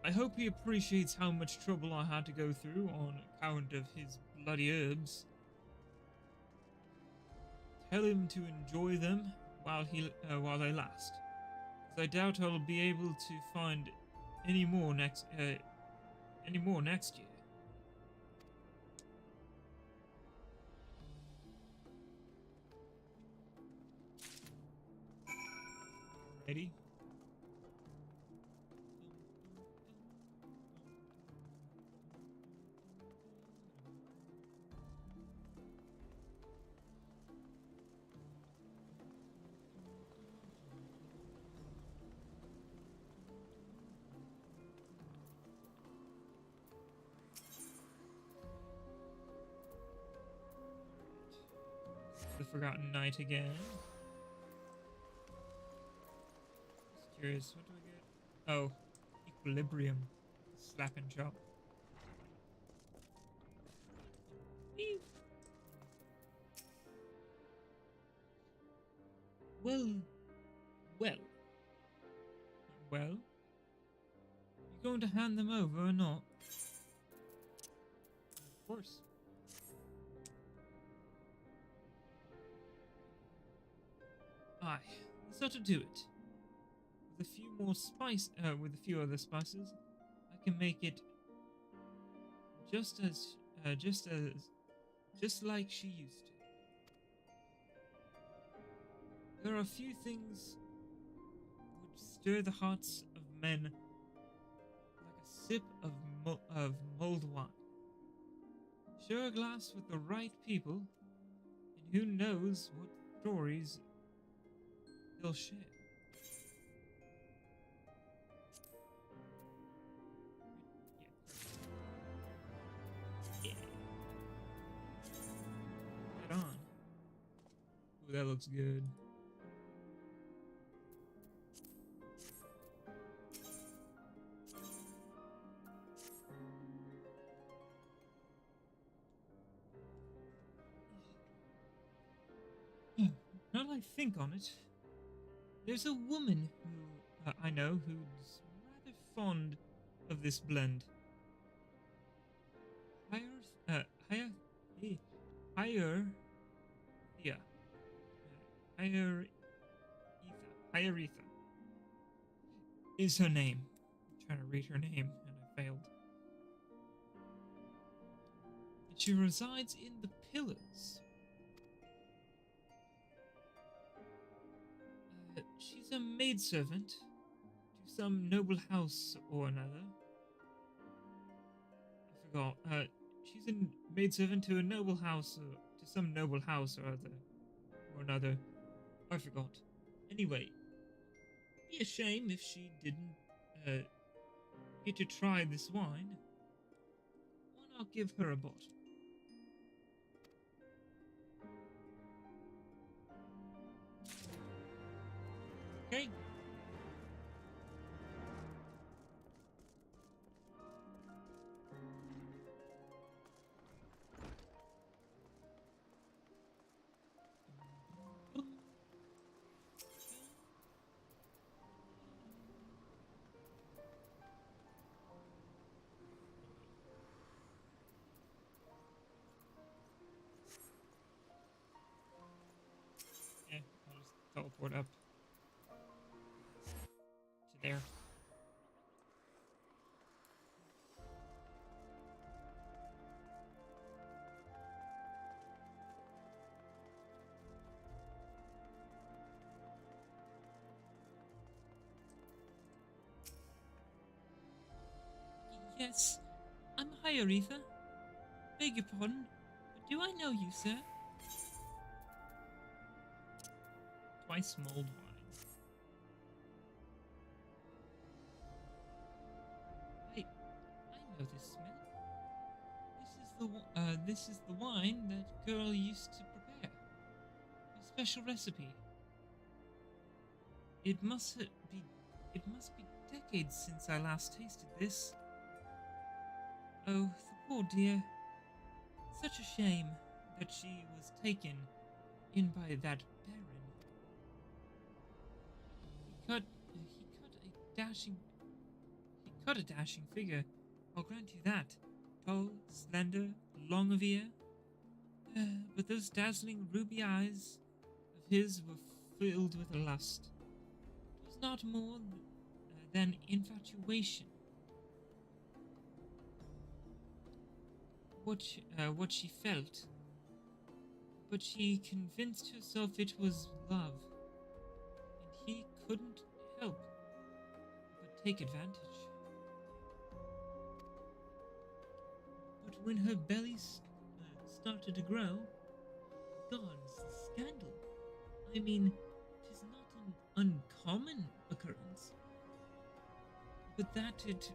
I hope he appreciates how much trouble I had to go through on account of his bloody herbs. Tell him to enjoy them while they last. 'Cause I doubt I'll be able to find any more next year. Ready? The Forgotten Knight again. Just curious, what do we get? Oh, Equilibrium. Slap and chop. Ew. Well. You going to hand them over or not? Of course. Aye, this ought to do it. With a few other spices, I can make it just like she used to. There are a few things which stir the hearts of men like a sip of mulled wine. Share a glass with the right people, and who knows what stories they'll share. Yeah. Right on. Ooh, that looks good. Now that I think on it, there's a woman who I know who's rather fond of this blend. Hyaretha is her name. I'm trying to read her name and I failed. She resides in the Pillars. She's a maidservant to some noble house or another. I forgot. She's a maidservant to a noble house, or to some noble house or other, or another. I forgot. Anyway, be a shame if she didn't get to try this wine. Why not give her a bottle? Okay. Yeah, I'll just teleport up to there. Yes, I'm Aretha. Beg your pardon, but do I know you, sir? Twice mulled wine. I know this smell. This is the wine that girl used to prepare. A special recipe. It must be decades since I last tasted this. Oh, the poor dear. Such a shame that she was taken in by that baron. He cut a dashing figure, I'll grant you that. Tall, slender, long of ear. But those dazzling ruby eyes of his were filled with lust. It was not more than infatuation. What she felt, but she convinced herself it was love, and he couldn't help but take advantage. But when her belly started to grow, God's scandal. I mean, 'tis not an uncommon occurrence, but that it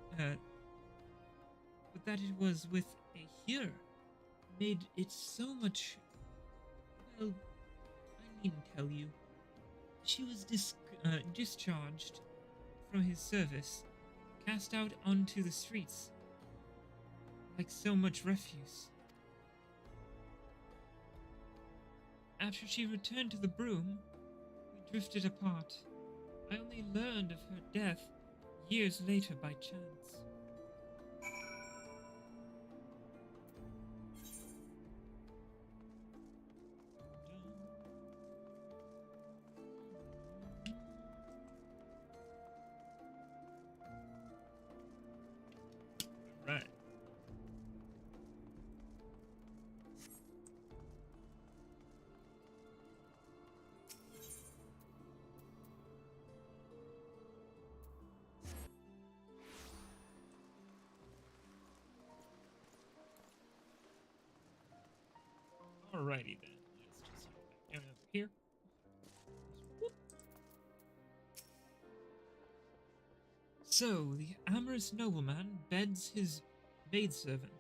was with a hearer made it so much. Well, I needn't tell you. She was discharged from his service, cast out onto the streets like so much refuse. After she returned to the broom, we drifted apart. I only learned of her death years later by chance. Right. Alrighty then, let's just go back down over here. Whoop. So, the amorous nobleman beds his maidservant,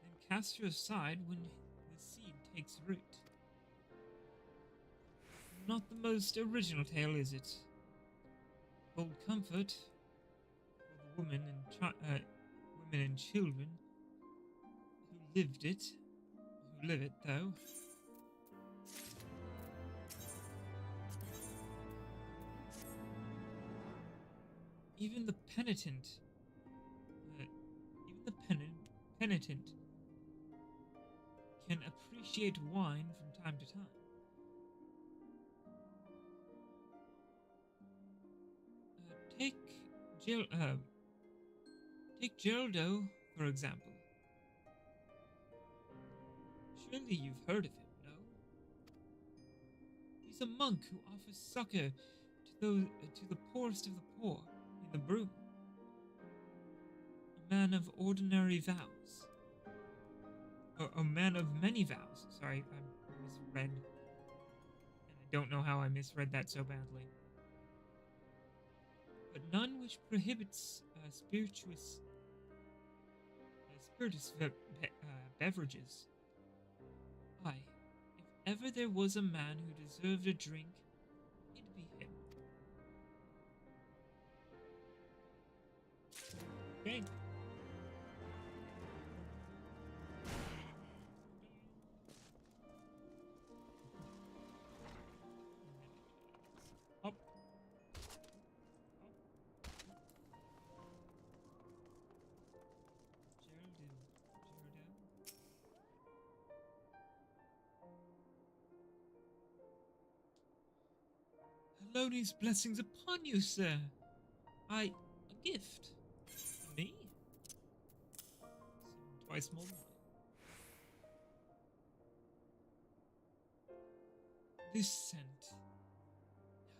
then casts her aside when the seed takes root. Not the most original tale, is it? Old comfort for the women and children who lived it. Who live it, though. Even the penitent, penitent can appreciate wine from time to time. Take Take Geraldo, for example. Surely you've heard of him, no? He's a monk who offers succor to the poorest of the poor in the broom. A man of ordinary vows. Or a man of many vows. Sorry, I misread. And I don't know how I misread that so badly. But none which prohibits spirituous beverages. Aye, if ever there was a man who deserved a drink, it'd be him. Okay. Up. Haloni's blessings upon you, sir. A gift. Me? Twice more than this scent.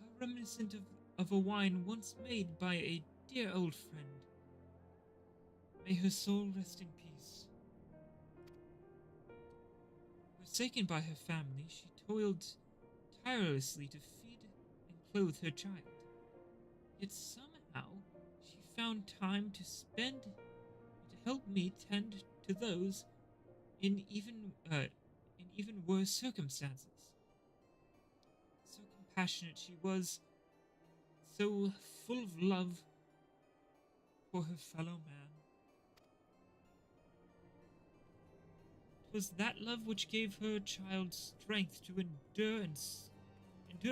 How reminiscent of a wine once made by a dear old friend. May her soul rest in peace. Forsaken by her family, she toiled tirelessly to feed and clothe her child. Yet somehow she found time to spend to help me tend to those in even worse circumstances. So compassionate she was, so full of love for her fellow man. It was that love which gave her child strength to endure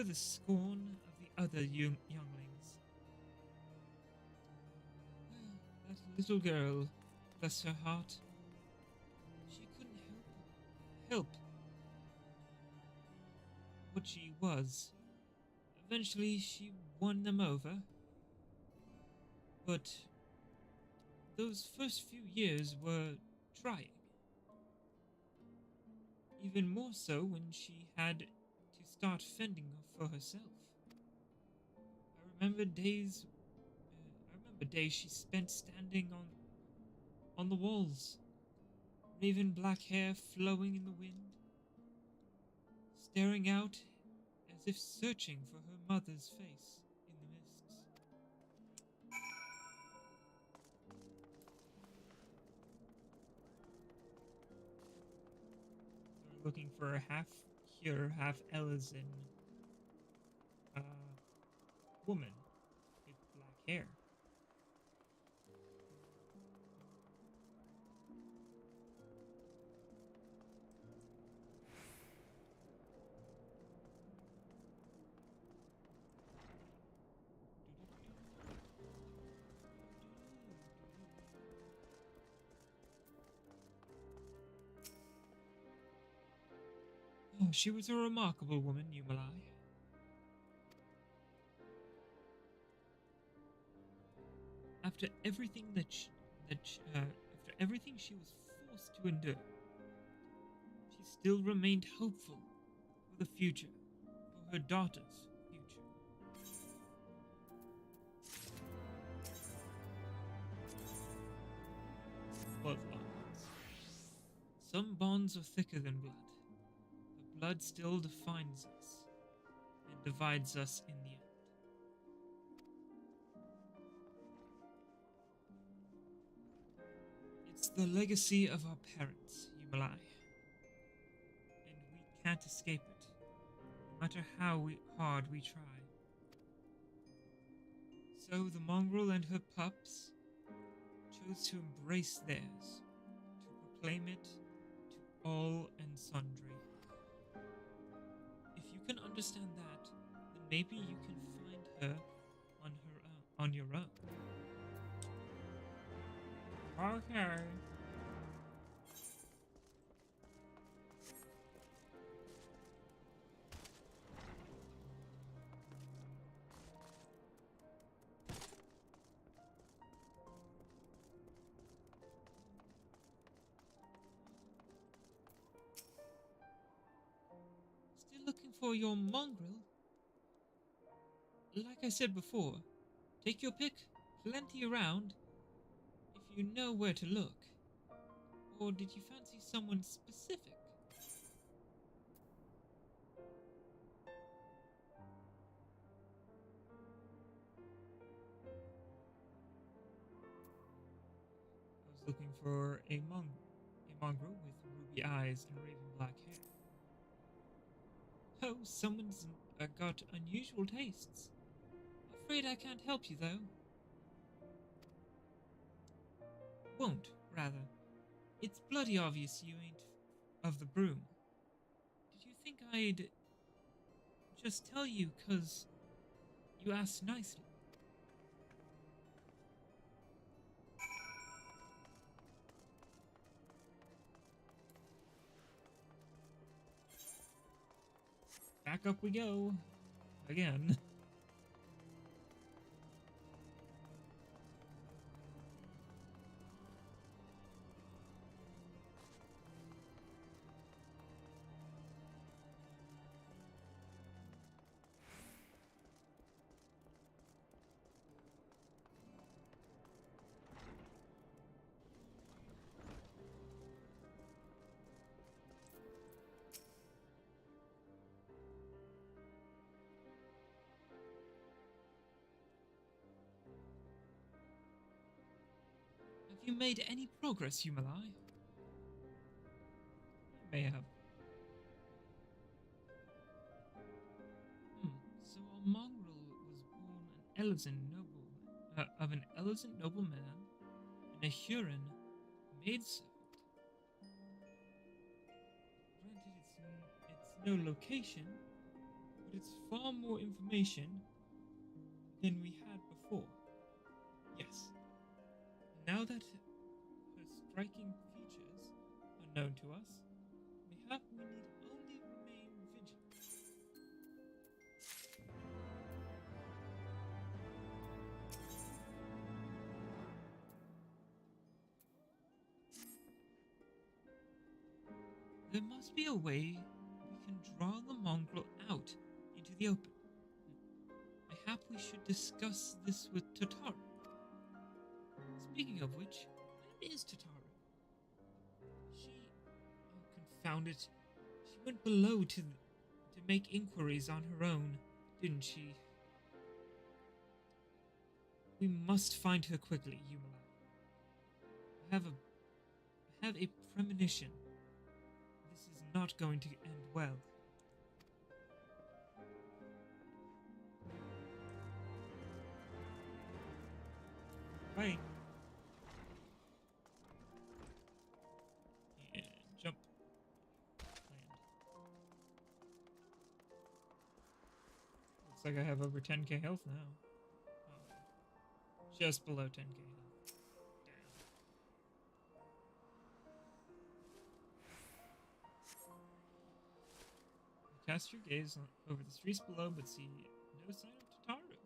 the scorn of the other younglings. That little girl, bless her heart, she couldn't help what she was. Eventually, she won them over, but those first few years were trying. Even more so when she had to start fending for herself. I remember days she spent standing on the walls, raven black hair flowing in the wind, staring out as if searching for her mother's face in the mists. We're looking for a half Cure, half Elysian woman with black hair. Oh, she was a remarkable woman, Yumalai. After everything after everything she was forced to endure, she still remained hopeful for the future, for her daughter's future. Bloodlines. Some bonds are thicker than blood. The blood still defines us and divides us in the end. It's the legacy of our parents, Yumalai. And we can't escape it, no matter how hard we try. So the mongrel and her pups chose to embrace theirs, to proclaim it to all and sundry. If you can understand that, then maybe you can find her on your own. Okay. for your mongrel? Like I said before, take your pick, plenty around, if you know where to look. Or did you fancy someone specific? I was looking for a mongrel with ruby eyes and raven black hair. Oh, someone's got unusual tastes. Afraid I can't help you, though. Won't, rather. It's bloody obvious you ain't of the broom. Did you think I'd just tell you 'cause you asked nicely? Back up we go. Again. Have you made any progress, Yumalai? You may have. So a mongrel was born an of an Elizant nobleman, and a Huron maidservant. Granted, it's no location, but it's far more information than we had before. Yes. Now that her striking features are known to us, mayhap we need only remain vigilant. There must be a way we can draw the mongrel out into the open. Mayhap we should discuss this with Tataru. Speaking of which, where is Tataru? Confound it. She went below to make inquiries on her own, didn't she? We must find her quickly, Yumala. I have a premonition. This is not going to end well. Right. And jump. Land. Looks like I have over 10k health now. Oh. Just below 10k health. Damn. Cast your gaze over the streets below, but see no sign of Tataru.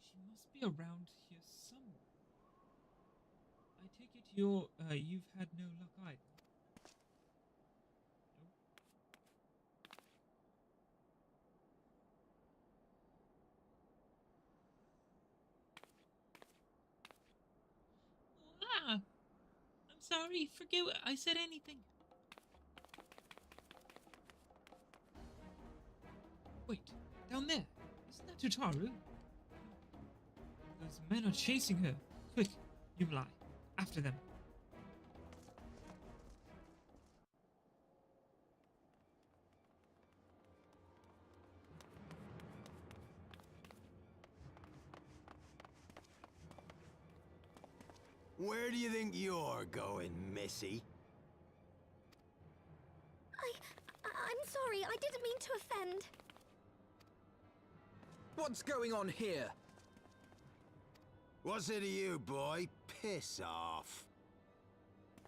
She must be around here somewhere. I take it you've had no luck either. Nope. Ah! I'm sorry, forget I said anything. Wait, down there. Isn't that Tataru? Those men are chasing her. Quick, Yumlai. After them. Where do you think you're going, Missy? I'm sorry, I didn't mean to offend. What's going on here? What's it to you, boy? Piss off.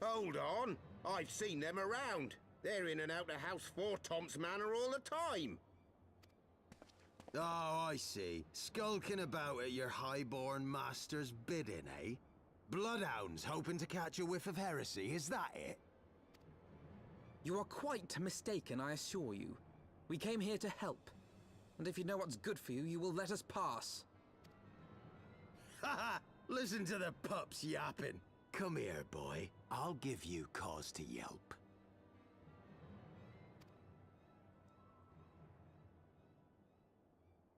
Hold on. I've seen them around. They're in and out of House Four Tom's Manor all the time. Oh, I see. Skulking about at your highborn master's bidding, eh? Bloodhounds hoping to catch a whiff of heresy, is that it? You are quite mistaken, I assure you. We came here to help. And if you know what's good for you, you will let us pass. Haha! Listen to the pups yapping. Come here, boy. I'll give you cause to yelp.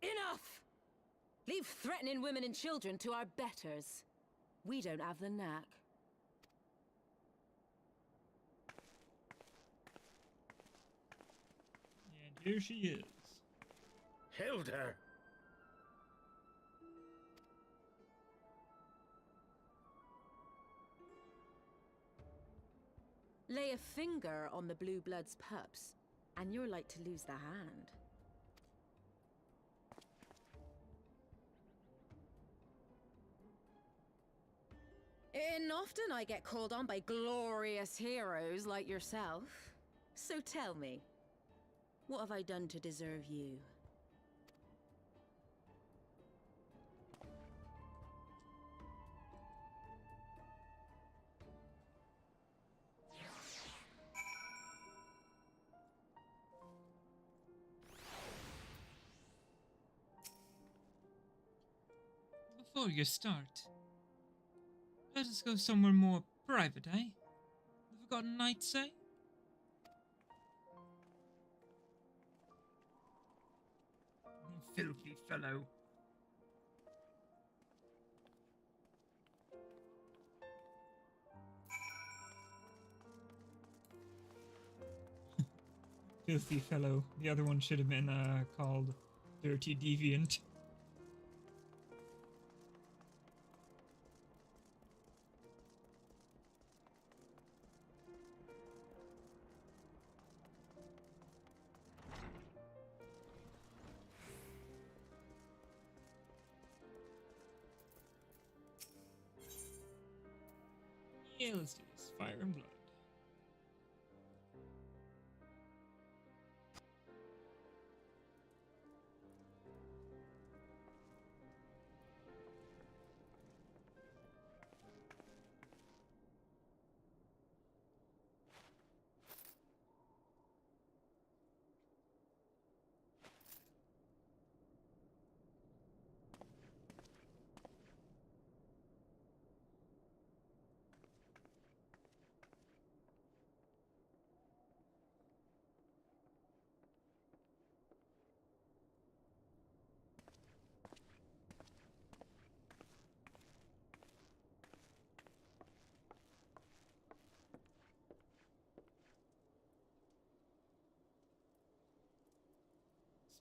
Enough! Leave threatening women and children to our betters. We don't have the knack. And here she is. Hilda! Lay a finger on the Blue Blood's pups, and you're like to lose the hand. And often I get called on by glorious heroes like yourself. So tell me, what have I done to deserve you? Before you start, let us go somewhere more private, eh? The Forgotten Knights say? Filthy fellow. Filthy fellow. The other one should have been called Dirty Deviant. Yeah, let's do this. Fire and blood.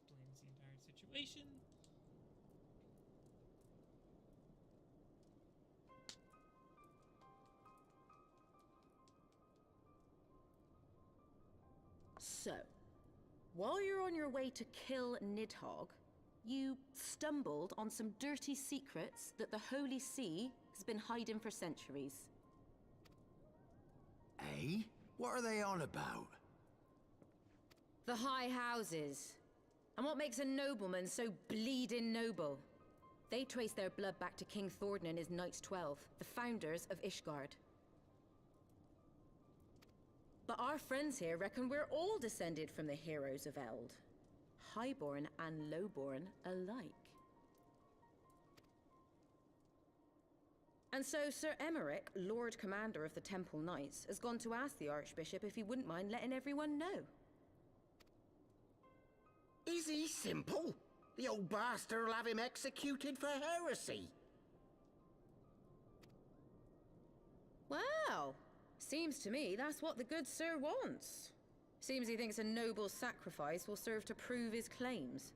Explains the entire situation. So, while you're on your way to kill Nidhogg, you stumbled on some dirty secrets that the Holy See has been hiding for centuries. Eh? What are they on about? The High Houses. And what makes a nobleman so bleeding noble? They trace their blood back to King Thordan and his Knights 12, the founders of Ishgard. But our friends here reckon we're all descended from the heroes of Eld. Highborn and lowborn alike. And so Sir Emmerich, Lord Commander of the Temple Knights, has gone to ask the Archbishop if he wouldn't mind letting everyone know. Is he simple? The old bastard will have him executed for heresy. Wow! Seems to me that's what the good sir wants. Seems he thinks a noble sacrifice will serve to prove his claims.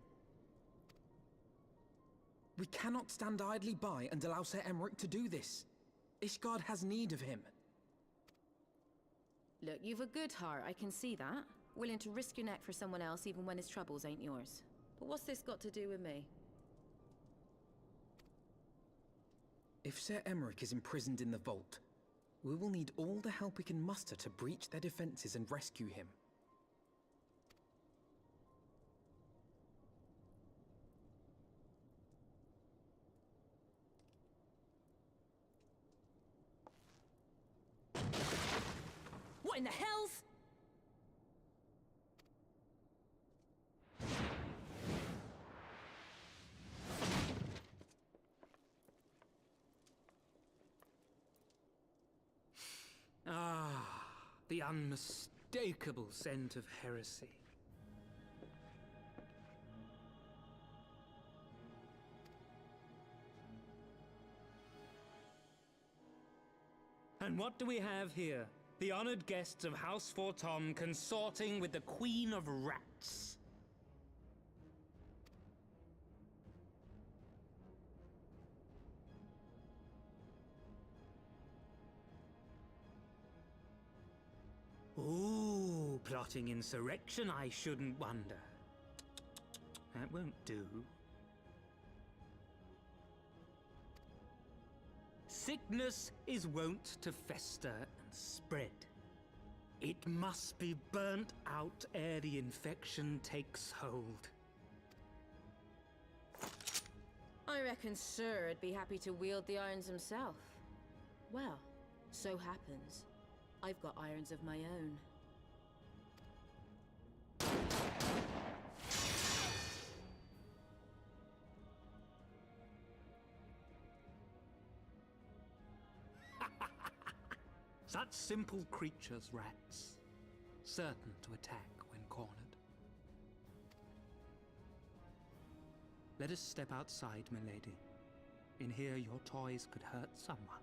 We cannot stand idly by and allow Sir Emmerich to do this. Ishgard has need of him. Look, you've a good heart, I can see that. Willing to risk your neck for someone else even when his troubles ain't yours. But what's this got to do with me? If Sir Emmerich is imprisoned in the vault, We will need all the help we can muster to breach their defenses and rescue him. What in the hells? Ah, the unmistakable scent of heresy. And what do we have here? The honored guests of House Fortom consorting with the Queen of Rats. Ooh, plotting insurrection, I shouldn't wonder. That won't do. Sickness is wont to fester and spread. It must be burnt out ere the infection takes hold. I reckon Sir'd be happy to wield the irons himself. Well, so happens I've got irons of my own. Such simple creatures, rats, certain to attack when cornered. Let us step outside, milady. In here your toys could hurt someone.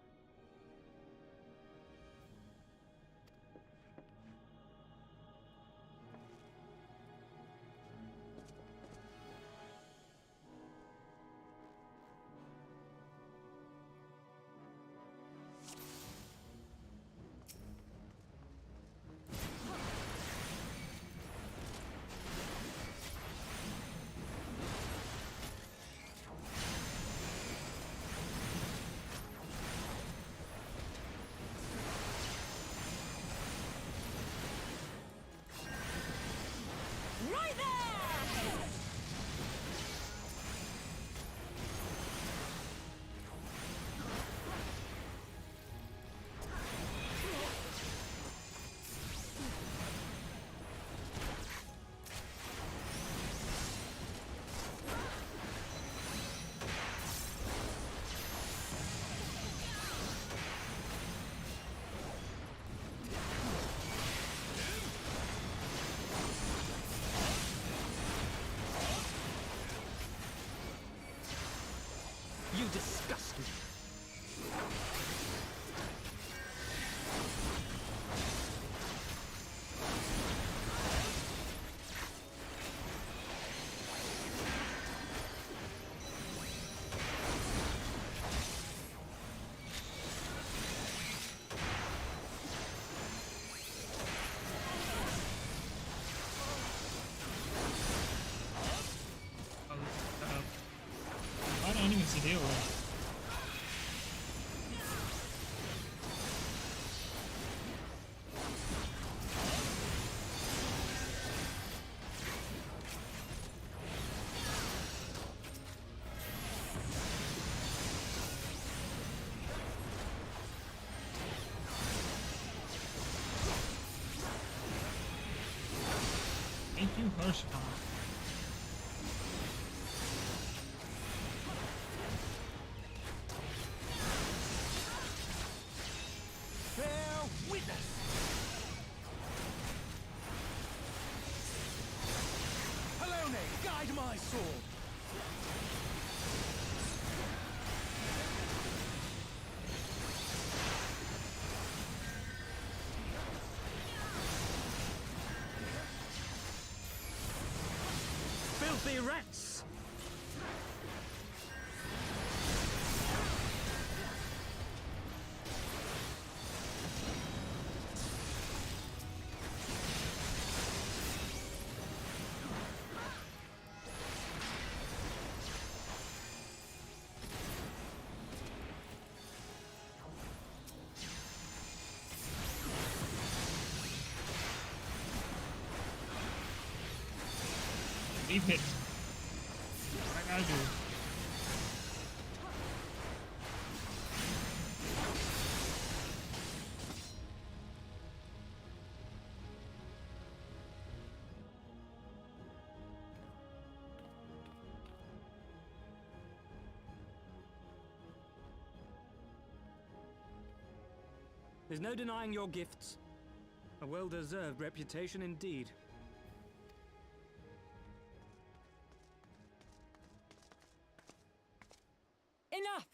Right there! You disgust me. A lot of enemies to deal with. Thank you, Hirschbach. Bear witness! Helone, guide my sword! Filthy rats! Save it. What I gotta do. There's no denying your gifts. A well-deserved reputation indeed. Enough!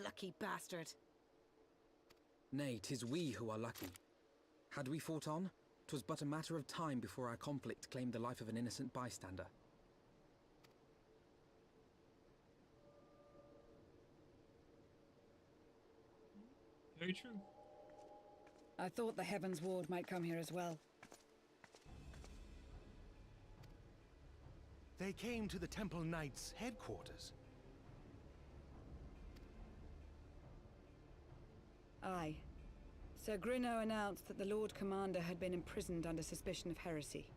Lucky bastard. Nay, 'tis we who are lucky. Had we fought on, 'twas but a matter of time before our conflict claimed the life of an innocent bystander. Very true. I thought the Heavens Ward might come here as well. They came to the Temple Knights' headquarters. Aye. Sir Grinno announced that the Lord Commander had been imprisoned under suspicion of heresy,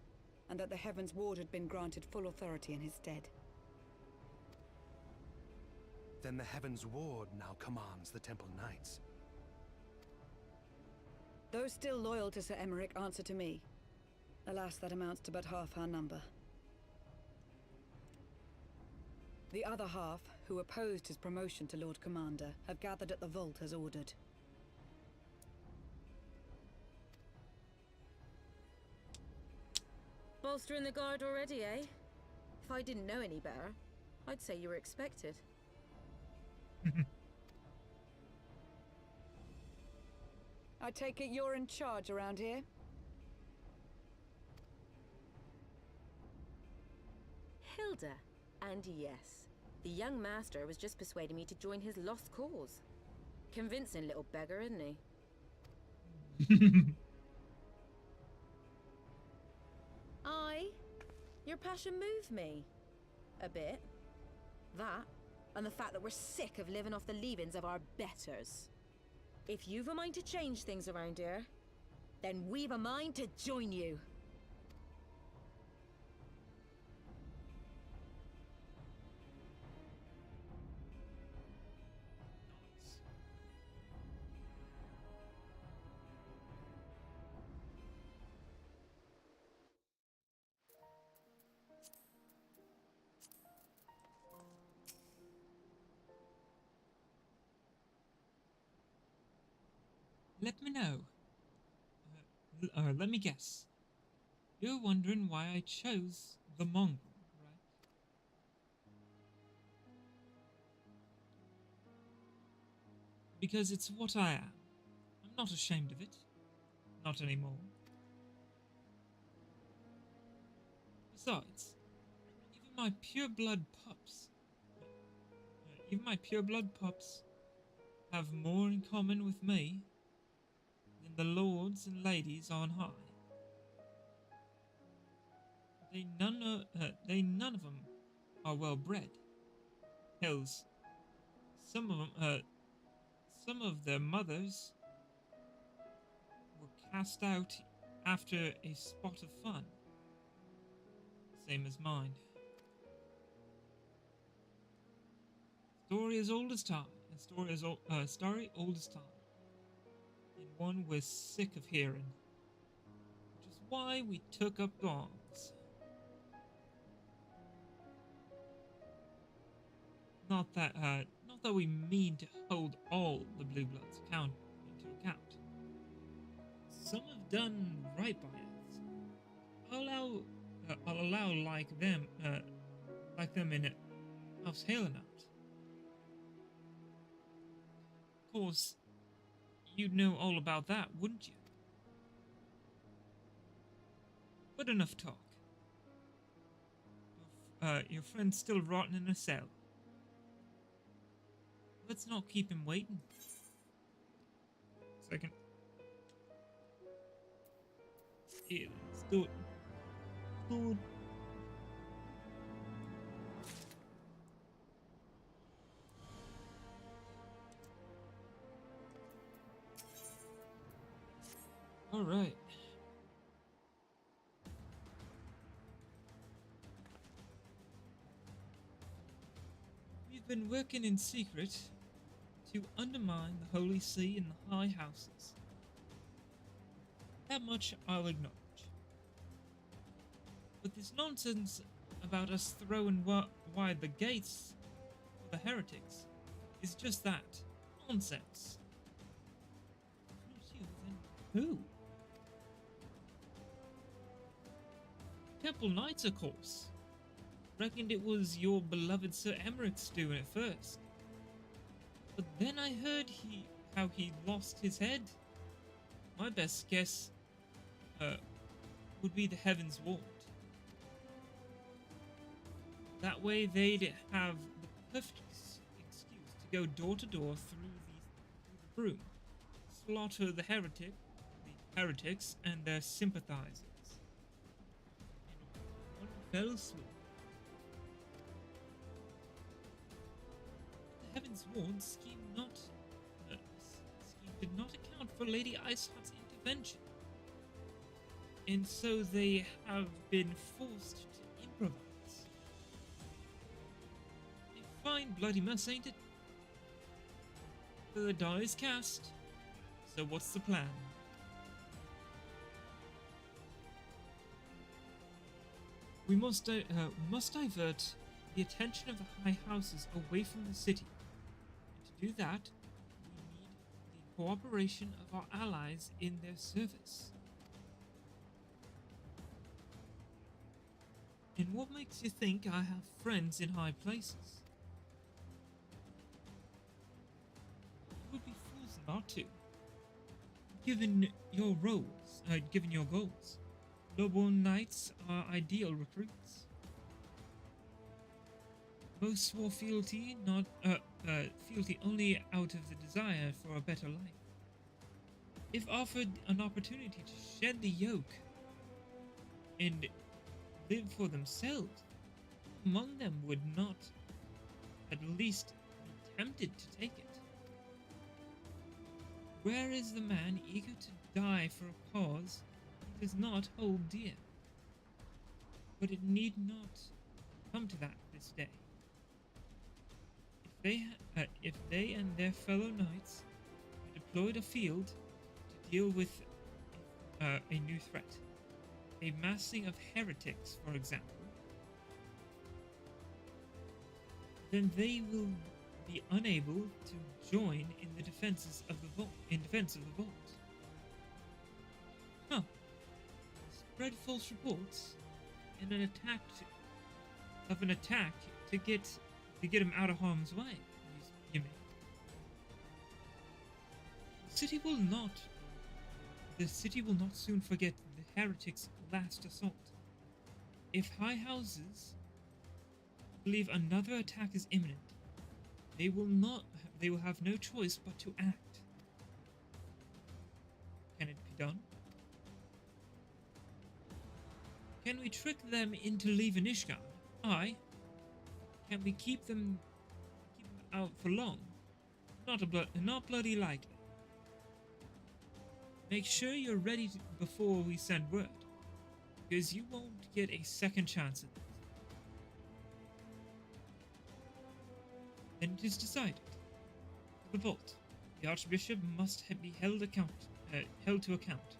and that the Heavens Ward had been granted full authority in his stead. Then the Heavens Ward now commands the Temple Knights. Those still loyal to Sir Emmerich answer to me. Alas, that amounts to but half our number. The other half, who opposed his promotion to Lord Commander, have gathered at the vault as ordered. Bolstering the guard already, eh? If I didn't know any better, I'd say you were expected. I take it you're in charge around here? Hilda. And yes, the young master was just persuading me to join his lost cause. Convincing little beggar, isn't he? Aye. Your passion moved me. A bit. That, and the fact that we're sick of living off the leavings of our betters. If you've a mind to change things around here, then we've a mind to join you. Let me know. Let me guess. You're wondering why I chose the mongrel, right? Because it's what I am. I'm not ashamed of it. Not anymore. Besides, even my pureblood pups have more in common with me than the lords and ladies on high. They none of them are well bred. Hells, some of their mothers were cast out after a spot of fun, same as mine. Story as old as time. Story old as time. And one we're sick of hearing. Which is why we took up arms. Not that we mean to hold all the Blue Bloods into account. Some have done right by us. I'll allow like them in House Halenut. Of course, you'd know all about that, wouldn't you? But enough talk. Your friend's still rotting in a cell. Let's not keep him waiting. Second. Yeah, let's do it. Do it. All right. We've been working in secret to undermine the Holy See and the High Houses. That much I'll acknowledge. But this nonsense about us throwing wide the gates for the heretics is just that. Nonsense. Not you, then who? Temple Knights, of course. Reckoned it was your beloved Sir Emmerich's doing it first. But then I heard how he lost his head. My best guess would be the Heaven's Ward. That way they'd have the perfect excuse to go door to door through the broom, slaughter the heretics and their sympathizers. In one fell swoop. The Heaven's Ward scheme did not account for Lady Iceheart's intervention, and so they have been forced to improvise. A fine bloody mess, ain't it? The die is cast, so what's the plan? We must divert the attention of the High Houses away from the city. And to do that, we need the cooperation of our allies in their service. And what makes you think I have friends in high places? You would be fools not to. Given your goals, lowborn knights are ideal recruits. Most swore fealty only out of the desire for a better life. If offered an opportunity to shed the yoke and live for themselves, among them would not at least be tempted to take it. Where is the man eager to die for a cause he does not hold dear? But it need not come to that this day. If they and their fellow knights were deployed afield to deal with a new threat, a massing of heretics, for example, then they will be unable to join in the defense of the vault. Huh. Spread false reports and an attack to get him out of harm's way, you mean? The city will not soon forget the heretics' last assault. If High Houses believe another attack is imminent, they will have no choice but to act. Can it be done? Can we trick them into leaving Ishgard? Aye. Can we keep them out for long? Not bloody likely. Make sure you're ready before we send word, because you won't get a second chance at this. Then it is decided. The vault. The Archbishop must be held to account.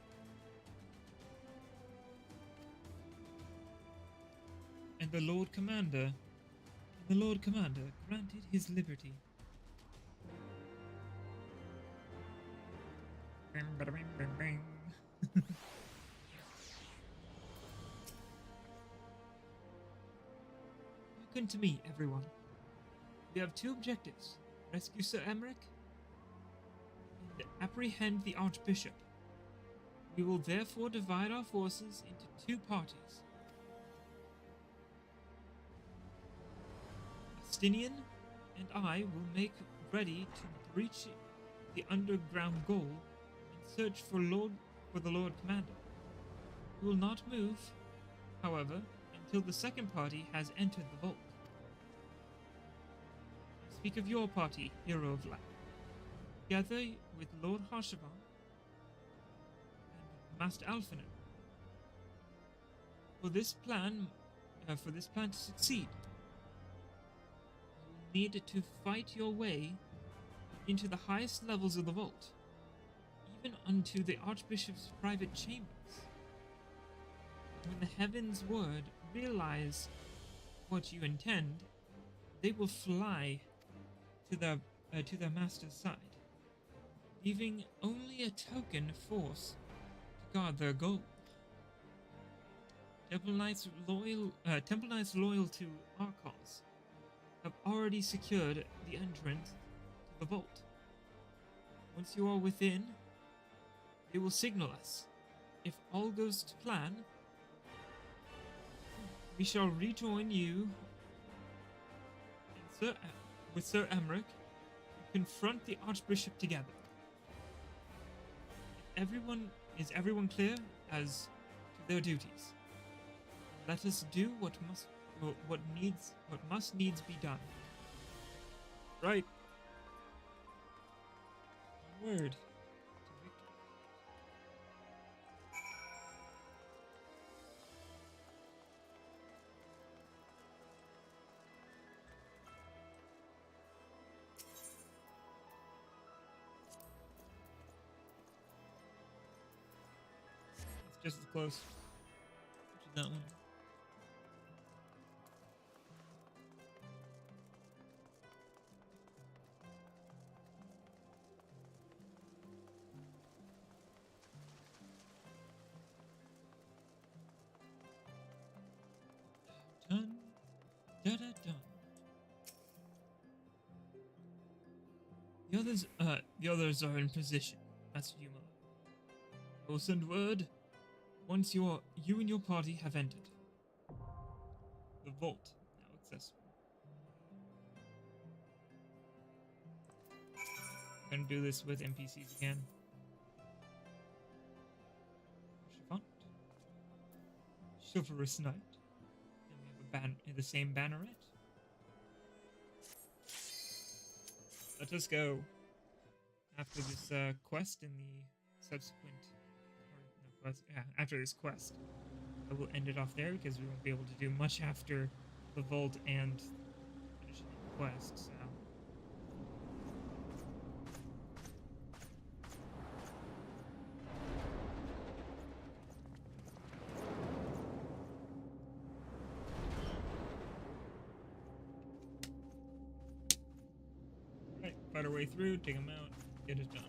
And the Lord Commander granted his liberty. Bing, bada, bing, bing, bing. Hearken to me, everyone. We have two objectives: rescue Sir Emmerich and apprehend the Archbishop. We will therefore divide our forces into two parties. Justinian and I will make ready to breach the underground goal and search for the Lord Commander. We will not move, however, until the second party has entered the vault. Speak of your party, Hero of Light. Together with Lord Harshavan and Master Alphinaud. For this plan to succeed, you will need to fight your way into the highest levels of the vault, even unto the Archbishop's private chambers. When the Heaven's Word realize what you intend, they will fly to their master's side, leaving only a token force to guard their goal. Temple Knights loyal to our cause have already secured the entrance to the vault. Once you are within, they will signal us. If all goes to plan, we shall rejoin you with Sir Emmerich and confront the Archbishop together. Is everyone clear as to their duties? Let us do what must needs be done. Right. Word to victory. It's just as close to that one. Dun, da, da, dun. The others are in position, Master Yuma. I will send word once you and your party have entered. The vault now accessible. Gonna do this with NPCs again. Chiffon. Chivalrous Knight. And we have the same banneret. Let us go. After this quest in the subsequent, after this quest, I will end it off there because we won't be able to do much after the vault and finishing the quest. So. Right, fight our way through, take them out, get it done.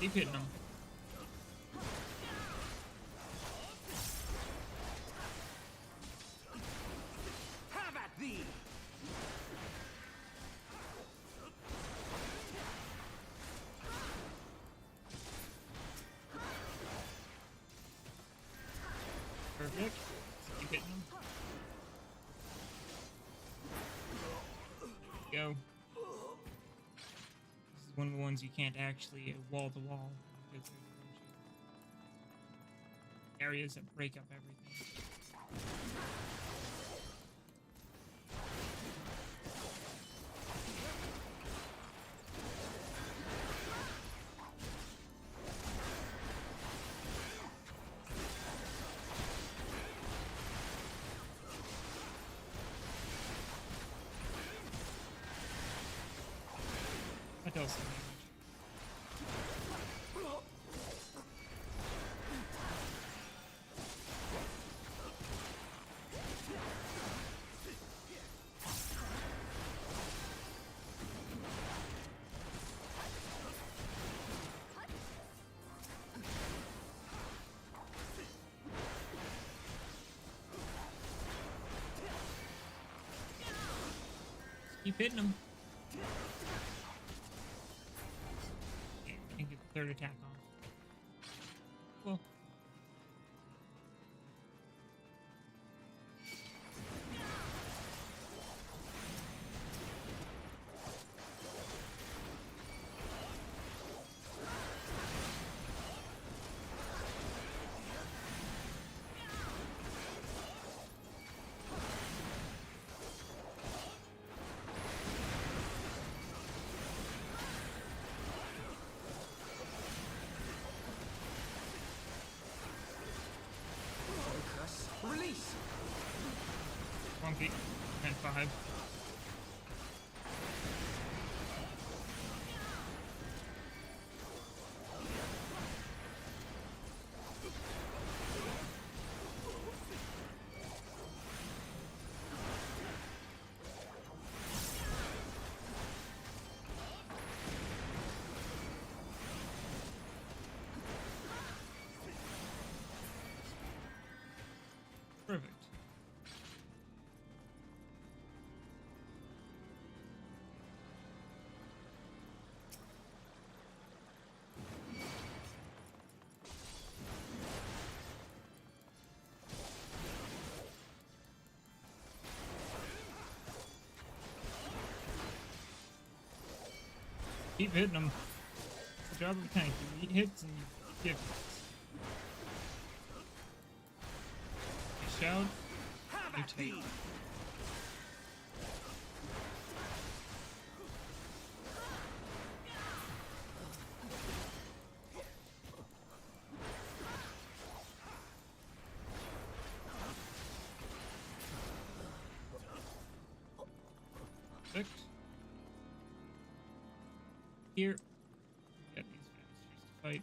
Keep hitting them. Have at thee! Perfect. Keep hitting them. Go. This is one of the ones you can't actually wall to wall because there's a bunch of areas that break up everything. That does some damage. Keep hitting him. Yeah, and get the third attack off. Well. Release! Funky. And 5. Perfect. Keep hitting them. It's the job of a tank. You eat hits and you give hits. You shout, you take. Perfect. Here, get these bastards to fight.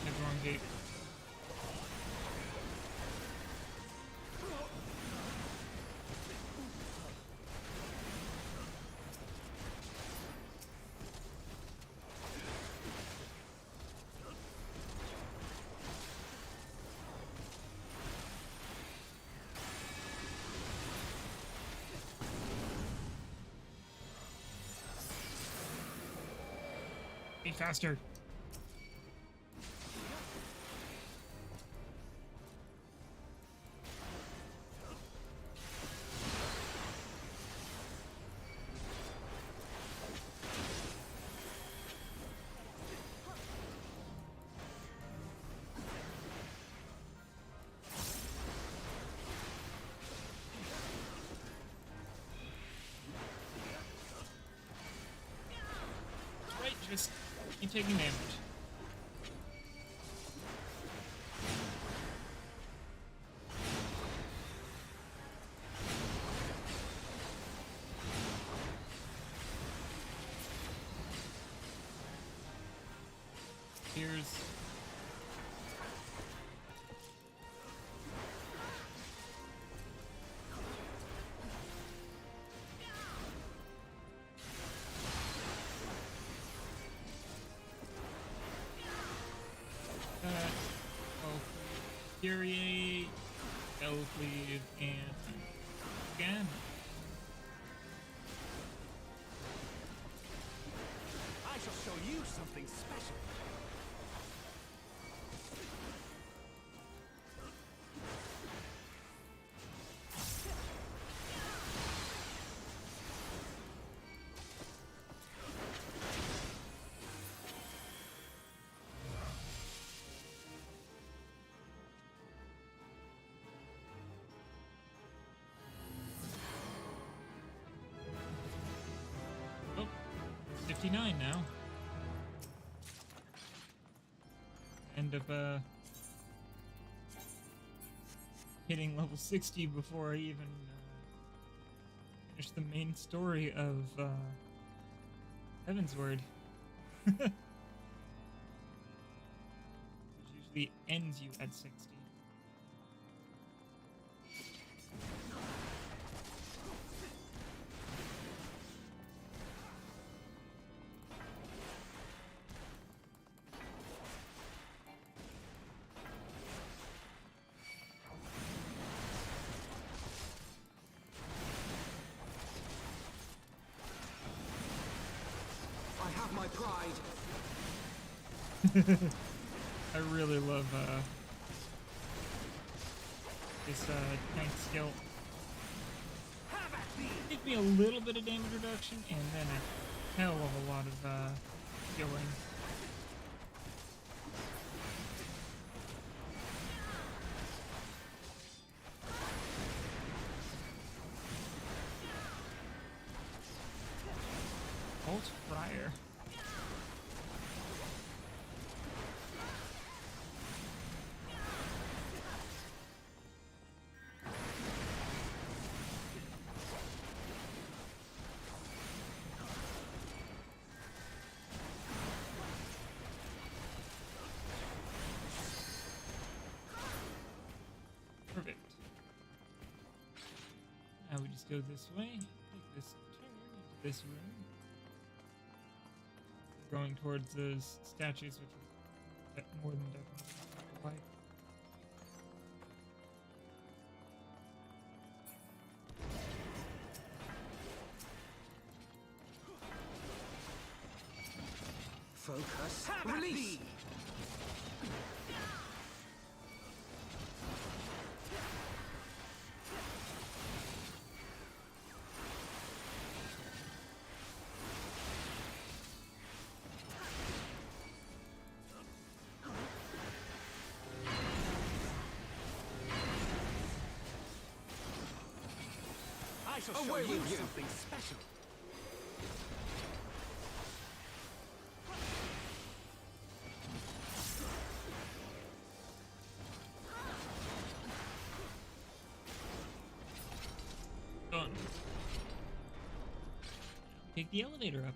Everyone gate. Be faster. Right, just keep taking damage. Here's Infuriate, Elfleave, and again. I shall show you something special. Oh, 59 now. End up hitting level 60 before I even finish the main story of Heavensward. Which usually ends you at 60. pride. I really love this tank skill. Give me a little bit of damage reduction and then a hell of a lot of healing. Bolt Fryer. Perfect. Now we just go this way, take this turn into this room. Going towards those statues, which is more than definitely like. Focus. Release! I shall show you something special. Done. Take the elevator up.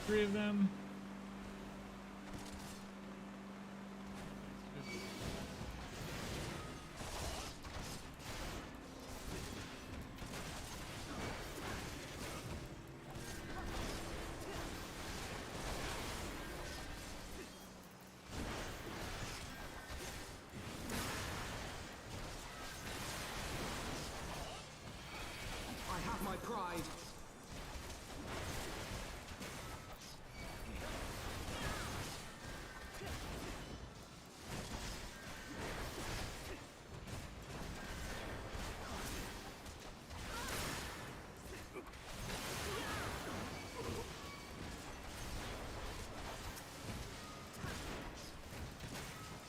Three of them. I have my pride.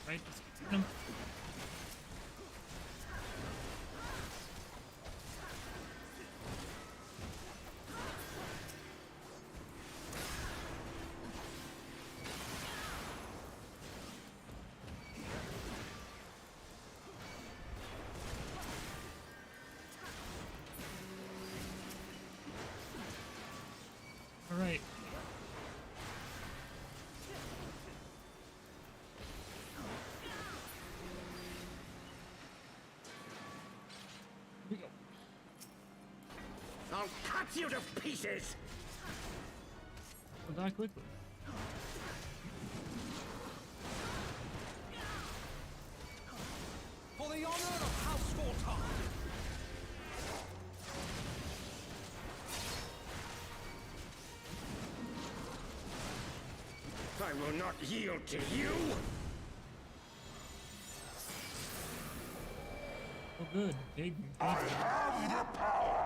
Right, just get them. All right. Here we go. I'll cut you to pieces! We'll die quickly. For the honor of House Fortar! I will not yield to you! Oh, good. Big. I have the power!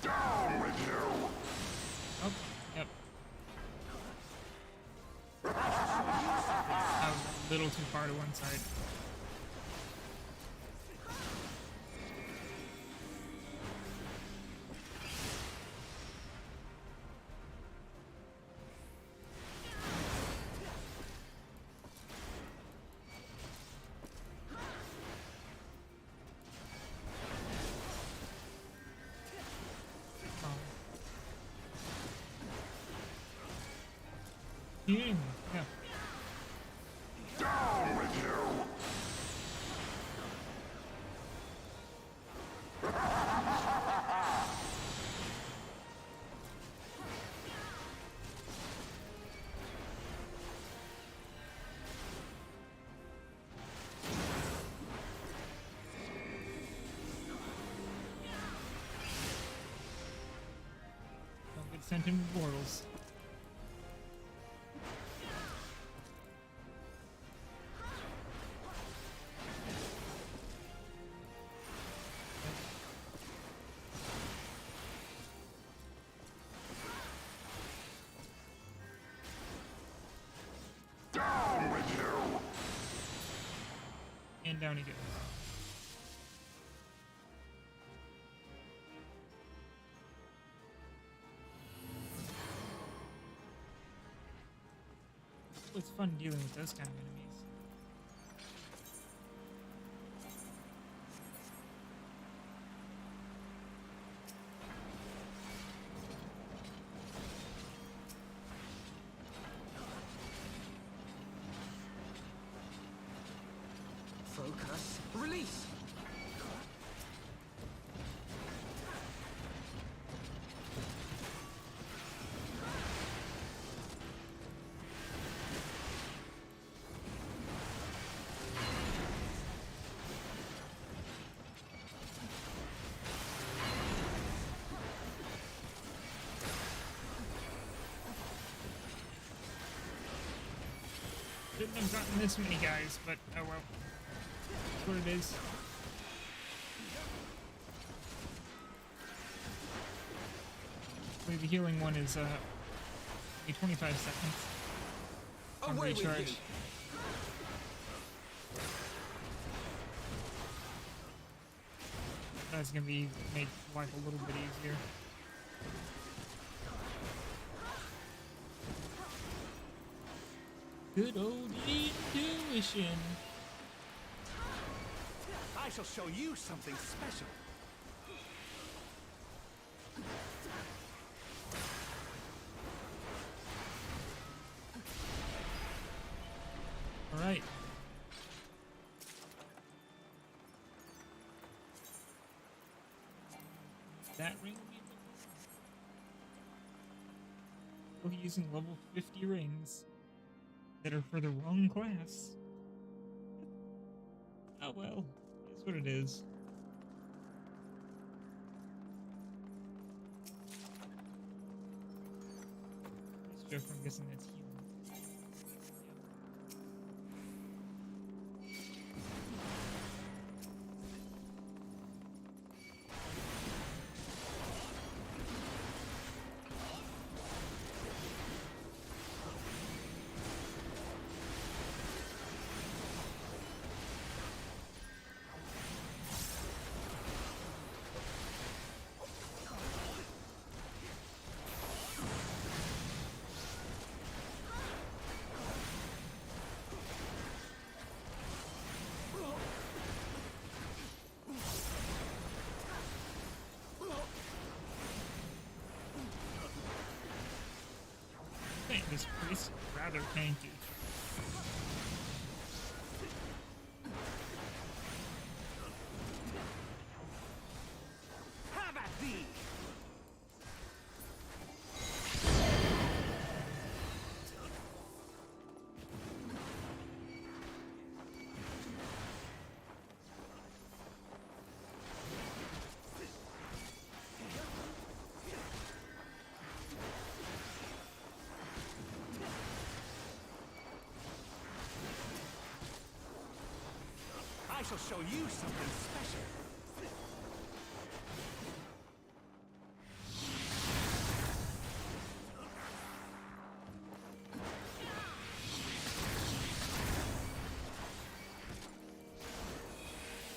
Down with you! Oh, yep. I was a little too far to one side. Yeah. Down with you! Don't get sent into portals. Down with you! And down he goes. It's fun dealing with those kind of enemies. Focus. Release! Shouldn't have gotten this many guys, but oh well. That's what it is. Hopefully the healing one is only 25 seconds on Away with recharge. you. That's gonna make life a little bit easier. Good old intuition. I shall show you something special. All right. That ring will be still using level 50 rings that are for the wrong class. Oh well, it's what it is. This joke, I'm guessing that's healing. I think this priest is rather tanky. Have at thee! I shall show you something special.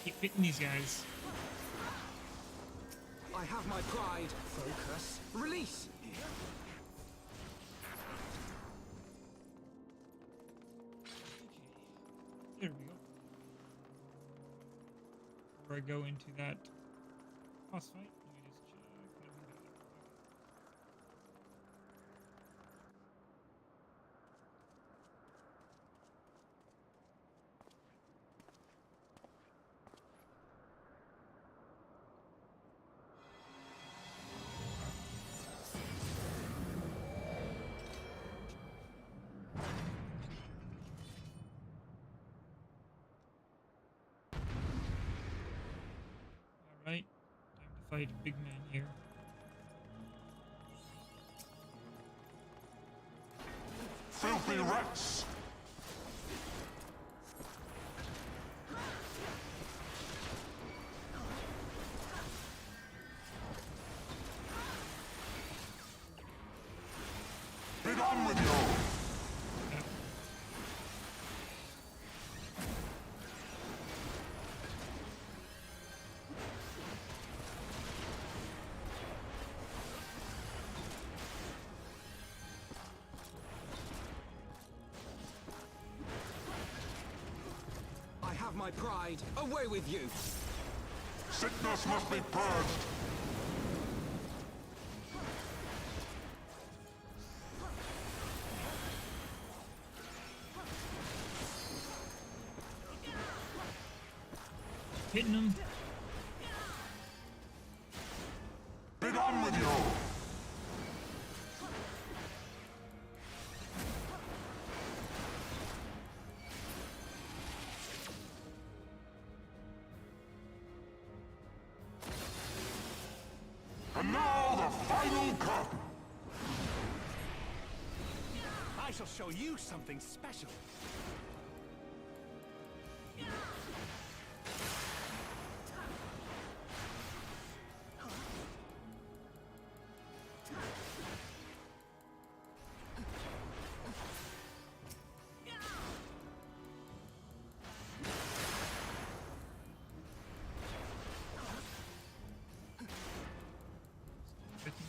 Keep hitting these guys. I have my pride. Focus. Release! There we go. Before I go into that boss fight, let me just check. No, we got it. fight a big man here. Filthy rats! Be done with you! I have my pride. Away with you! Sickness must be purged! Hitting him. Be done with you! And now the final curtain! I shall show you something special.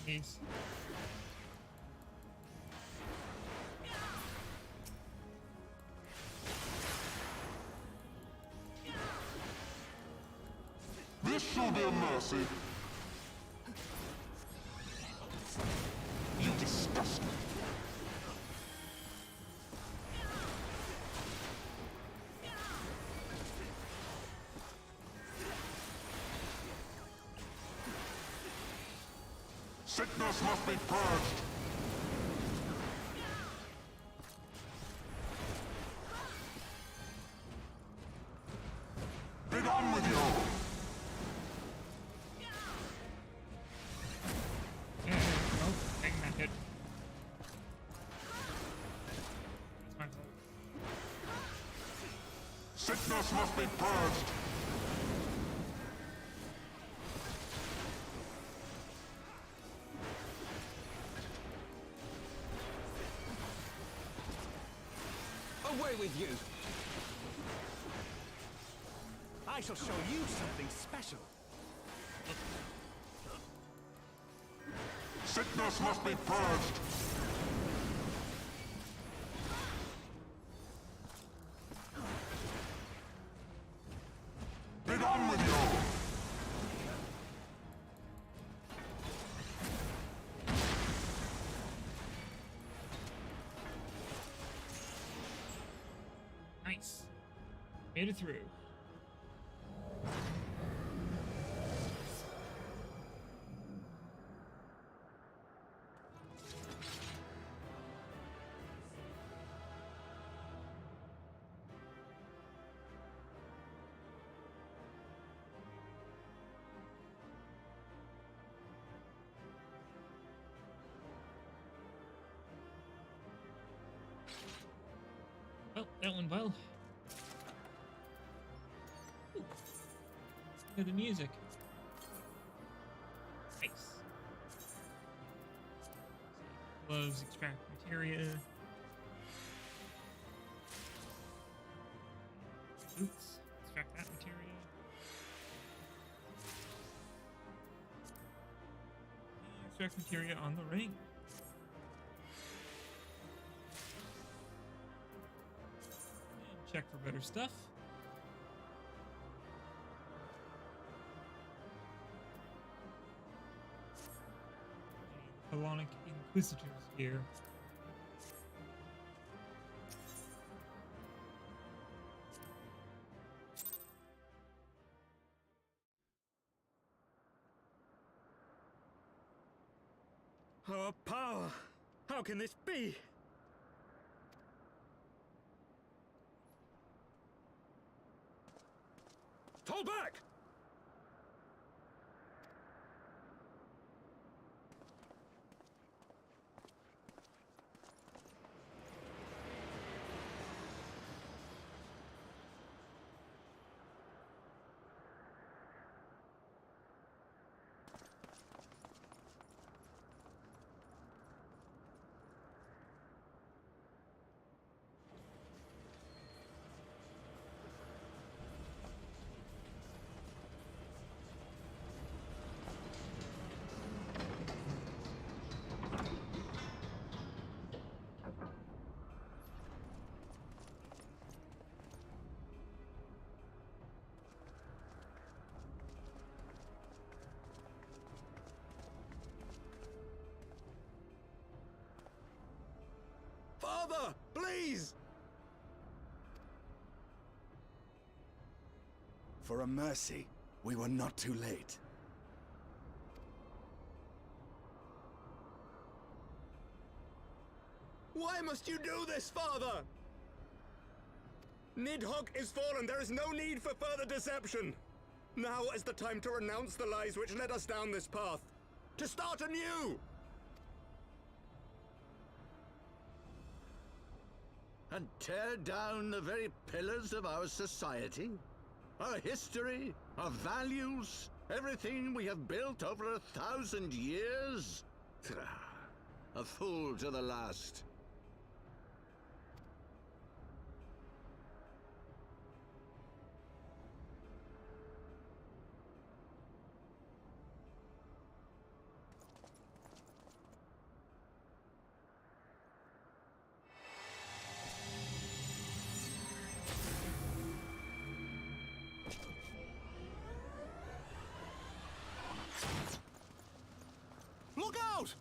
These. This shall be a mercy. You disgust me. Sickness must be purged. Be done with you. Oh, dang that hit. That's my fault. Sickness must be purged. Away with you! I shall show you something special. Sickness must be purged. Be done with you. Nice. Made it through. Well, that went well. Ooh. Hear the music. Nice. Gloves, extract materia. Boots, extract that materia. Extract materia on the ring. Check for better stuff. Hellenic Inquisitors here. Our power! How can this be? Fall back! Father! Please! For a mercy, we were not too late. Why must you do this, Father? Nidhogg is fallen. There is no need for further deception. Now is the time to renounce the lies which led us down this path. To start anew! And tear down the very pillars of our society? Our history? Our values? Everything we have built over 1,000 years? A fool to the last. Look out!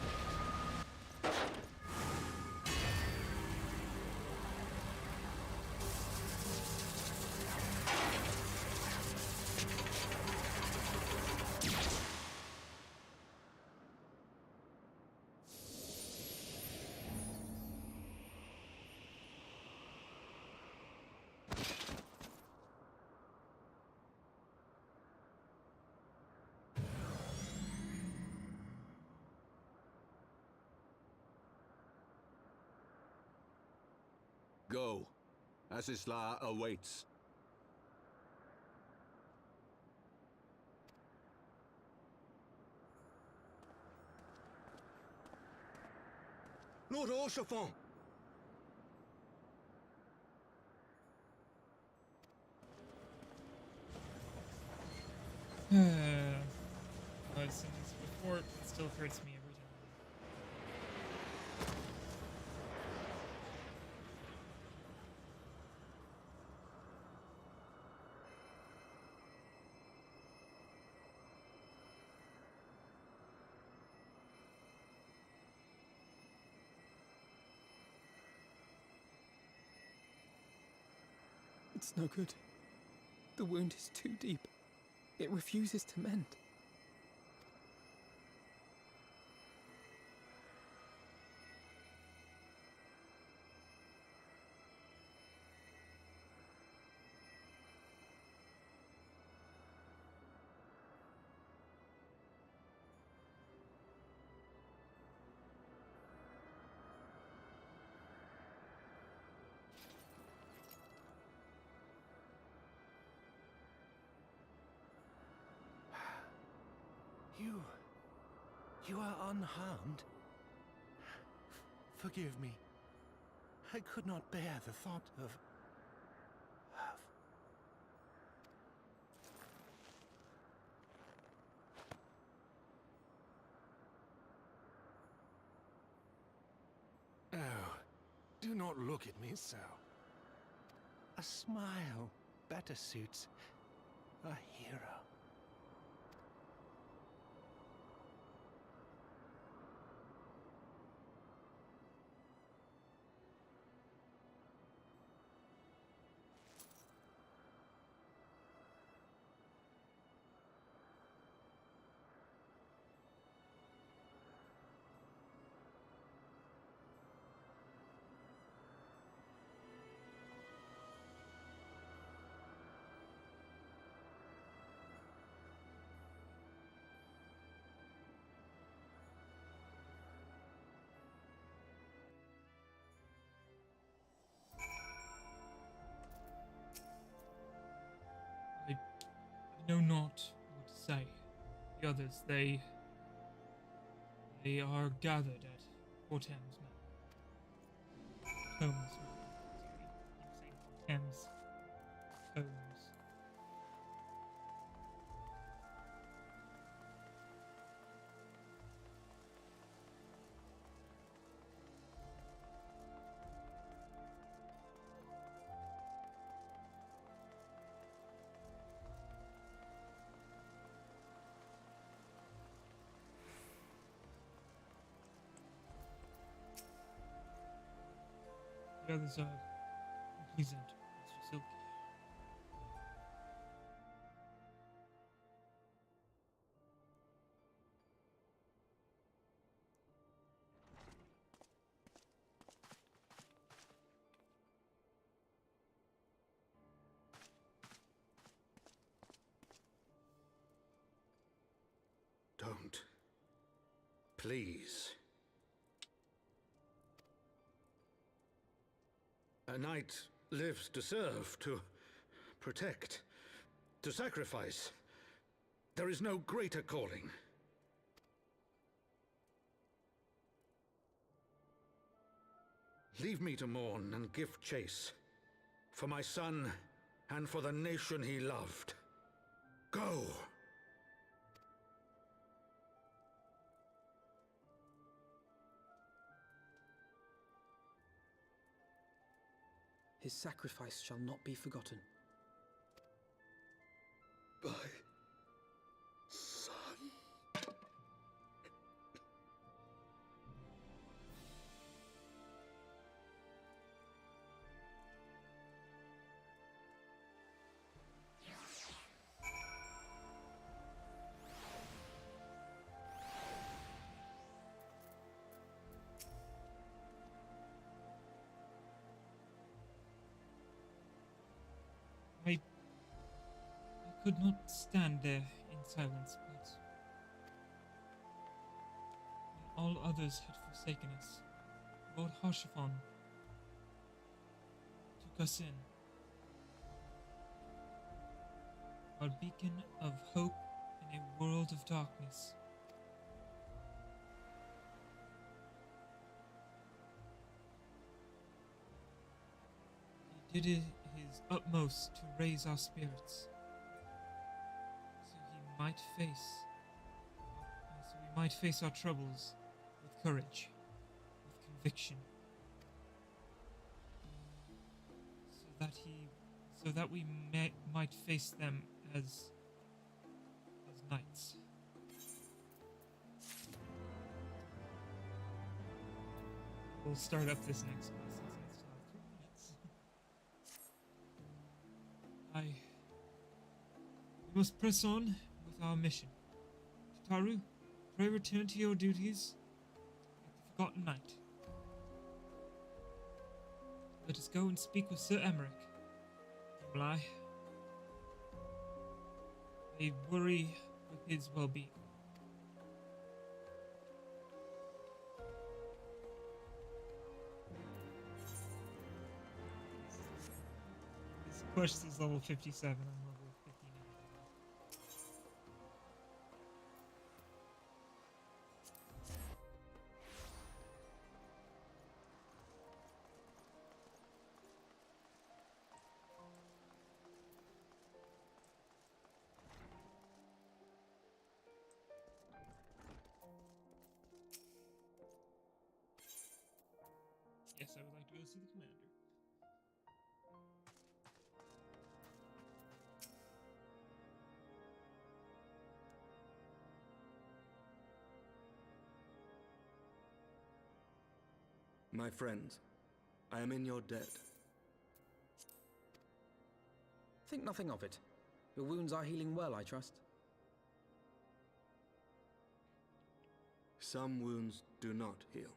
Go. Asisla awaits. Lord Orchefort! I've seen this before, it still hurts me every time. It's no good. The wound is too deep. It refuses to mend. You are unharmed? Forgive me. I could not bear the thought of... Oh, do not look at me so. A smile better suits a hero. I know not what to say. The others, they are gathered at Hortem's Tomes. Sorry, I'm saying Hortem's Tomes. others are pleasant, Mr. Silky. Don't. Please. A knight lives to serve, to protect, to sacrifice. There is no greater calling. Leave me to mourn and give chase. For my son, and for the nation he loved. Go! His sacrifice shall not be forgotten. My son. I could not stand there in silence, but when all others had forsaken us, Lord Harshaphon took us in. Our beacon of hope in a world of darkness. He did his utmost to raise our spirits, so we might face our troubles with courage, with conviction, so that we might face them as knights. We'll start up this next quest since I still have 3 minutes. We must press on with our mission. Tataru, pray return to your duties like the Forgotten Knight. Let us go and speak with Sir Emmerich. While I worry with his well-being. This quest is level 57, I'm level 59. Yes, I would like to go see the commander. My friends, I am in your debt. Think nothing of it. Your wounds are healing well, I trust. Some wounds do not heal.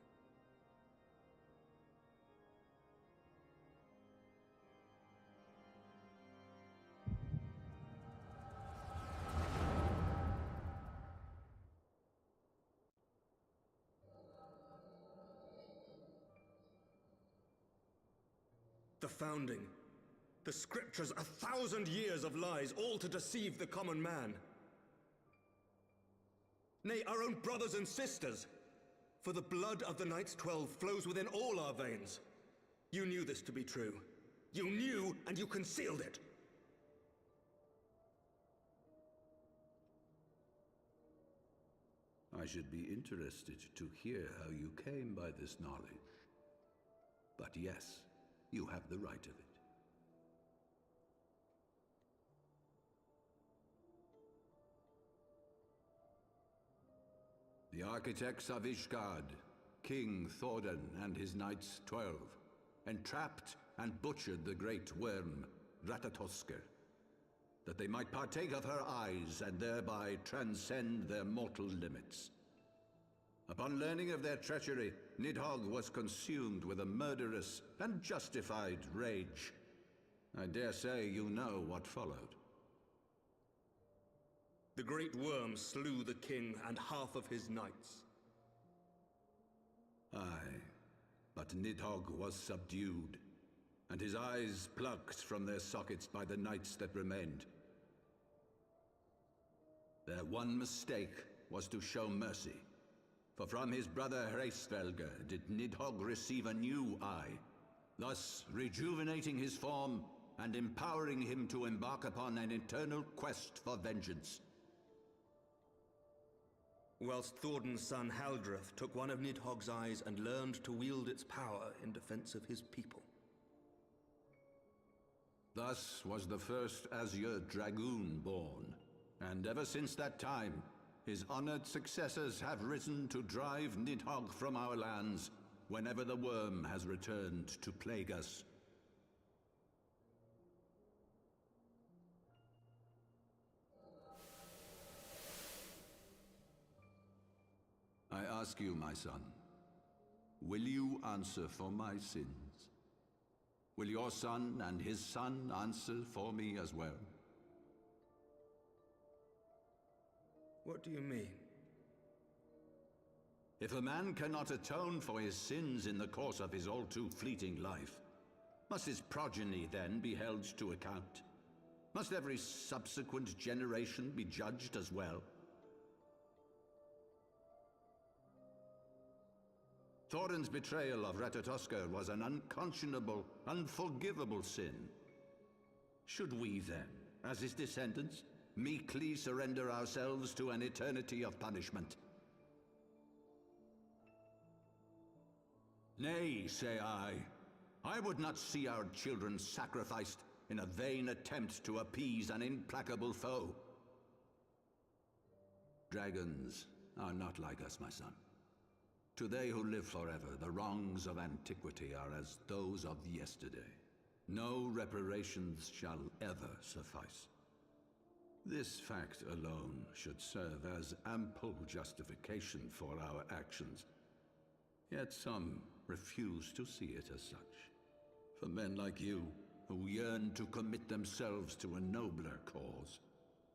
The founding. The scriptures, 1,000 years of lies, all to deceive the common man. Nay, our own brothers and sisters. For the blood of the Knights 12 flows within all our veins. You knew this to be true. You knew, and you concealed it. I should be interested to hear how you came by this knowledge. But yes, you have the right of it. The architects of Ishgard, King Thordan and his Knights 12, entrapped and butchered the great worm, Ratatosker, that they might partake of her eyes and thereby transcend their mortal limits. Upon learning of their treachery, Nidhogg was consumed with a murderous and justified rage. I dare say you know what followed. The great worm slew the king and half of his knights. Aye, but Nidhogg was subdued, and his eyes plucked from their sockets by the knights that remained. Their one mistake was to show mercy, for from his brother Hreisvelger did Nidhogg receive a new eye, thus rejuvenating his form and empowering him to embark upon an eternal quest for vengeance. Whilst Thorden's son Haldreth took one of Nidhogg's eyes and learned to wield its power in defense of his people. Thus was the first Azure Dragoon born, and ever since that time, his honored successors have risen to drive Nidhogg from our lands whenever the worm has returned to plague us. I ask you, my son, will you answer for my sins? Will your son and his son answer for me as well? What do you mean? If a man cannot atone for his sins in the course of his all-too fleeting life, must his progeny then be held to account? Must every subsequent generation be judged as well? Thorin's betrayal of Ratatosker was an unconscionable, unforgivable sin. Should we then, as his descendants, meekly surrender ourselves to an eternity of punishment? Nay, say I. I would not see our children sacrificed in a vain attempt to appease an implacable foe. Dragons are not like us, my son. To they who live forever, the wrongs of antiquity are as those of yesterday. No reparations shall ever suffice. This fact alone should serve as ample justification for our actions. Yet some refuse to see it as such. For men like you, who yearn to commit themselves to a nobler cause,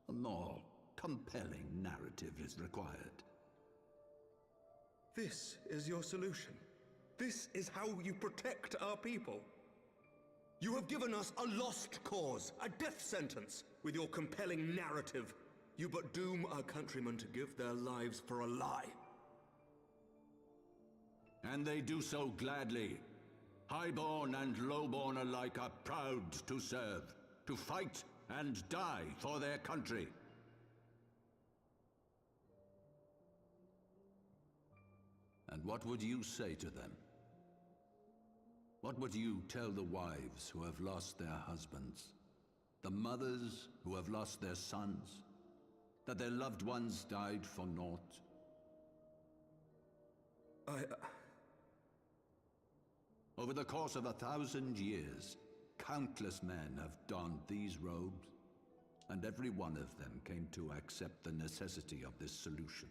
a more compelling narrative is required. This is your solution. This is how you protect our people. You have given us a lost cause, a death sentence. With your compelling narrative, you but doom our countrymen to give their lives for a lie. And they do so gladly. Highborn and lowborn alike are proud to serve, to fight and die for their country. And what would you say to them? What would you tell the wives who have lost their husbands? The mothers who have lost their sons? That their loved ones died for naught? Over the course of 1,000 years, countless men have donned these robes, and every one of them came to accept the necessity of this solution.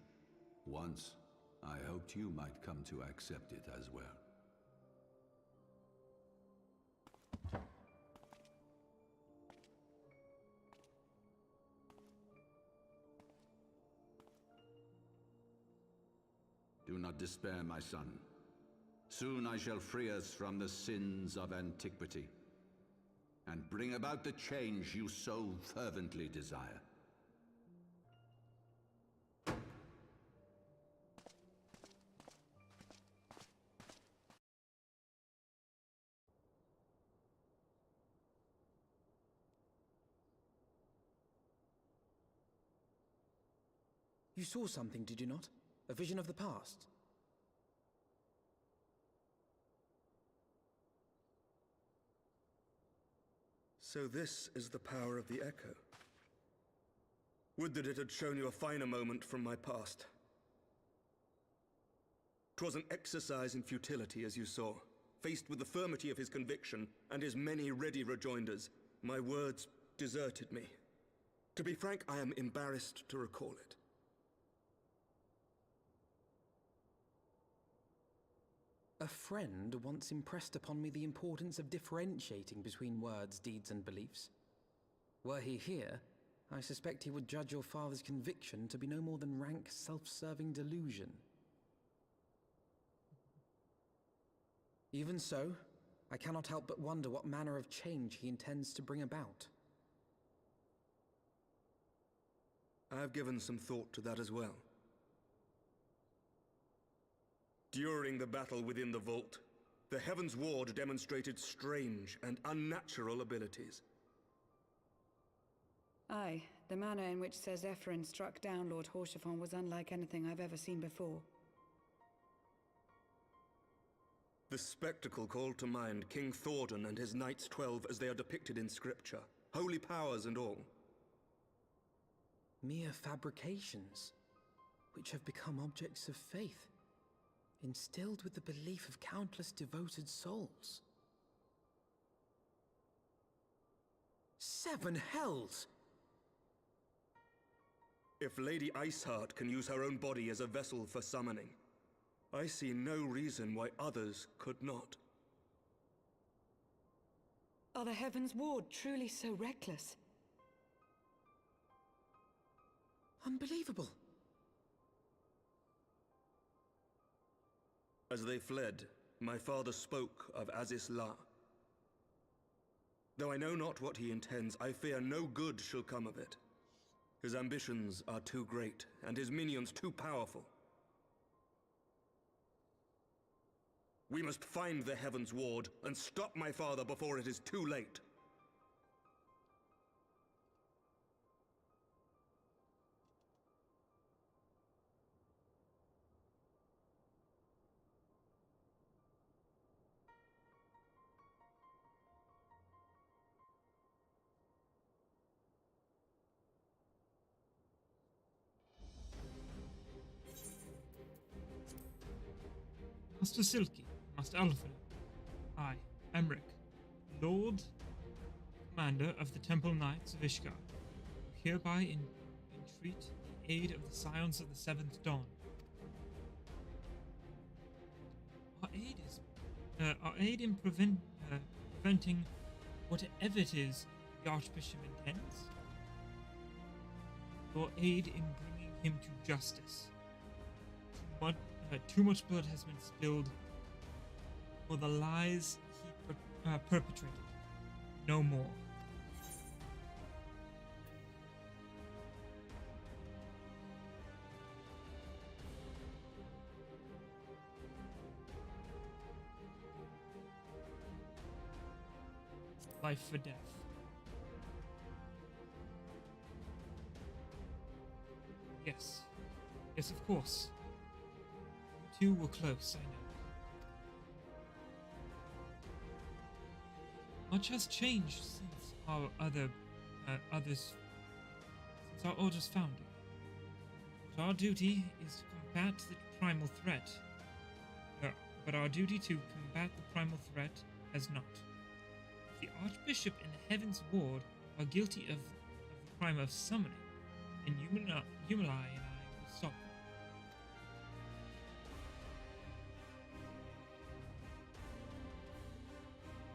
Once, I hoped you might come to accept it as well. Do not despair, my son. Soon I shall free us from the sins of antiquity, and bring about the change you so fervently desire. You saw something, did you not? A vision of the past? So this is the power of the Echo. Would that it had shown you a finer moment from my past. 'Twas an exercise in futility, as you saw. faced with the firmity of his conviction and his many ready rejoinders, my words deserted me. To be frank, I am embarrassed to recall it. A friend once impressed upon me the importance of differentiating between words, deeds, and beliefs. Were he here, I suspect he would judge your father's conviction to be no more than rank, self-serving delusion. Even so, I cannot help but wonder what manner of change he intends to bring about. I have given some thought to that as well. During the battle within the vault, the Heaven's Ward demonstrated strange and unnatural abilities. Aye, the manner in which Sir Zephyrin struck down Lord Horchefon was unlike anything I've ever seen before. The spectacle called to mind King Thordan and his Knights 12 as they are depicted in scripture, holy powers and all. Mere fabrications, which have become objects of faith, instilled with the belief of countless devoted souls. 7 hells! If Lady Iceheart can use her own body as a vessel for summoning, I see no reason why others could not. Are the Heaven's Ward truly so reckless? Unbelievable. As they fled, my father spoke of Aziz La. Though I know not what he intends, I fear no good shall come of it. His ambitions are too great, and his minions too powerful. We must find the Heaven's Ward and stop my father before it is too late. Master Silky, Master Alfred, I, Emric, Lord Commander of the Temple Knights of Ishgard, hereby entreat the aid of the Scions of the Seventh Dawn. Our aid in preventing whatever it is the Archbishop intends. Your aid in bringing him to justice. Too much blood has been spilled for the lies he perpetrated. No more. Life for death. Yes. Yes, of course. You two were close, I know. Much has changed since our since our order's founding. But our duty is to combat the primal threat. But our duty to combat the primal threat has not. If the Archbishop and the Heaven's Ward are guilty of the crime of summoning, then Yumilai and I will stop them.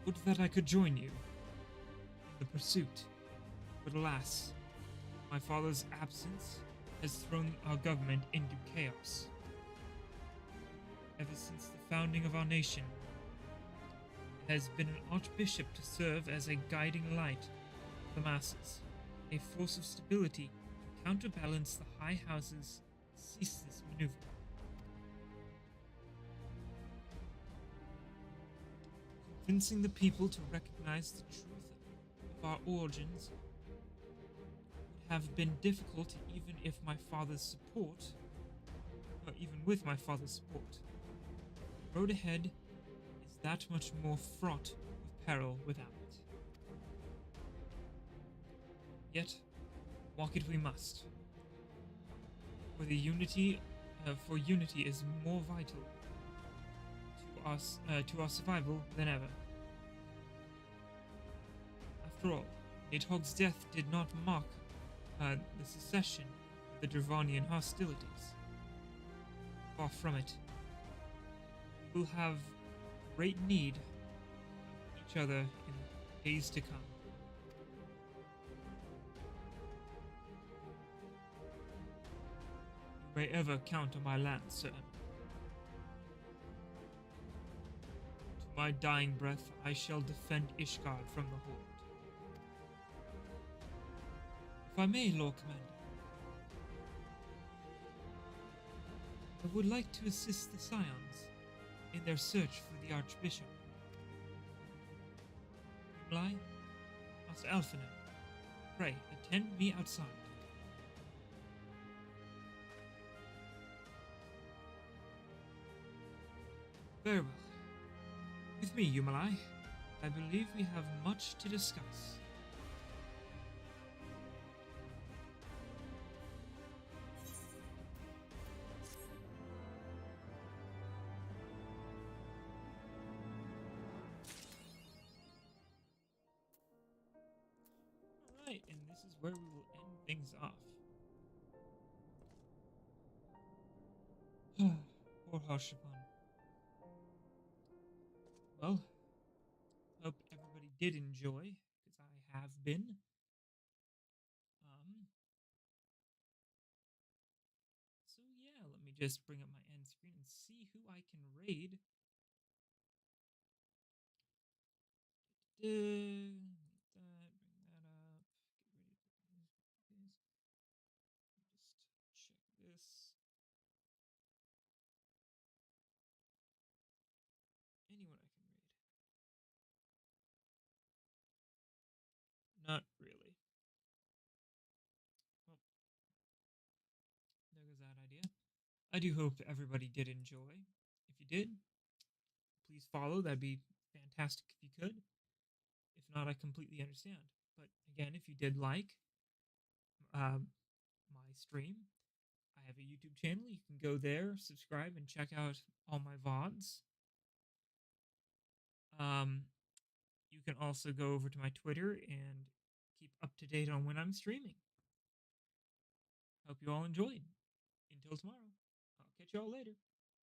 Would that I could join you in the pursuit, but alas, my father's absence has thrown our government into chaos. Ever since the founding of our nation, it has been an archbishop to serve as a guiding light for the masses, a force of stability to counterbalance the High House's ceaseless maneuver. Convincing the people to recognize the truth of our origins would have been difficult even with my father's support. The road ahead is that much more fraught with peril without it. Yet, walk it we must. For unity is more vital to to our survival than ever. After all, Nidhogg's death did not mark the cessation of the Dravanian hostilities. Far from it. We will have great need of each other in days to come. You may ever count on my lance, sir. To my dying breath, I shall defend Ishgard from the Horde. If I may, Lord Commander, I would like to assist the Scions in their search for the Archbishop. Imlai, Master Alphinaud, pray, attend me outside. Very well. With me, Yumalai. I believe we have much to discuss. Alright, and this is where we will end things off. Poor Harshapan. Well, hope everybody did enjoy, because I have been. So yeah, let me just bring up my end screen and see who I can raid. Bring that up. Get ready for this. Just check this. Anyone I can raid. Not really. Well, there goes that idea. I do hope everybody did enjoy. If you did, please follow. That'd be fantastic if you could. If not, I completely understand. But again, if you did like my stream, I have a YouTube channel. You can go there, subscribe, and check out all my VODs. You can also go over to my Twitter and keep up to date on when I'm streaming. Hope you all enjoyed. Until tomorrow, I'll catch you all later.